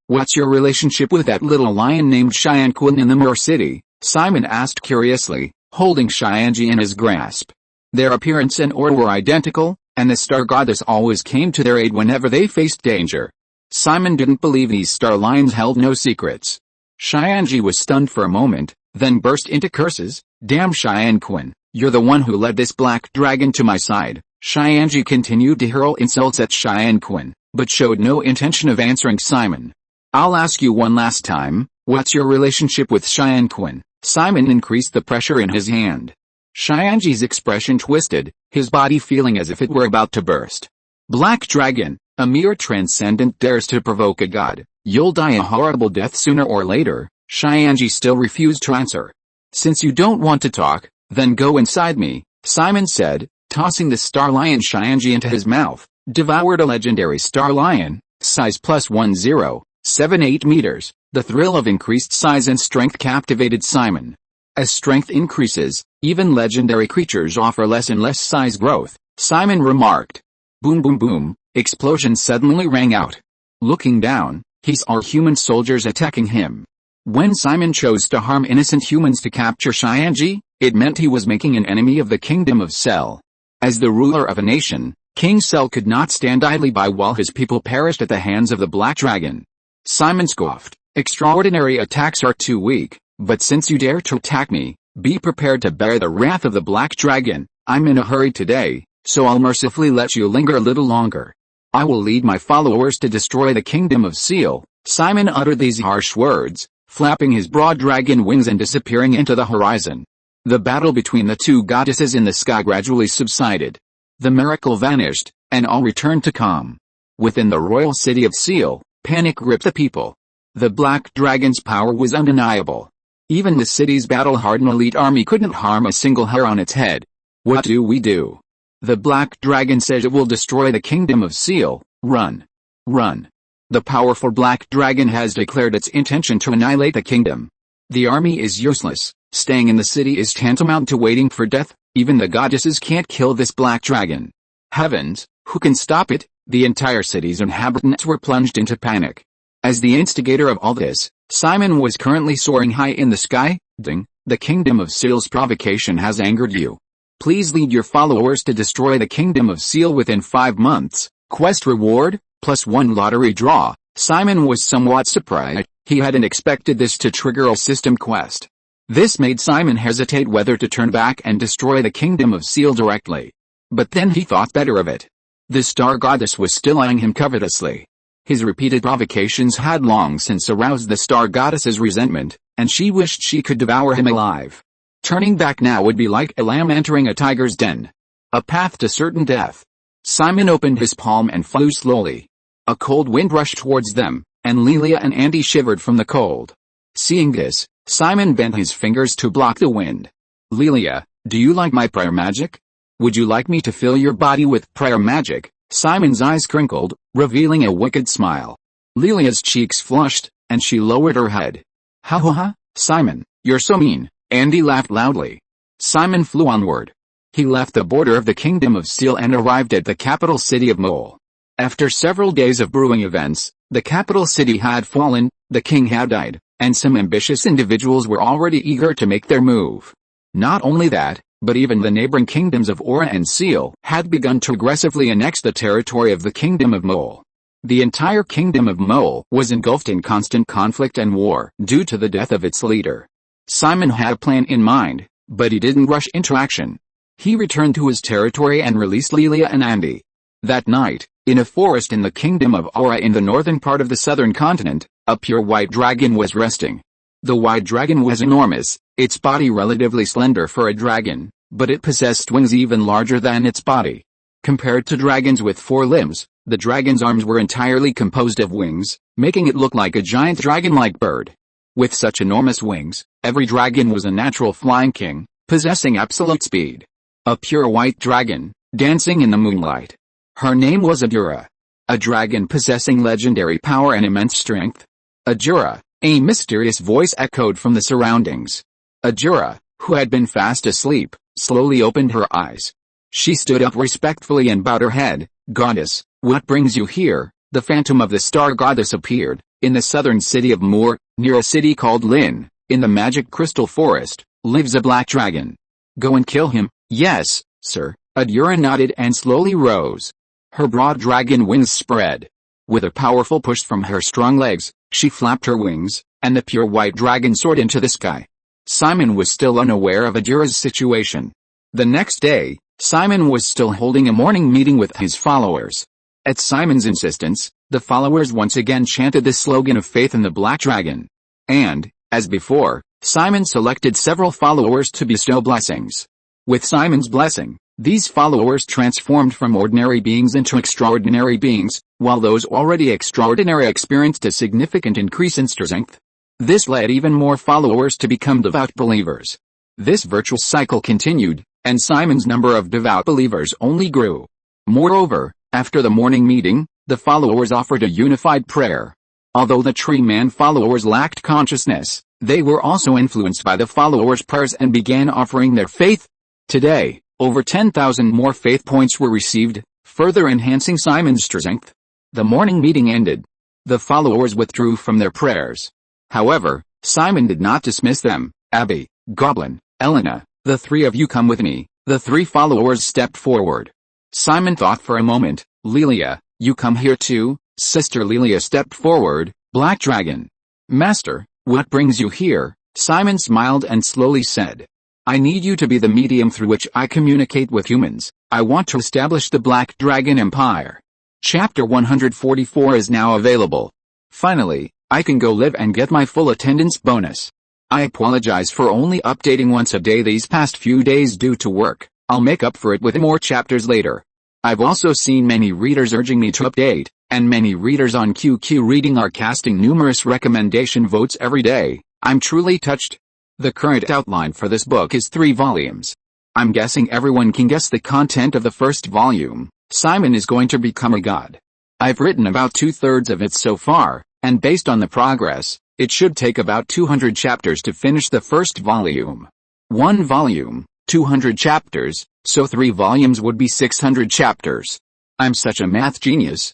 What's your relationship with that little lion named Xianquan in the Moor City?" Simon asked curiously, holding Xianji in his grasp. Their appearance and aura were identical, and the star goddess always came to their aid whenever they faced danger. Simon didn't believe these star lions held no secrets. Xianji was stunned for a moment, then burst into curses. "Damn Xianquan, you're the one who led this black dragon to my side." Xianji continued to hurl insults at Xianquan, but showed no intention of answering Simon. "I'll ask you one last time, what's your relationship with Xianquan?" Simon increased the pressure in his hand. Xianji's expression twisted, his body feeling as if it were about to burst. "Black Dragon, a mere transcendent dares to provoke a god. You'll die a horrible death sooner or later." Xianji still refused to answer. "Since you don't want to talk, then go inside me," Simon said, tossing the star lion Xianji into his mouth. Devoured, a legendary star lion, size +10.78 meters. The thrill of increased size and strength captivated Simon. As strength increases, even legendary creatures offer less and less size growth, Simon remarked. Boom boom boom, explosions suddenly rang out. Looking down, he saw human soldiers attacking him. When Simon chose to harm innocent humans to capture Xianji, it meant he was making an enemy of the kingdom of Cell. As the ruler of a nation, King Cell could not stand idly by while his people perished at the hands of the Black Dragon. Simon scoffed. "Extraordinary attacks are too weak, but since you dare to attack me, be prepared to bear the wrath of the Black Dragon. I'm in a hurry today, so I'll mercifully let you linger a little longer. I will lead my followers to destroy the kingdom of Seal." Simon uttered these harsh words, flapping his broad dragon wings and disappearing into the horizon. The battle between the two goddesses in the sky gradually subsided. The miracle vanished, and all returned to calm. Within the royal city of Seal, panic gripped the people. The Black Dragon's power was undeniable. Even the city's battle-hardened elite army couldn't harm a single hair on its head. "What do we do? The Black Dragon says it will destroy the kingdom of Seal. Run. Run. The powerful Black Dragon has declared its intention to annihilate the kingdom. The army is useless. Staying in the city is tantamount to waiting for death. Even the goddesses can't kill this Black Dragon. Heavens, who can stop it?" The entire city's inhabitants were plunged into panic. As the instigator of all this, Simon was currently soaring high in the sky. "The kingdom of Seal's provocation has angered you. Please lead your followers to destroy the kingdom of Seal within 5 months. Quest reward, +1 lottery draw." Simon was somewhat surprised. He hadn't expected this to trigger a system quest. This made Simon hesitate whether to turn back and destroy the kingdom of Seal directly. But then he thought better of it. The star goddess was still eyeing him covetously. His repeated provocations had long since aroused the star goddess's resentment, and she wished she could devour him alive. Turning back now would be like a lamb entering a tiger's den. A path to certain death. Simon opened his palm and flew slowly. A cold wind rushed towards them, and Lilia and Andy shivered from the cold. Seeing this, Simon bent his fingers to block the wind. "Lilia, do you like my prayer magic? Would you like me to fill your body with prayer magic?" Simon's eyes crinkled, revealing a wicked smile. Lilia's cheeks flushed, and she lowered her head. "Ha ha ha, Simon, you're so mean." Andy laughed loudly. Simon flew onward. He left the border of the kingdom of Seal and arrived at the capital city of Mole. After several days of brewing events, the capital city had fallen, the king had died, and some ambitious individuals were already eager to make their move. Not only that, but even the neighboring kingdoms of Aura and Seal had begun to aggressively annex the territory of the kingdom of Mole. The entire kingdom of Mole was engulfed in constant conflict and war due to the death of its leader. Simon had a plan in mind, but he didn't rush into action. He returned to his territory and released Lilia and Andy. That night, in a forest in the kingdom of Aura in the northern part of the southern continent, a pure white dragon was resting. The white dragon was enormous, its body relatively slender for a dragon, but it possessed wings even larger than its body. Compared to dragons with 4 limbs, the dragon's arms were entirely composed of wings, making it look like a giant dragon-like bird. With such enormous wings, every dragon was a natural flying king, possessing absolute speed. A pure white dragon, dancing in the moonlight. Her name was Adura. A dragon possessing legendary power and immense strength. Adura, a mysterious voice echoed from the surroundings. Adura, who had been fast asleep, slowly opened her eyes. She stood up respectfully and bowed her head. Goddess, what brings you here? The phantom of the star goddess appeared. In the southern city of Moor, near a city called Lin, in the magic crystal forest, lives a black dragon. Go and kill him. Yes, sir. Adura nodded and slowly rose. Her broad dragon wings spread. With a powerful push from her strong legs, she flapped her wings, and the pure white dragon soared into the sky. Simon was still unaware of Adura's situation. The next day, Simon was still holding a morning meeting with his followers. At Simon's insistence, the followers once again chanted the slogan of faith in the black dragon. And, as before, Simon selected several followers to bestow blessings. With Simon's blessing, these followers transformed from ordinary beings into extraordinary beings, while those already extraordinary experienced a significant increase in strength. This led even more followers to become devout believers. This virtuous cycle continued, and Simon's number of devout believers only grew. Moreover, after the morning meeting, the followers offered a unified prayer. Although the Tree Man followers lacked consciousness, they were also influenced by the followers' prayers and began offering their faith. Today, over 10,000 more faith points were received, further enhancing Simon's strength. The morning meeting ended. The followers withdrew from their prayers. However, Simon did not dismiss them. Abby, Goblin, Elena, the 3 of you come with me. The 3 followers stepped forward. Simon thought for a moment. Lilia, you come here too? Sister Lilia stepped forward. Black Dragon. Master, what brings you here? Simon smiled and slowly said. I need you to be the medium through which I communicate with humans. I want to establish the Black Dragon Empire. Chapter 144 is now available. Finally, I can go live and get my full attendance bonus. I apologize for only updating once a day these past few days due to work. I'll make up for it with more chapters later. I've also seen many readers urging me to update, and many readers on QQ Reading are casting numerous recommendation votes every day. I'm truly touched. The current outline for this book is 3 volumes. I'm guessing everyone can guess the content of the first volume. Simon is going to become a god. I've written about 2/3 of it so far, and based on the progress, it should take about 200 chapters to finish the first volume. 1 volume, 200 chapters, so 3 volumes would be 600 chapters. I'm such a math genius.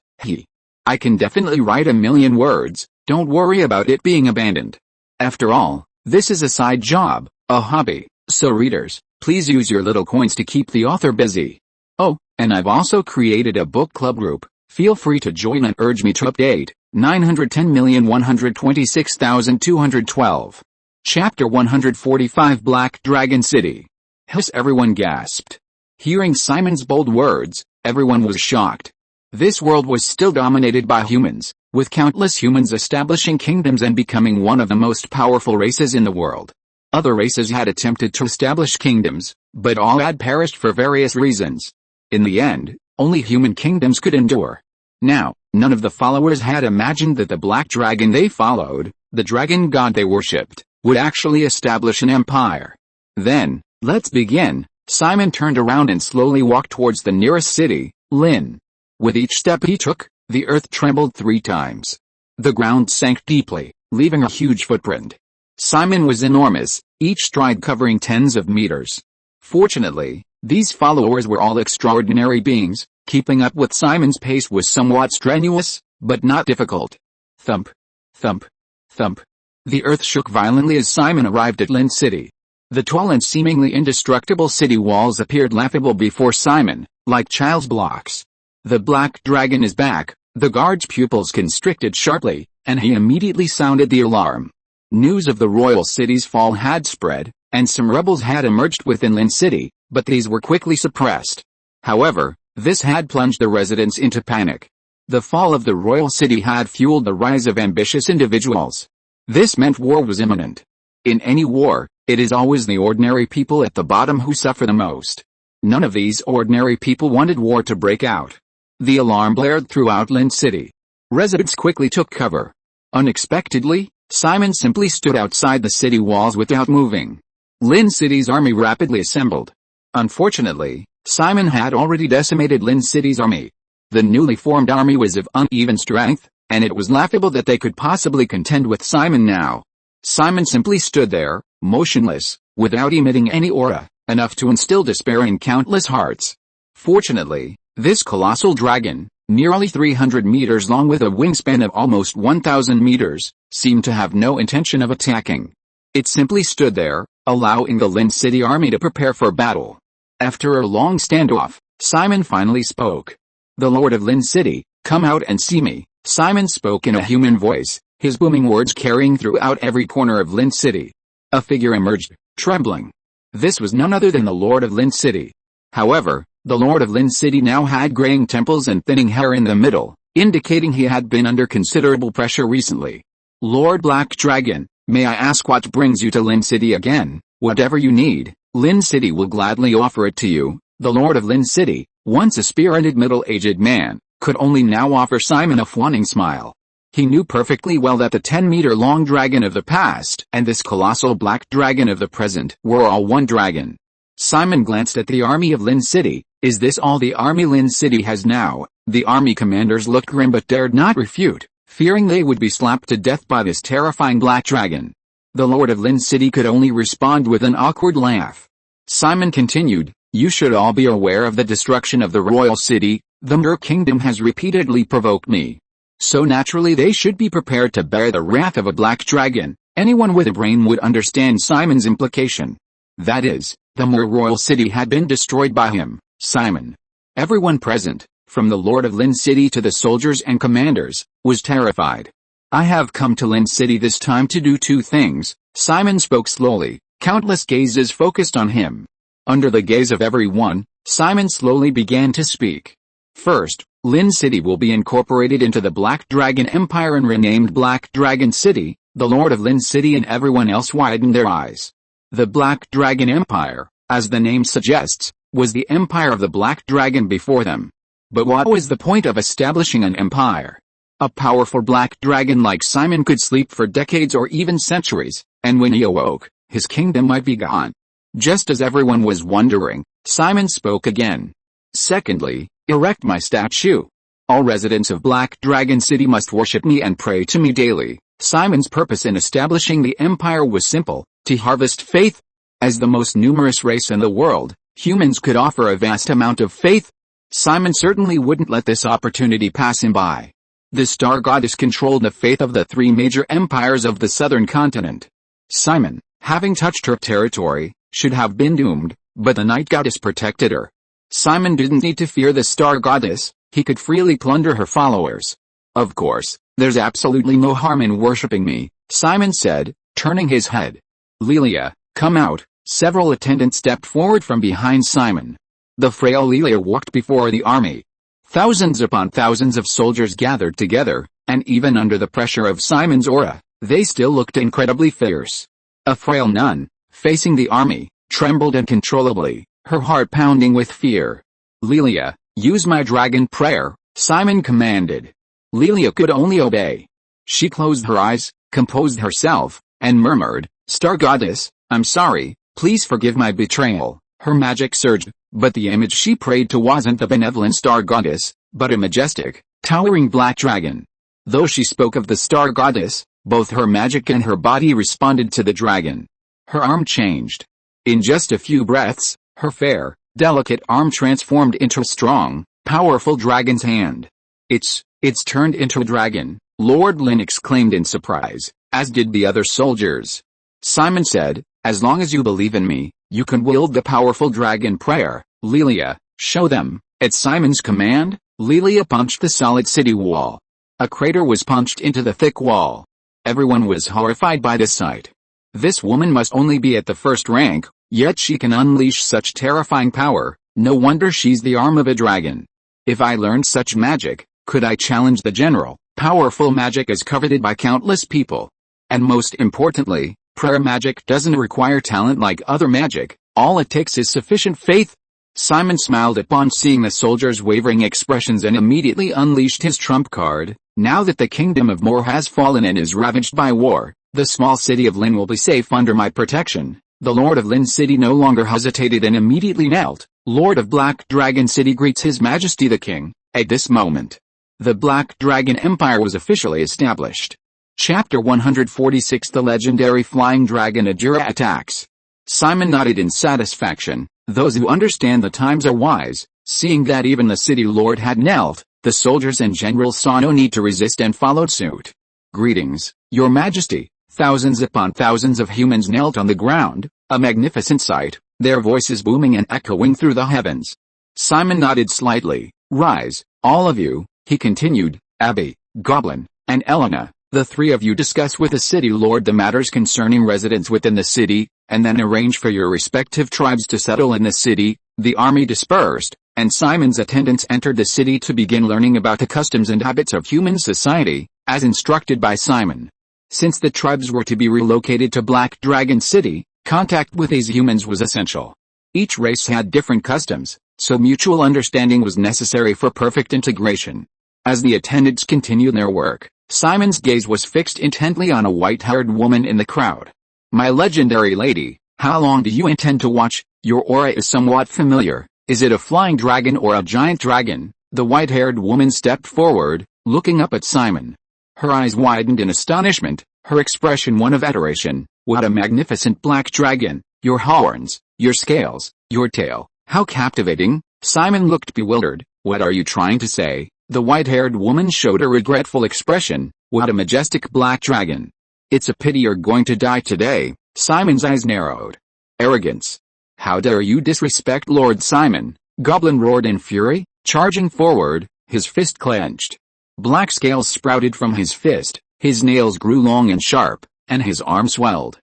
I can definitely write 1,000,000 words, don't worry about it being abandoned. After all, this is a side job, a hobby, so readers, please use your little coins to keep the author busy. Oh, and I've also created a book club group. Feel free to join and urge me to update. 910,126,212. Chapter 145 Black Dragon City. Hiss! Everyone gasped. Hearing Simon's bold words, everyone was shocked. This world was still dominated by humans, with countless humans establishing kingdoms and becoming one of the most powerful races in the world. Other races had attempted to establish kingdoms, but all had perished for various reasons. In the end, only human kingdoms could endure. Now, none of the followers had imagined that the black dragon they followed, the dragon god they worshipped, would actually establish an empire. Then, let's begin. Simon turned around and slowly walked towards the nearest city, Lin. With each step he took, the earth trembled 3 times. The ground sank deeply, leaving a huge footprint. Simon was enormous, each stride covering tens of meters. Fortunately, these followers were all extraordinary beings. Keeping up with Simon's pace was somewhat strenuous, but not difficult. Thump, thump, thump. The earth shook violently as Simon arrived at Lin City. The tall and seemingly indestructible city walls appeared laughable before Simon, like child's blocks. The black dragon is back. The guard's pupils constricted sharply, and he immediately sounded the alarm. News of the royal city's fall had spread, and some rebels had emerged within Lin City, but these were quickly suppressed. However, this had plunged the residents into panic. The fall of the royal city had fueled the rise of ambitious individuals. This meant war was imminent. In any war, it is always the ordinary people at the bottom who suffer the most. None of these ordinary people wanted war to break out. The alarm blared throughout Lin City. Residents quickly took cover. Unexpectedly, Simon simply stood outside the city walls without moving. Lin City's army rapidly assembled. Unfortunately, Simon had already decimated Lin City's army. The newly formed army was of uneven strength, and it was laughable that they could possibly contend with Simon now. Simon simply stood there, motionless, without emitting any aura, enough to instill despair in countless hearts. Fortunately, this colossal dragon, nearly 300 meters long with a wingspan of almost 1,000 meters, seemed to have no intention of attacking. It simply stood there, allowing the Lin City army to prepare for battle. After a long standoff, Simon finally spoke. "The Lord of Lin City, come out and see me." Simon spoke in a human voice, his booming words carrying throughout every corner of Lin City. A figure emerged, trembling. This was none other than the Lord of Lin City. However, the Lord of Lin City now had graying temples and thinning hair in the middle, indicating he had been under considerable pressure recently. "Lord Black Dragon, may I ask what brings you to Lin City again?" "Whatever you need, Lin City will gladly offer it to you." The Lord of Lin City, once a spirited middle-aged man, could only now offer Simon a fawning smile. He knew perfectly well that the 10-meter-long dragon of the past and this colossal black dragon of the present were all one dragon. Simon glanced at the army of Lin City. "Is this all the army Lin City has now?" The army commanders looked grim but dared not refute, fearing they would be slapped to death by this terrifying black dragon. The Lord of Lin City could only respond with an awkward laugh. Simon continued, "You should all be aware of the destruction of the royal city. The Mer Kingdom has repeatedly provoked me. So naturally they should be prepared to bear the wrath of a black dragon." Anyone with a brain would understand Simon's implication. That is, the Mer royal city had been destroyed by him, Simon. Everyone present, from the Lord of Lin City to the soldiers and commanders, was terrified. "I have come to Lin City this time to do two things," Simon spoke slowly, countless gazes focused on him. Under the gaze of everyone, Simon slowly began to speak. "First, Lin City will be incorporated into the Black Dragon Empire and renamed Black Dragon City." The Lord of Lin City and everyone else widened their eyes. The Black Dragon Empire, as the name suggests, was the empire of the Black Dragon before them. But what was the point of establishing an empire? A powerful black dragon like Simon could sleep for decades or even centuries, and when he awoke, his kingdom might be gone. Just as everyone was wondering, Simon spoke again. "Secondly, erect my statue. All residents of Black Dragon City must worship me and pray to me daily." Simon's purpose in establishing the empire was simple, to harvest faith. As the most numerous race in the world, humans could offer a vast amount of faith. Simon certainly wouldn't let this opportunity pass him by. The star goddess controlled the faith of the three major empires of the southern continent. Simon, having touched her territory, should have been doomed, but the night goddess protected her. Simon didn't need to fear the star goddess, he could freely plunder her followers. "Of course, there's absolutely no harm in worshipping me," Simon said, turning his head. "Lilia, come out." Several attendants stepped forward from behind Simon. The frail Lilia walked before the army. Thousands upon thousands of soldiers gathered together, and even under the pressure of Simon's aura, they still looked incredibly fierce. A frail nun, facing the army, trembled uncontrollably, her heart pounding with fear. "Lilia, use my dragon prayer," Simon commanded. Lilia could only obey. She closed her eyes, composed herself, and murmured, "Star Goddess, I'm sorry, please forgive my betrayal." Her magic surged, but the image she prayed to wasn't the benevolent Star Goddess, but a majestic, towering black dragon. Though she spoke of the Star Goddess, both her magic and her body responded to the dragon. Her arm changed. In just a few breaths, her fair, delicate arm transformed into a strong, powerful dragon's hand. It's turned into a dragon," Lord Lin exclaimed in surprise, as did the other soldiers. Simon said, "As long as you believe in me, you can wield the powerful dragon prayer. Lilia, show them." At Simon's command, Lilia punched the solid city wall. A crater was punched into the thick wall. Everyone was horrified by this sight. This woman must only be at the first rank, yet she can unleash such terrifying power. No wonder she's the arm of a dragon. If I learned such magic, could I challenge the general? Powerful magic is coveted by countless people. And most importantly, prayer magic doesn't require talent like other magic, all it takes is sufficient faith. Simon smiled upon seeing the soldier's wavering expressions and immediately unleashed his trump card. Now that the kingdom of Moor has fallen and is ravaged by war, the small city of Lin will be safe under my protection. The Lord of Lin City no longer hesitated and immediately knelt. Lord of Black Dragon City greets His Majesty the King. At this moment, the Black Dragon Empire was officially established. Chapter 146 The legendary flying dragon Ajira attacks. Simon nodded in satisfaction. Those who understand the times are wise. Seeing that even the city lord had knelt, the soldiers and generals saw no need to resist and followed suit. Greetings, Your Majesty. Thousands upon thousands of humans knelt on the ground, a magnificent sight, their voices booming and echoing through the heavens. Simon nodded slightly. Rise, all of you, he continued, Abby, Goblin, and Yulina. The three of you discuss with the city lord the matters concerning residents within the city, and then arrange for your respective tribes to settle in the city. The army dispersed, and Simon's attendants entered the city to begin learning about the customs and habits of human society, as instructed by Simon. Since the tribes were to be relocated to Black Dragon City, contact with these humans was essential. Each race had different customs, so mutual understanding was necessary for perfect integration. As the attendants continued their work, Simon's gaze was fixed intently on a white-haired woman in the crowd. My legendary lady, how long do you intend to watch? Your aura is somewhat familiar. Is it a flying dragon or a giant dragon? The white-haired woman stepped forward, looking up at Simon. Her eyes widened in astonishment, her expression one of adoration. What a magnificent black dragon! Your horns, your scales, your tail, how captivating! Simon looked bewildered. What are you trying to say? The white-haired woman showed a regretful expression. What a majestic black dragon! It's a pity you're going to die today. Simon's eyes narrowed. Arrogance! How dare you disrespect Lord Simon? Goblin roared in fury, charging forward, his fist clenched. Black scales sprouted from his fist, his nails grew long and sharp, and his arm swelled.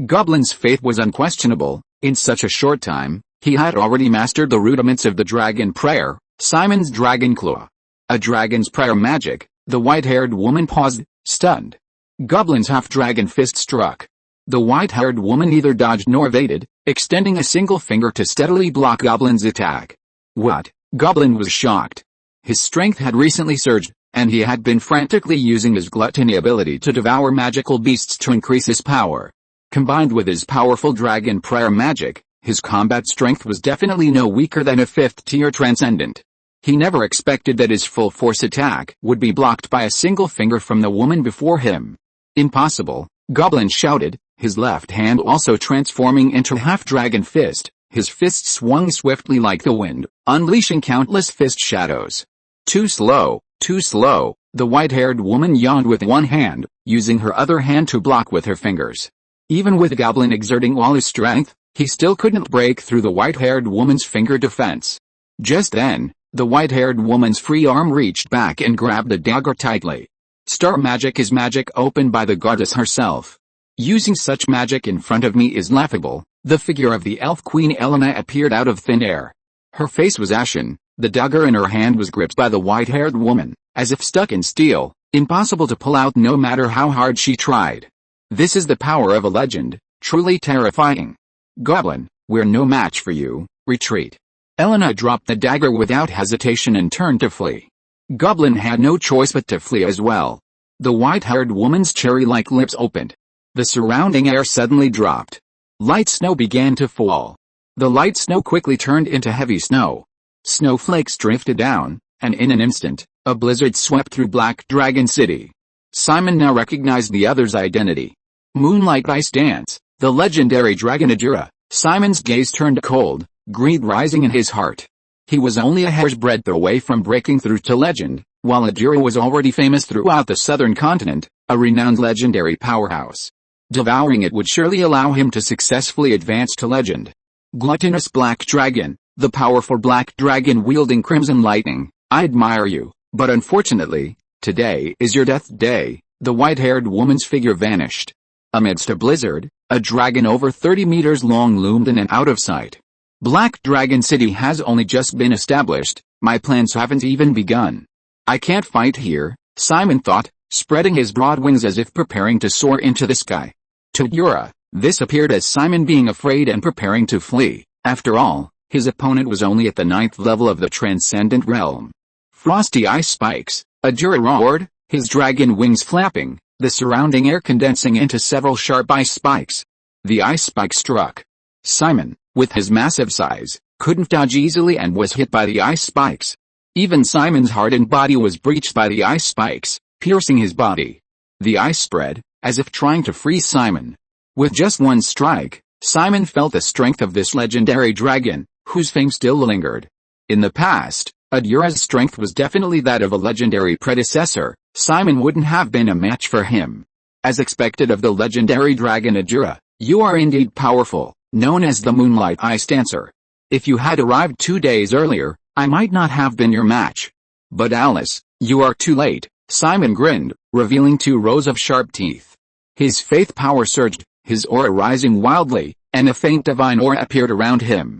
Goblin's faith was unquestionable. In such a short time, he had already mastered the rudiments of the dragon prayer, Simon's dragon claw. A dragon's prayer magic. The white-haired woman paused, stunned. Goblin's half-dragon fist struck. The white-haired woman neither dodged nor evaded, extending a single finger to steadily block Goblin's attack. What? Goblin was shocked. His strength had recently surged, and he had been frantically using his gluttony ability to devour magical beasts to increase his power. Combined with his powerful dragon prayer magic, his combat strength was definitely no weaker than a fifth-tier transcendent. He never expected that his full-force attack would be blocked by a single finger from the woman before him. Impossible, Goblin shouted, his left hand also transforming into a half-dragon fist. His fist swung swiftly like the wind, unleashing countless fist shadows. Too slow, the white-haired woman yawned with one hand, using her other hand to block with her fingers. Even with Goblin exerting all his strength, he still couldn't break through the white-haired woman's finger defense. Just then, the white-haired woman's free arm reached back and grabbed the dagger tightly. Star magic is magic opened by the goddess herself. Using such magic in front of me is laughable. The figure of the elf queen Yulina appeared out of thin air. Her face was ashen, the dagger in her hand was gripped by the white-haired woman, as if stuck in steel, impossible to pull out no matter how hard she tried. This is the power of a legend, truly terrifying. Goblin, we're no match for you, retreat. Yulina dropped the dagger without hesitation and turned to flee. Goblin had no choice but to flee as well. The white-haired woman's cherry-like lips opened. The surrounding air suddenly dropped. Light snow began to fall. The light snow quickly turned into heavy snow. Snowflakes drifted down, and in an instant, a blizzard swept through Black Dragon City. Simon now recognized the other's identity. Moonlight Ice Dance, the legendary dragon Ajira. Simon's gaze turned cold, greed rising in his heart. He was only a hair's breadth away from breaking through to legend, while Ajira was already famous throughout the southern continent, a renowned legendary powerhouse. Devouring it would surely allow him to successfully advance to legend. Gluttonous Black Dragon, the powerful black dragon wielding crimson lightning, I admire you, but unfortunately, today is your death day. The white-haired woman's figure vanished. Amidst a blizzard, a dragon over 30 meters long loomed in and out of sight. Black Dragon City has only just been established, my plans haven't even begun. I can't fight here, Simon thought, spreading his broad wings as if preparing to soar into the sky. To Yura, this appeared as Simon being afraid and preparing to flee. After all, his opponent was only at the 9th level of the transcendent realm. Frosty ice spikes, Yura roared, his dragon wings flapping, the surrounding air condensing into several sharp ice spikes. The ice spike struck. Simon, with his massive size, couldn't dodge easily and was hit by the ice spikes. Even Simon's hardened body was breached by the ice spikes, piercing his body. The ice spread, as if trying to freeze Simon. With just one strike, Simon felt the strength of this legendary dragon, whose fame still lingered. In the past, Yura's strength was definitely that of a legendary predecessor. Simon wouldn't have been a match for him. As expected of the legendary dragon Yura, you are indeed powerful, known as the Moonlight Ice Dancer. If you had arrived 2 days earlier, I might not have been your match. But Alice, you are too late, Simon grinned, revealing 2 rows of sharp teeth. His faith power surged, his aura rising wildly, and a faint divine aura appeared around him.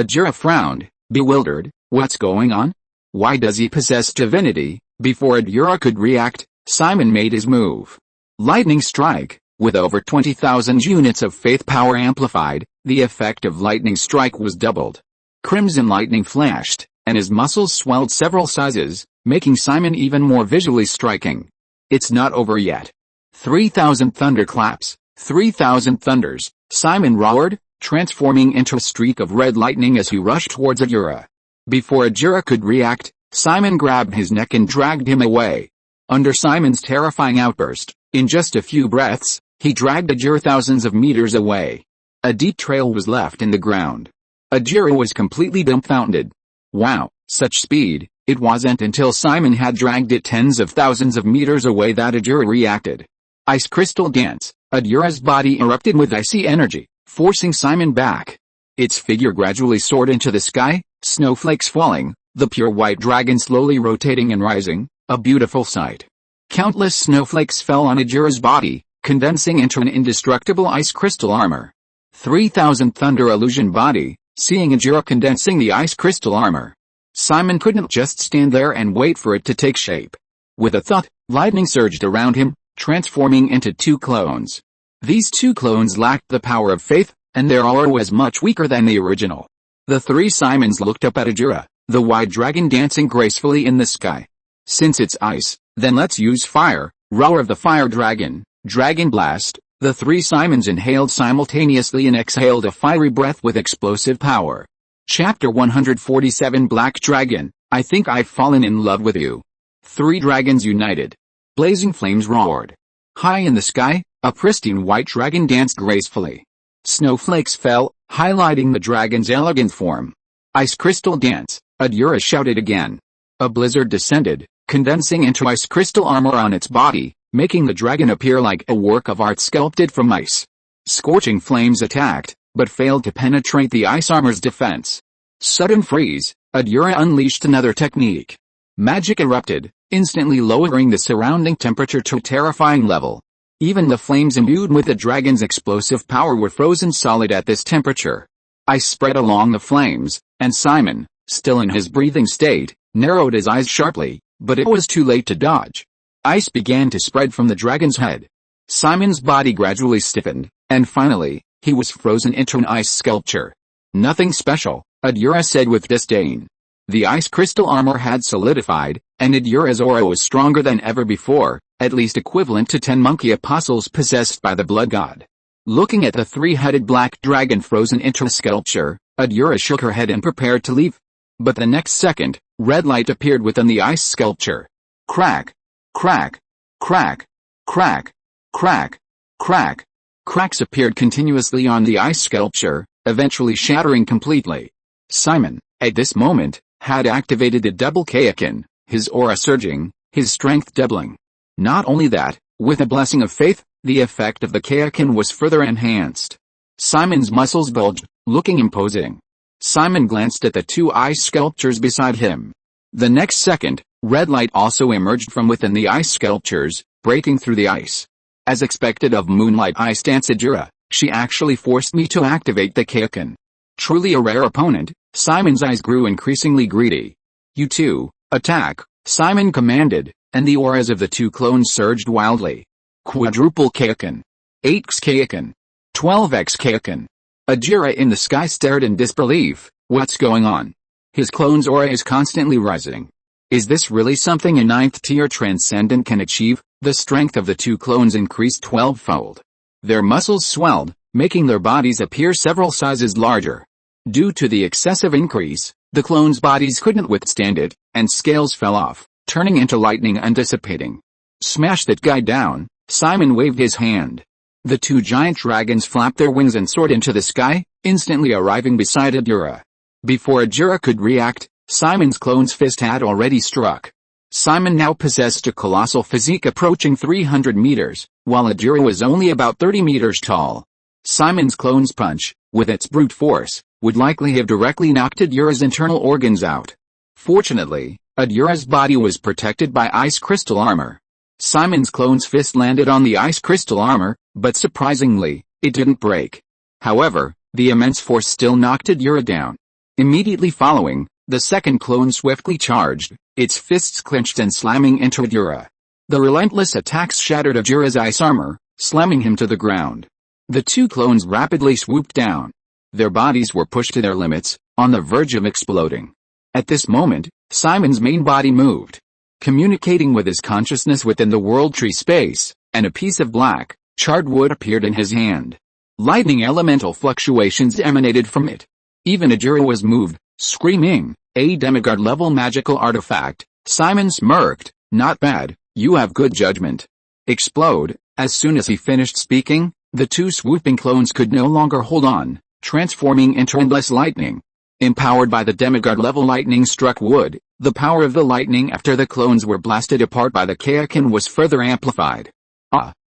Yura frowned, bewildered. What's going on? Why does he possess divinity? Before Yura could react, Simon made his move. Lightning strike. With over 20,000 units of faith power amplified, the effect of lightning strike was doubled. Crimson lightning flashed, and his muscles swelled several sizes, making Simon even more visually striking. It's not over yet. 3,000 thunderclaps, 3,000 thunders, Simon roared, transforming into a streak of red lightning as he rushed towards Yura. Before Yura could react, Simon grabbed his neck and dragged him away. Under Simon's terrifying outburst, in just a few breaths, he dragged Yura thousands of meters away. A deep trail was left in the ground. Yura was completely dumbfounded. Wow, such speed! It wasn't until Simon had dragged it tens of thousands of meters away that Yura reacted. Ice crystal dance. Yura's body erupted with icy energy, forcing Simon back. Its figure gradually soared into the sky, snowflakes falling, the pure white dragon slowly rotating and rising, a beautiful sight. Countless snowflakes fell on Yura's body, condensing into an indestructible ice crystal armor. 3,000 thunder illusion body, seeing Yura condensing the ice crystal armor. Simon couldn't just stand there and wait for it to take shape. With a thud, lightning surged around him, transforming into 2 clones. These 2 clones lacked the power of faith, and their aura was much weaker than the original. The 3 Simons looked up at Yura, the white dragon dancing gracefully in the sky. Since it's ice, then let's use fire, roar of the fire dragon, dragon blast. The 3 Simons inhaled simultaneously and exhaled a fiery breath with explosive power. Chapter 147 Black Dragon, I think I've fallen in love with you. 3 dragons united. Blazing flames roared. High in the sky, a pristine white dragon danced gracefully. Snowflakes fell, highlighting the dragon's elegant form. Ice crystal dance, Yura shouted again. A blizzard descended, condensing into ice crystal armor on its body, making the dragon appear like a work of art sculpted from ice. Scorching flames attacked, but failed to penetrate the ice armor's defense. Sudden freeze, Yura unleashed another technique. Magic erupted, instantly lowering the surrounding temperature to a terrifying level. Even the flames imbued with the dragon's explosive power were frozen solid at this temperature. Ice spread along the flames, and Simon, still in his breathing state, narrowed his eyes sharply, but it was too late to dodge. Ice began to spread from the dragon's head. Simon's body gradually stiffened, and finally, he was frozen into an ice sculpture. Nothing special, Yura said with disdain. The ice crystal armor had solidified, and Yura's aura was stronger than ever before, at least equivalent to 10 monkey apostles possessed by the blood god. Looking at the 3-headed black dragon frozen into a sculpture, Yura shook her head and prepared to leave. But the next second, red light appeared within the ice sculpture. Crack! Crack! Crack! Crack! Crack! Crack! Cracks appeared continuously on the ice sculpture, eventually shattering completely. Simon, at this moment, had activated the double Kaioken, his aura surging, his strength doubling. Not only that, with a blessing of faith, the effect of the Kaioken was further enhanced. Simon's muscles bulged, looking imposing. Simon glanced at the 2 ice sculptures beside him. The next second, red light also emerged from within the ice sculptures, breaking through the ice. As expected of Moonlight Ice Dance Adira, she actually forced me to activate the Kaioken. Truly a rare opponent, Simon's eyes grew increasingly greedy. You two, attack, Simon commanded, and the auras of the two clones surged wildly. Quadruple Kaioken. 8x Kaioken. 12x Kaioken. Adira in the sky stared in disbelief. What's going on? His clone's aura is constantly rising. Is this really something a 9th tier transcendent can achieve? The strength of the two clones increased 12-fold. Their muscles swelled, making their bodies appear several sizes larger. Due to the excessive increase, the clones' bodies couldn't withstand it, and scales fell off, turning into lightning and dissipating. Smash that guy down, Simon waved his hand. The two giant dragons flapped their wings and soared into the sky, instantly arriving beside Adira. Before Adira could react, Simon's clone's fist had already struck. Simon now possessed a colossal physique approaching 300 meters, while Adira was only about 30 meters tall. Simon's clone's punch, with its brute force, would likely have directly knocked Adira's internal organs out. Fortunately, Adira's body was protected by ice crystal armor. Simon's clone's fist landed on the ice crystal armor, but surprisingly, it didn't break. However, the immense force still knocked Adira down. Immediately following, the second clone swiftly charged, its fists clenched and slamming into Adira. The relentless attacks shattered Adira's ice armor, slamming him to the ground. The two clones rapidly swooped down. Their bodies were pushed to their limits, on the verge of exploding. At this moment, Simon's main body moved. Communicating with his consciousness within the world tree space, and a piece of black, charred wood appeared in his hand. Lightning elemental fluctuations emanated from it. Even Adira was moved, screaming, "A demigod-level magical artifact." Simon smirked, "Not bad, you have good judgment." Explode. As soon as he finished speaking, the two swooping clones could no longer hold on, transforming into endless lightning. Empowered by the demigod-level lightning struck wood, the power of the lightning after the clones were blasted apart by the Kaioken was further amplified.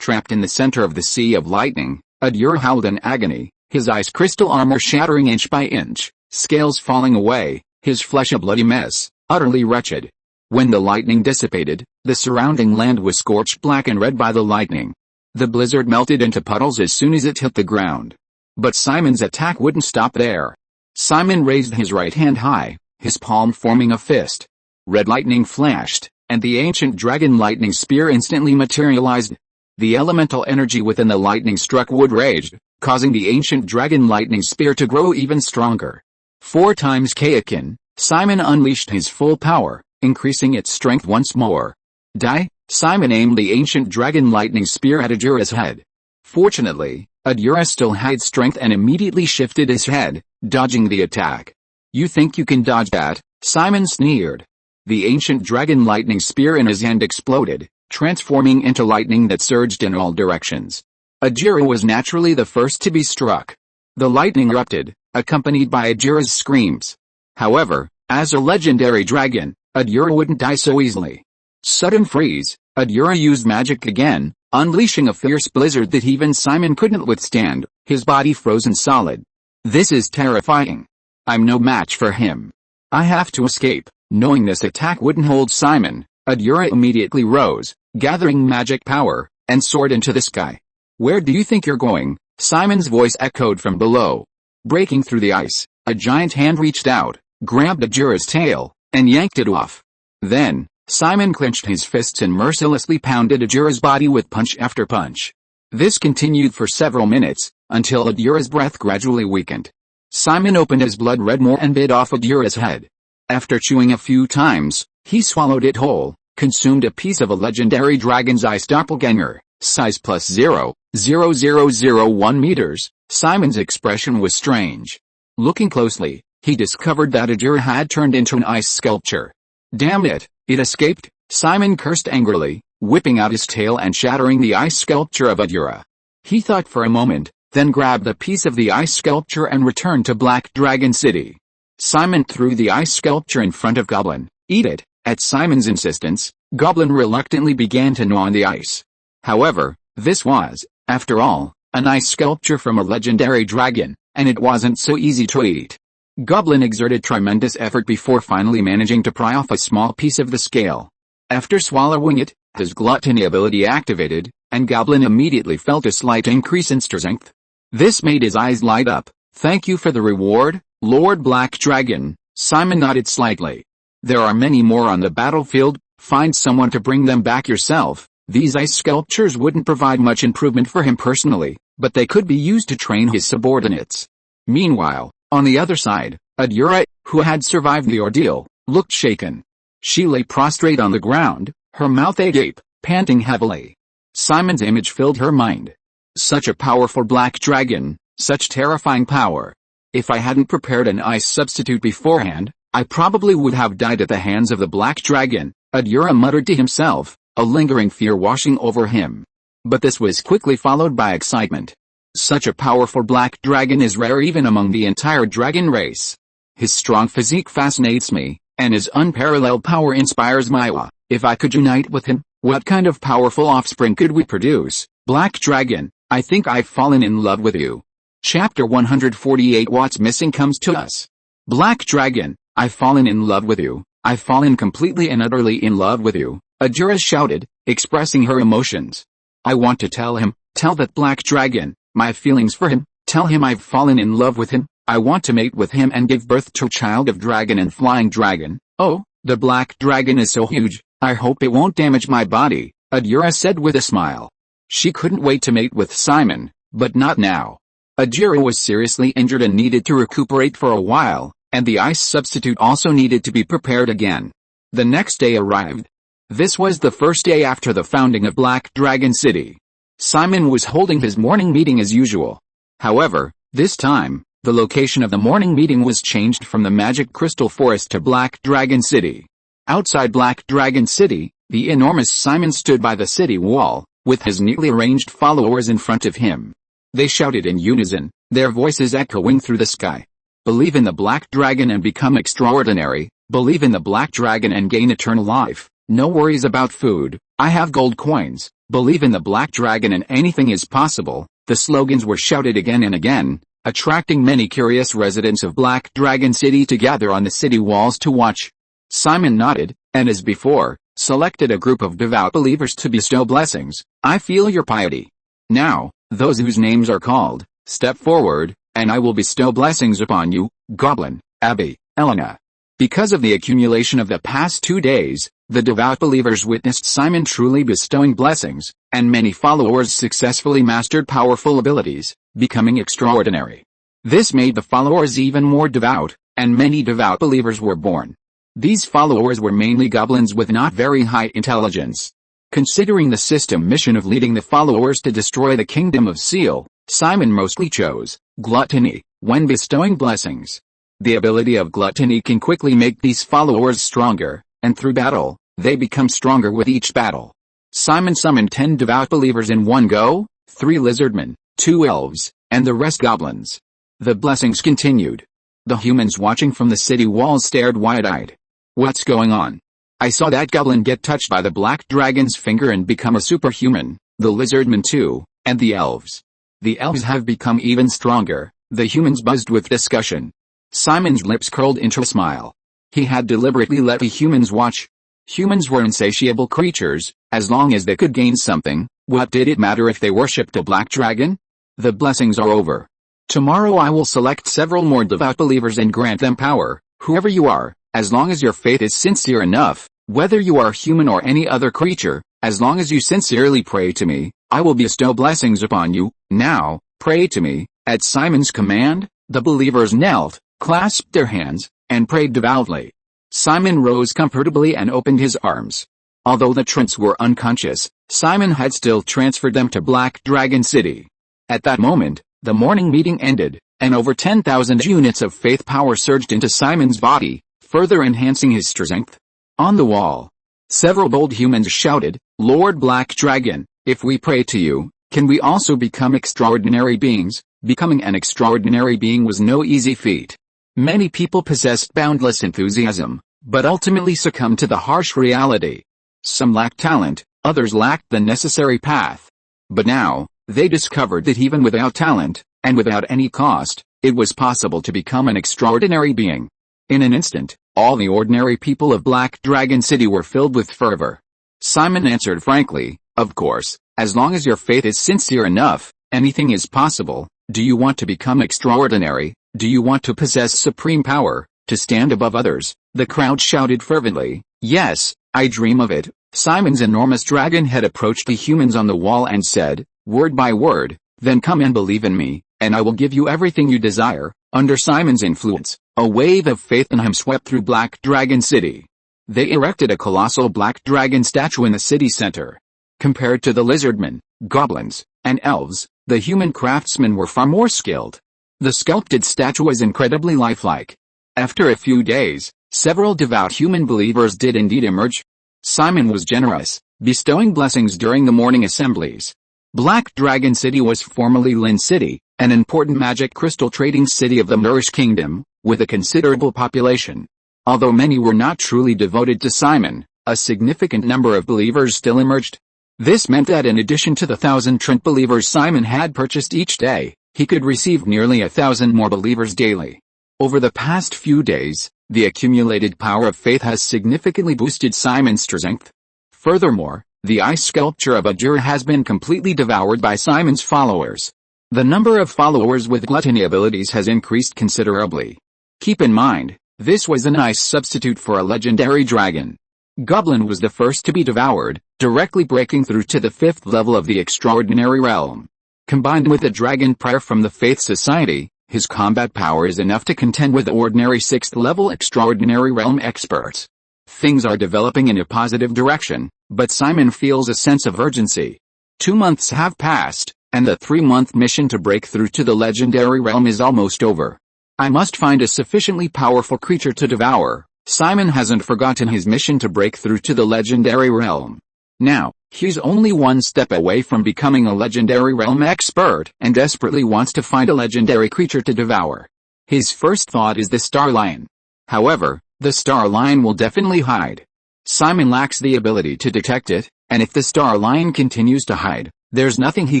Trapped in the center of the sea of lightning, Adira howled in agony, his ice crystal armor shattering inch by inch, scales falling away, his flesh a bloody mess, utterly wretched. When the lightning dissipated, the surrounding land was scorched black and red by the lightning. The blizzard melted into puddles as soon as it hit the ground. But Simon's attack wouldn't stop there. Simon raised his right hand high, his palm forming a fist. Red lightning flashed, and the ancient dragon lightning spear instantly materialized. The elemental energy within the lightning struck wood raged, causing the ancient dragon lightning spear to grow even stronger. 4 times Kaioken, Simon unleashed his full power, increasing its strength once more. Die! Simon aimed the ancient dragon lightning spear at Adira's head. Fortunately, Adira still had strength and immediately shifted his head, dodging the attack. "You think you can dodge that?" Simon sneered. The ancient dragon lightning spear in his hand exploded, transforming into lightning that surged in all directions. Adira was naturally the first to be struck. The lightning erupted, accompanied by Adira's screams. However, as a legendary dragon, Adira wouldn't die so easily. Sudden freeze, Adira used magic again, unleashing a fierce blizzard that even Simon couldn't withstand, his body frozen solid. "This is terrifying. I'm no match for him. I have to escape." Knowing this attack wouldn't hold Simon, Adira immediately rose, gathering magic power, and soared into the sky. "Where do you think you're going?" Simon's voice echoed from below. Breaking through the ice, a giant hand reached out, grabbed Adira's tail, and yanked it off. Then, Simon clenched his fists and mercilessly pounded Adira's body with punch after punch. This continued for several minutes, until Adira's breath gradually weakened. Simon opened his blood-red maw and bit off Adira's head. After chewing a few times, he swallowed it whole, consumed a piece of a legendary dragon's ice doppelganger, size plus 0.0001 meters. Simon's expression was strange. Looking closely, he discovered that Adira had turned into an ice sculpture. "Damn it, it escaped," Simon cursed angrily, whipping out his tail and shattering the ice sculpture of Adira. He thought for a moment, then grabbed a piece of the ice sculpture and returned to Black Dragon City. Simon threw the ice sculpture in front of Goblin. "Eat it." At Simon's insistence, Goblin reluctantly began to gnaw on the ice. However, this was, after all, an ice sculpture from a legendary dragon, and it wasn't so easy to eat. Goblin exerted tremendous effort before finally managing to pry off a small piece of the scale. After swallowing it, His gluttony ability activated, and Goblin immediately felt a slight increase in strength. This made his eyes light up. "Thank you for the reward, Lord Black Dragon." Simon nodded slightly. "There are many more on the battlefield, find someone to bring them back yourself." These ice sculptures wouldn't provide much improvement for him personally, but they could be used to train his subordinates. Meanwhile, on the other side, Adura, who had survived the ordeal, looked shaken. She lay prostrate on the ground, her mouth agape, panting heavily. Simon's image filled her mind. Such a powerful black dragon, such terrifying power. If I hadn't prepared an ice substitute beforehand, I probably would have died at the hands of the black dragon, Adura muttered to himself, a lingering fear washing over him. But this was quickly followed by excitement. Such a powerful black dragon is rare even among the entire dragon race. His strong physique fascinates me, and his unparalleled power inspires my awe. If I could unite with him, what kind of powerful offspring could we produce? Black Dragon, I think I've fallen in love with you. Chapter 148. What's missing comes to us. Black Dragon, I've fallen in love with you. I've fallen completely and utterly in love with you, Adura shouted, expressing her emotions. I want to tell him, tell that Black Dragon, my feelings for him, tell him I've fallen in love with him. I want to mate with him and give birth to a child of dragon and flying dragon. Oh, the black dragon is so huge, I hope it won't damage my body, Adura said with a smile. She couldn't wait to mate with Simon, but not now. Adura was seriously injured and needed to recuperate for a while, and the ice substitute also needed to be prepared again. The next day arrived. This was the first day after the founding of Black Dragon City. Simon was holding his morning meeting as usual. However, this time, the location of the morning meeting was changed from the Magic Crystal Forest to Black Dragon City. Outside Black Dragon City, the enormous Simon stood by the city wall, with his neatly arranged followers in front of him. They shouted in unison, their voices echoing through the sky. Believe in the Black Dragon and become extraordinary. Believe in the Black Dragon and gain eternal life. No worries about food. I have gold coins. Believe in the Black Dragon and anything is possible. The slogans were shouted again and again, attracting many curious residents of Black Dragon City to gather on the city walls to watch. Simon nodded, and as before, selected a group of devout believers to bestow blessings. I feel your piety. Now, those whose names are called, step forward, and I will bestow blessings upon you, Goblin, Abby, Yulina. Because of the accumulation of the past 2 days, the devout believers witnessed Simon truly bestowing blessings, and many followers successfully mastered powerful abilities, becoming extraordinary. This made the followers even more devout, and many devout believers were born. These followers were mainly goblins with not very high intelligence. Considering the system mission of leading the followers to destroy the kingdom of Seal, Simon mostly chose gluttony when bestowing blessings. The ability of gluttony can quickly make these followers stronger, and through battle, they become stronger with each battle. Simon summoned 10 devout believers in one go, 3 lizardmen, 2 elves, and the rest goblins. The blessings continued. The humans watching from the city walls stared wide-eyed. What's going on? I saw that goblin get touched by the black dragon's finger and become a superhuman, the lizardmen too, and the elves. The elves have become even stronger, the humans buzzed with discussion. Simon's lips curled into a smile. He had deliberately let the humans watch. Humans were insatiable creatures, as long as they could gain something, what did it matter if they worshipped a black dragon? The blessings are over. Tomorrow I will select several more devout believers and grant them power, whoever you are, as long as your faith is sincere enough, whether you are human or any other creature, as long as you sincerely pray to me, I will bestow blessings upon you. Now, pray to me. At Simon's command, the believers knelt, clasped their hands, and prayed devoutly. Simon rose comfortably and opened his arms. Although the Trents were unconscious, Simon had still transferred them to Black Dragon City. At that moment, the morning meeting ended, and over 10,000 units of faith power surged into Simon's body, further enhancing his strength. On the wall, several bold humans shouted, Lord Black Dragon, if we pray to you, can we also become extraordinary beings? Becoming an extraordinary being was no easy feat. Many people possessed boundless enthusiasm, but ultimately succumbed to the harsh reality. Some lacked talent, others lacked the necessary path. But now, they discovered that even without talent, and without any cost, it was possible to become an extraordinary being. In an instant, all the ordinary people of Black Dragon City were filled with fervor. Simon answered frankly, "Of course, as long as your faith is sincere enough, anything is possible. Do you want to become extraordinary? Do you want to possess supreme power, to stand above others?" The crowd shouted fervently, "Yes, I dream of it." Simon's enormous dragon head approached the humans on the wall and said, word by word, "Then come and believe in me, and I will give you everything you desire." Under Simon's influence, a wave of faith in him swept through Black Dragon City. They erected a colossal black dragon statue in the city center. Compared to the lizardmen, goblins, and elves, the human craftsmen were far more skilled. The sculpted statue was incredibly lifelike. After a few days, several devout human believers did indeed emerge. Simon was generous, bestowing blessings during the morning assemblies. Black Dragon City was formerly Lin City, an important magic crystal trading city of the Nourish Kingdom, with a considerable population. Although many were not truly devoted to Simon, a significant number of believers still emerged. This meant that in addition to the 1,000 Trent believers Simon had purchased each day, he could receive nearly 1,000 more believers daily. Over the past few days, the accumulated power of faith has significantly boosted Simon's strength. Furthermore, the ice sculpture of Ajura has been completely devoured by Simon's followers. The number of followers with gluttony abilities has increased considerably. Keep in mind, this was a nice substitute for a legendary dragon. Goblin was the first to be devoured, directly breaking through to the 5th level of the extraordinary realm. Combined with a dragon prayer from the Faith Society, his combat power is enough to contend with ordinary 6th level extraordinary realm experts. Things are developing in a positive direction, but Simon feels a sense of urgency. 2 months have passed, and the 3-month mission to break through to the legendary realm is almost over. I must find a sufficiently powerful creature to devour. Simon hasn't forgotten his mission to break through to the legendary realm. Now, he's only one step away from becoming a legendary realm expert and desperately wants to find a legendary creature to devour. His first thought is the Star Lion. However, the Star Lion will definitely hide. Simon lacks the ability to detect it, and if the Star Lion continues to hide, there's nothing he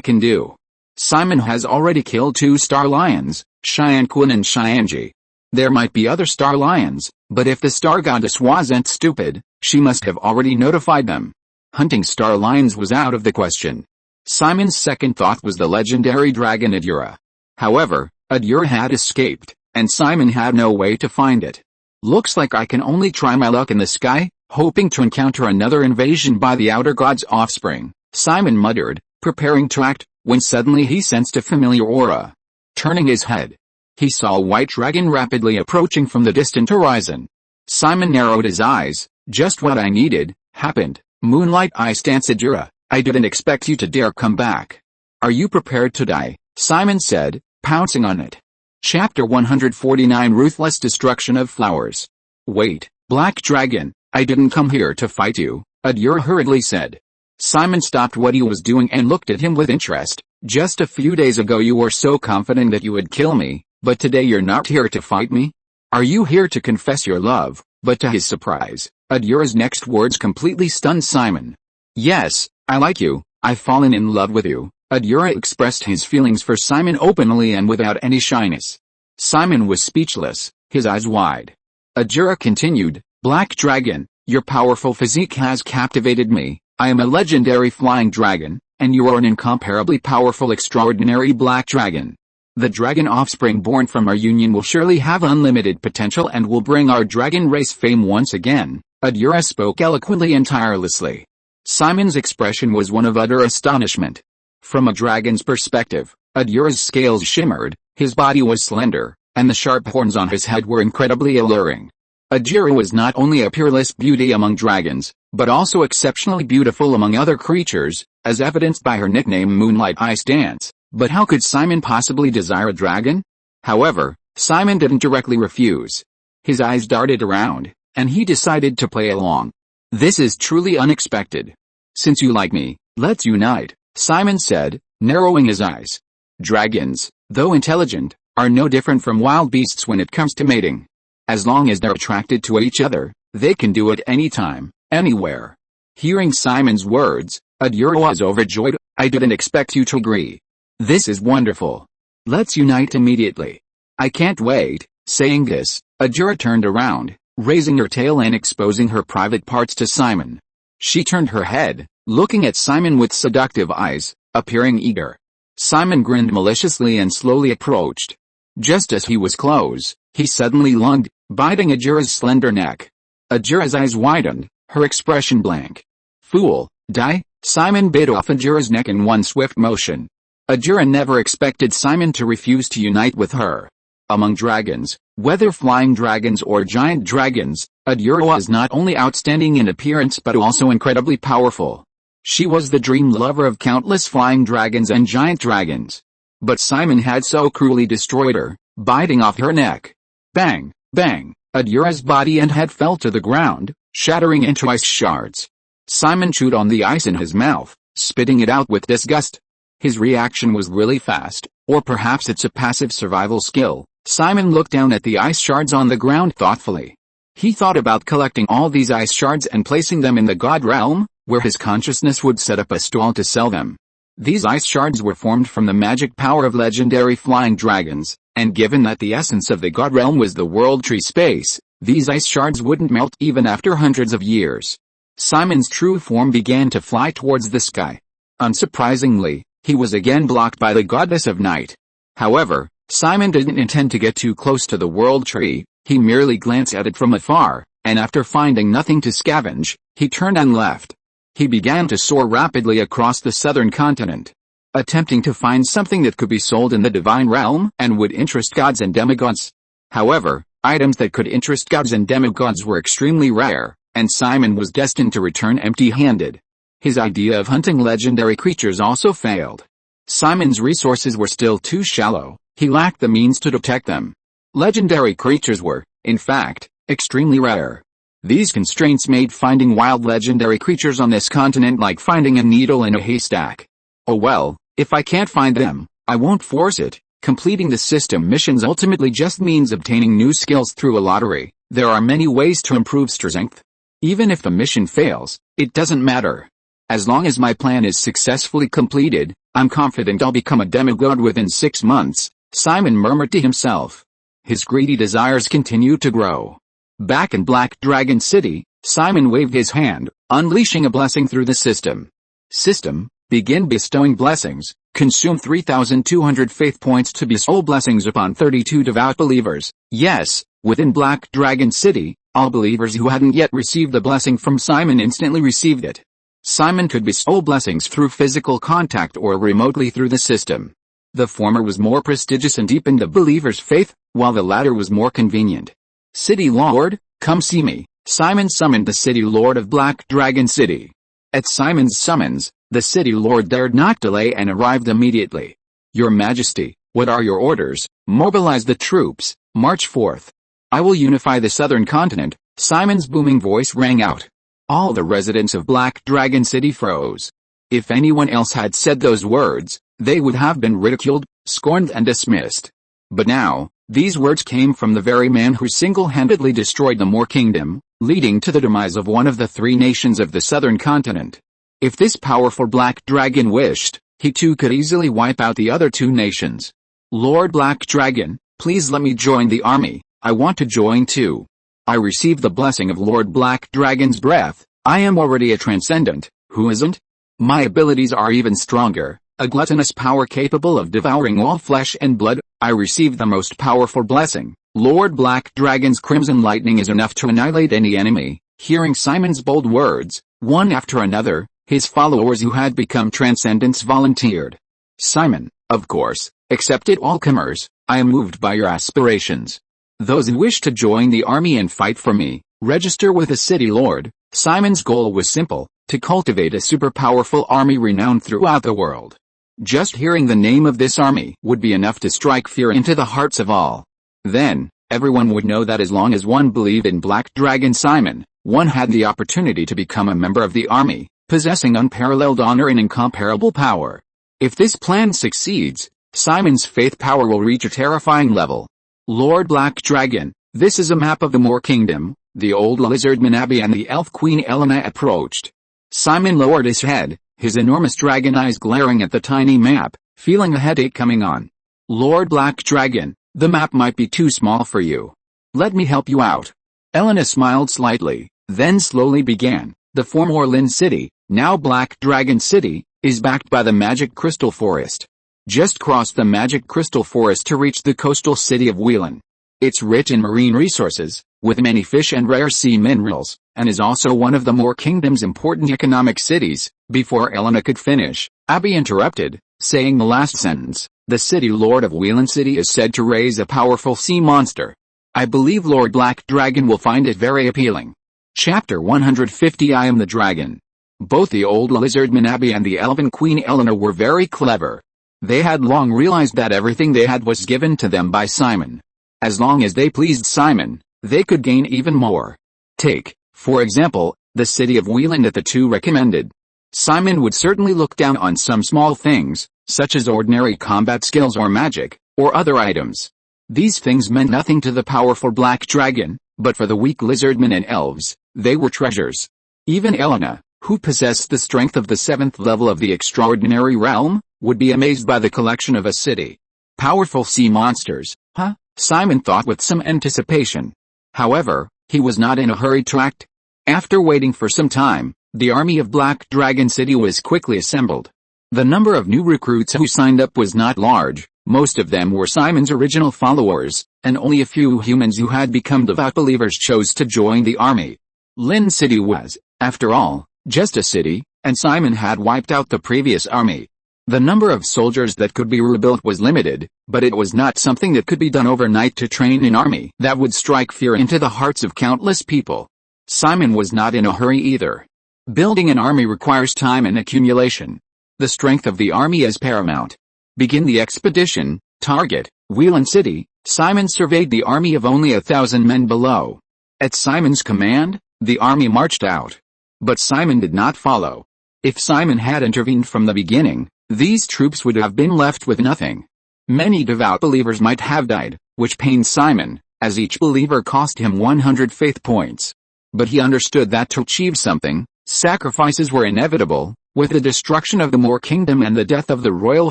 can do. Simon has already killed 2 Star Lions, Xiankun and Xianji. There might be other Star Lions, but if the Star Goddess wasn't stupid, she must have already notified them. Hunting Star Lions was out of the question. Simon's second thought was the legendary dragon Adura. However, Adura had escaped, and Simon had no way to find it. Looks like I can only try my luck in the sky, hoping to encounter another invasion by the outer god's offspring, Simon muttered, preparing to act, when suddenly he sensed a familiar aura. Turning his head, he saw a white dragon rapidly approaching from the distant horizon. Simon narrowed his eyes. Just what I needed happened. Moonlight Eye stance Adura, I didn't expect you to dare come back. Are you prepared to die? Simon said, pouncing on it. Chapter 149 Ruthless Destruction of Flowers. Wait, Black Dragon, I didn't come here to fight you, Adura hurriedly said. Simon stopped what he was doing and looked at him with interest. Just a few days ago you were so confident that you would kill me, but today you're not here to fight me? Are you here to confess your love? But to his surprise, Adura's next words completely stunned Simon. Yes, I like you, I've fallen in love with you. Adura expressed his feelings for Simon openly and without any shyness. Simon was speechless, his eyes wide. Adura continued, Black Dragon, your powerful physique has captivated me. I am a legendary flying dragon, and you are an incomparably powerful extraordinary black dragon. The dragon offspring born from our union will surely have unlimited potential and will bring our dragon race fame once again. Adura spoke eloquently and tirelessly. Simon's expression was one of utter astonishment. From a dragon's perspective, Adura's scales shimmered, his body was slender, and the sharp horns on his head were incredibly alluring. Adura was not only a peerless beauty among dragons, but also exceptionally beautiful among other creatures, as evidenced by her nickname Moonlight Ice Dance. But how could Simon possibly desire a dragon? However, Simon didn't directly refuse. His eyes darted around, and he decided to play along. This is truly unexpected. Since you like me, let's unite, Simon said, narrowing his eyes. Dragons, though intelligent, are no different from wild beasts when it comes to mating. As long as they're attracted to each other, they can do it anytime, anywhere. Hearing Simon's words, Adura was overjoyed. I didn't expect you to agree. This is wonderful. Let's unite immediately. I can't wait. Saying this, Adura turned around, raising her tail and exposing her private parts to Simon. She turned her head, looking at Simon with seductive eyes, appearing eager. Simon grinned maliciously and slowly approached. Just as he was close, he suddenly lunged, biting Ajura's slender neck. Ajura's eyes widened, her expression blank. Fool, die! Simon bit off Ajura's neck in one swift motion. Ajura never expected Simon to refuse to unite with her. Among dragons, whether flying dragons or giant dragons, Ajura was not only outstanding in appearance but also incredibly powerful. She was the dream lover of countless flying dragons and giant dragons. But Simon had so cruelly destroyed her, biting off her neck. Bang, bang, Ajura's body and head fell to the ground, shattering into ice shards. Simon chewed on the ice in his mouth, spitting it out with disgust. His reaction was really fast, or perhaps it's a passive survival skill. Simon looked down at the ice shards on the ground thoughtfully. He thought about collecting all these ice shards and placing them in the god realm, where his consciousness would set up a stall to sell them. These ice shards were formed from the magic power of legendary flying dragons, and given that the essence of the god realm was the world tree space, these ice shards wouldn't melt even after hundreds of years. Simon's true form began to fly towards the sky. Unsurprisingly, he was again blocked by the goddess of night. However, Simon didn't intend to get too close to the world tree. He merely glanced at it from afar, and after finding nothing to scavenge, he turned and left. He began to soar rapidly across the southern continent, attempting to find something that could be sold in the divine realm and would interest gods and demigods. However, items that could interest gods and demigods were extremely rare, and Simon was destined to return empty-handed. His idea of hunting legendary creatures also failed. Simon's resources were still too shallow. He lacked the means to detect them. Legendary creatures were, in fact, extremely rare. These constraints made finding wild legendary creatures on this continent like finding a needle in a haystack. Oh well, if I can't find them, I won't force it. Completing the system missions ultimately just means obtaining new skills through a lottery. There are many ways to improve strength. Even if the mission fails, it doesn't matter. As long as my plan is successfully completed, I'm confident I'll become a demigod within 6 months, Simon murmured to himself. His greedy desires continued to grow. Back in Black Dragon City, Simon waved his hand, unleashing a blessing through the system. System, begin bestowing blessings. Consume 3,200 faith points to bestow blessings upon 32 devout believers. Yes, within Black Dragon City, all believers who hadn't yet received the blessing from Simon instantly received it. Simon could bestow blessings through physical contact or remotely through the system. The former was more prestigious and deepened the believer's faith, while the latter was more convenient. City Lord, come see me. Simon summoned the City Lord of Black Dragon City. At Simon's summons, the City Lord dared not delay and arrived immediately. Your Majesty, what are your orders? Mobilize the troops, march forth. I will unify the southern continent. Simon's booming voice rang out. All the residents of Black Dragon City froze. If anyone else had said those words, they would have been ridiculed, scorned and dismissed. But now, these words came from the very man who single-handedly destroyed the Moor Kingdom, leading to the demise of one of the 3 nations of the southern continent. If this powerful Black Dragon wished, he too could easily wipe out the other 2 nations. Lord Black Dragon, please let me join the army. I want to join too. I received the blessing of Lord Black Dragon's breath. I am already a transcendent, who isn't? My abilities are even stronger, a gluttonous power capable of devouring all flesh and blood. I received the most powerful blessing. Lord Black Dragon's crimson lightning is enough to annihilate any enemy. Hearing Simon's bold words, one after another, his followers who had become transcendents volunteered. Simon, of course, accepted all comers. I am moved by your aspirations. Those who wish to join the army and fight for me, register with the City Lord. Simon's goal was simple, to cultivate a super-powerful army renowned throughout the world. Just hearing the name of this army would be enough to strike fear into the hearts of all. Then, everyone would know that as long as one believed in Black Dragon Simon, one had the opportunity to become a member of the army, possessing unparalleled honor and incomparable power. If this plan succeeds, Simon's faith power will reach a terrifying level. Lord Black Dragon, this is a map of the Moor Kingdom. The old lizard Manabi and the elf Queen Elena approached. Simon lowered his head, his enormous dragon eyes glaring at the tiny map, feeling a headache coming on. Lord Black Dragon, the map might be too small for you. Let me help you out. Elena smiled slightly, then slowly began. The former Lin City, now Black Dragon City, is backed by the Magic Crystal Forest. Just cross the Magic Crystal Forest to reach the coastal city of Yulina. It's rich in marine resources, with many fish and rare sea minerals, and is also one of the Moor Kingdom's important economic cities. Before Yulina could finish, Abby interrupted, saying the last sentence. The city lord of Yulina City is said to raise a powerful sea monster. I believe Lord Black Dragon will find it very appealing. Chapter 150 I Am the Dragon. Both the old lizardman Abby and the elven queen Yulina were very clever. They had long realized that everything they had was given to them by Simon. As long as they pleased Simon, they could gain even more. Take, for example, the city of Yulina that the two recommended. Simon would certainly look down on some small things, such as ordinary combat skills or magic, or other items. These things meant nothing to the powerful Black Dragon, but for the weak lizardmen and elves, they were treasures. Even Yulina, who possessed the strength of the 7th level of the extraordinary realm, would be amazed by the collection of a city. Powerful sea monsters, huh? Simon thought with some anticipation. However, he was not in a hurry to act. After waiting for some time, the army of Black Dragon City was quickly assembled. The number of new recruits who signed up was not large. Most of them were Simon's original followers, and only a few humans who had become devout believers chose to join the army. Lin City was, after all, just a city, and Simon had wiped out the previous army. The number of soldiers that could be rebuilt was limited, but it was not something that could be done overnight to train an army that would strike fear into the hearts of countless people. Simon was not in a hurry either. Building an army requires time and accumulation. The strength of the army is paramount. Begin the expedition. Target, Yulina City. Simon surveyed the army of only 1,000 men below. At Simon's command, the army marched out. But Simon did not follow. If Simon had intervened from the beginning, these troops would have been left with nothing. Many devout believers might have died, which pained Simon, as each believer cost him 100 faith points. But he understood that to achieve something, sacrifices were inevitable. With the destruction of the Moor Kingdom and the death of the royal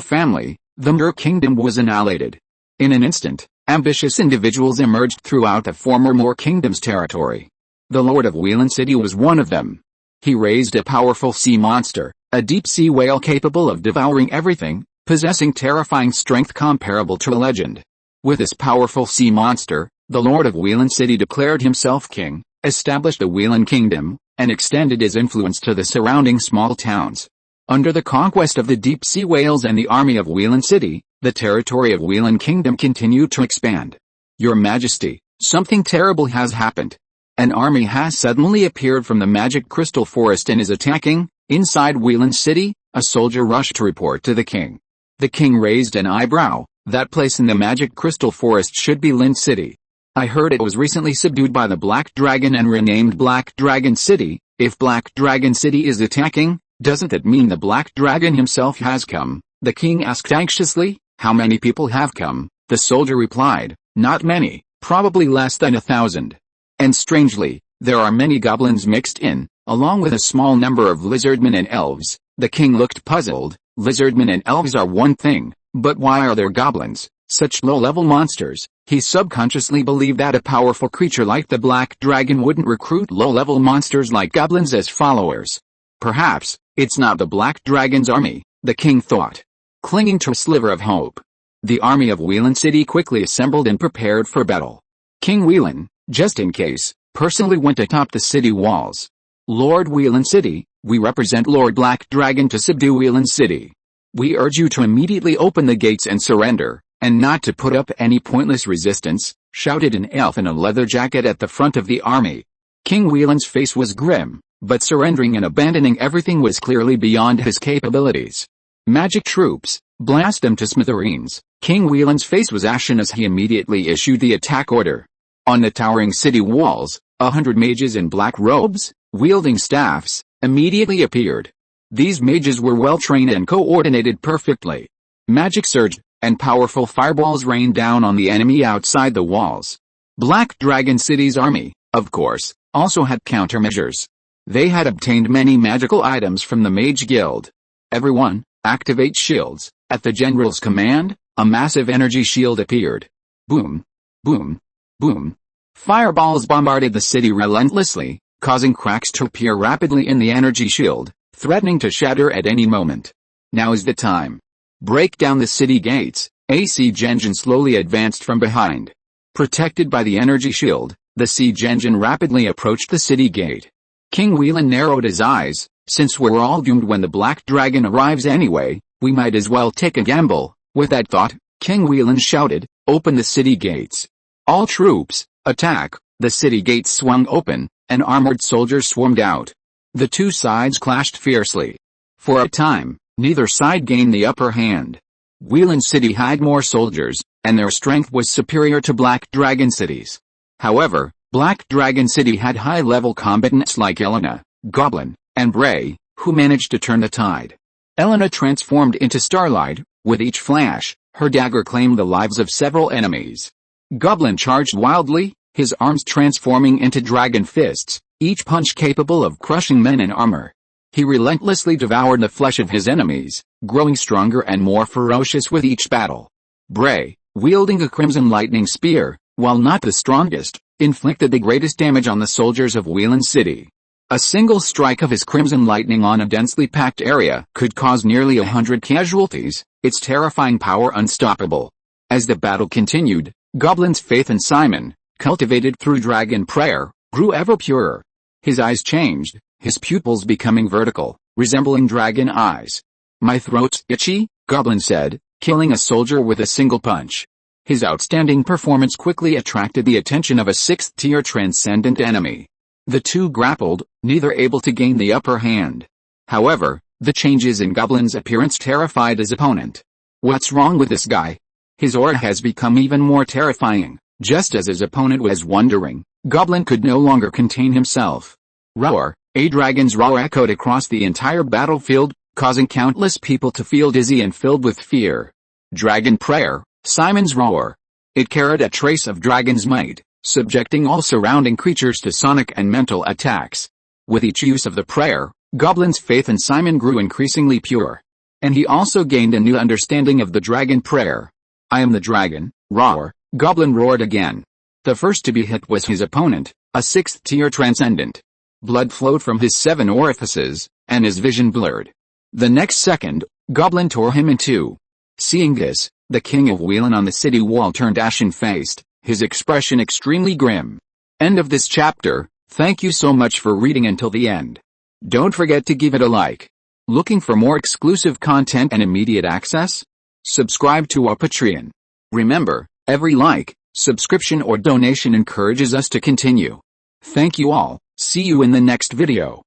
family, the Moor Kingdom was annihilated. In an instant, ambitious individuals emerged throughout the former Moor Kingdom's territory. The Lord of Yulina City was one of them. He raised a powerful sea monster, a deep-sea whale capable of devouring everything, possessing terrifying strength comparable to a legend. With this powerful sea monster, the Lord of Yulina City declared himself king, established the Yulina Kingdom, and extended his influence to the surrounding small towns. Under the conquest of the deep-sea whales and the army of Yulina City, the territory of Yulina Kingdom continued to expand. Your Majesty, something terrible has happened. An army has suddenly appeared from the Magic Crystal Forest and is attacking. Inside Yulina City, a soldier rushed to report to the king. The king raised an eyebrow. That place in the Magic Crystal Forest should be Lin City. I heard it was recently subdued by the Black Dragon and renamed Black Dragon City. If Black Dragon City is attacking, doesn't that mean the Black Dragon himself has come? The king asked anxiously. How many people have come? The soldier replied, not many, probably less than 1,000. And strangely, there are many goblins mixed in, along with a small number of lizardmen and elves. The king looked puzzled. Lizardmen and elves are one thing, but why are there goblins? Such low-level monsters. He subconsciously believed that a powerful creature like the Black Dragon wouldn't recruit low-level monsters like goblins as followers. Perhaps, it's not the Black Dragon's army, the king thought. Clinging to a sliver of hope, the army of Yulina City quickly assembled and prepared for battle. King Yulina, just in case, personally went atop the city walls. Lord Yulina City, we represent Lord Black Dragon to subdue Yulina City. We urge you to immediately open the gates and surrender, and not to put up any pointless resistance, shouted an elf in a leather jacket at the front of the army. King Yulina's face was grim, but surrendering and abandoning everything was clearly beyond his capabilities. Magic troops, blast them to smithereens. King Yulina's face was ashen as he immediately issued the attack order. On the towering city walls, 100 mages in black robes, wielding staffs, immediately appeared. These mages were well trained and coordinated perfectly. Magic surged, and powerful fireballs rained down on the enemy outside the walls. Black Dragon City's army, of course, also had countermeasures. They had obtained many magical items from the Mage Guild. Everyone, activate shields. At the general's command, a massive energy shield appeared. Boom, boom, boom. Fireballs bombarded the city relentlessly, causing cracks to appear rapidly in the energy shield, threatening to shatter at any moment. Now is the time. Break down the city gates. A siege engine slowly advanced from behind. Protected by the energy shield, the siege engine rapidly approached the city gate. King Yulina narrowed his eyes. Since we're all doomed when the black dragon arrives anyway, we might as well take a gamble. With that thought, King Yulina shouted, "Open the city gates. All troops, attack!" The city gates swung open, and armored soldiers swarmed out. The two sides clashed fiercely. For a time, neither side gained the upper hand. Yulin City had more soldiers, and their strength was superior to Black Dragon City's. However, Black Dragon City had high-level combatants like Yulina, Goblin, and Bray, who managed to turn the tide. Yulina transformed into starlight. With each flash, her dagger claimed the lives of several enemies. Goblin charged wildly, his arms transforming into dragon fists, each punch capable of crushing men in armor. He relentlessly devoured the flesh of his enemies, growing stronger and more ferocious with each battle. Bray, wielding a crimson lightning spear, while not the strongest, inflicted the greatest damage on the soldiers of Yulin City. A single strike of his crimson lightning on a densely packed area could cause nearly 100 casualties, its terrifying power unstoppable. As the battle continued, Goblin's faith in Simon, cultivated through dragon prayer, grew ever purer. His eyes changed, his pupils becoming vertical, resembling dragon eyes. "My throat's itchy," Goblin said, killing a soldier with a single punch. His outstanding performance quickly attracted the attention of a sixth-tier transcendent enemy. The two grappled, neither able to gain the upper hand. However, the changes in Goblin's appearance terrified his opponent. "What's wrong with this guy? His aura has become even more terrifying." Just as his opponent was wondering, Goblin could no longer contain himself. Roar! A dragon's roar echoed across the entire battlefield, causing countless people to feel dizzy and filled with fear. Dragon prayer, Simon's roar. It carried a trace of dragon's might, subjecting all surrounding creatures to sonic and mental attacks. With each use of the prayer, Goblin's faith in Simon grew increasingly pure. And he also gained a new understanding of the dragon prayer. "I am the dragon, roar!" Goblin roared again. The first to be hit was his opponent, a sixth-tier transcendent. Blood flowed from his 7 orifices, and his vision blurred. The next second, Goblin tore him in two. Seeing this, the king of Yulin on the city wall turned ashen-faced, his expression extremely grim. End of this chapter. Thank you so much for reading until the end. Don't forget to give it a like. Looking for more exclusive content and immediate access? Subscribe to our Patreon. Remember, every like, subscription or donation encourages us to continue. Thank you all. See you in the next video.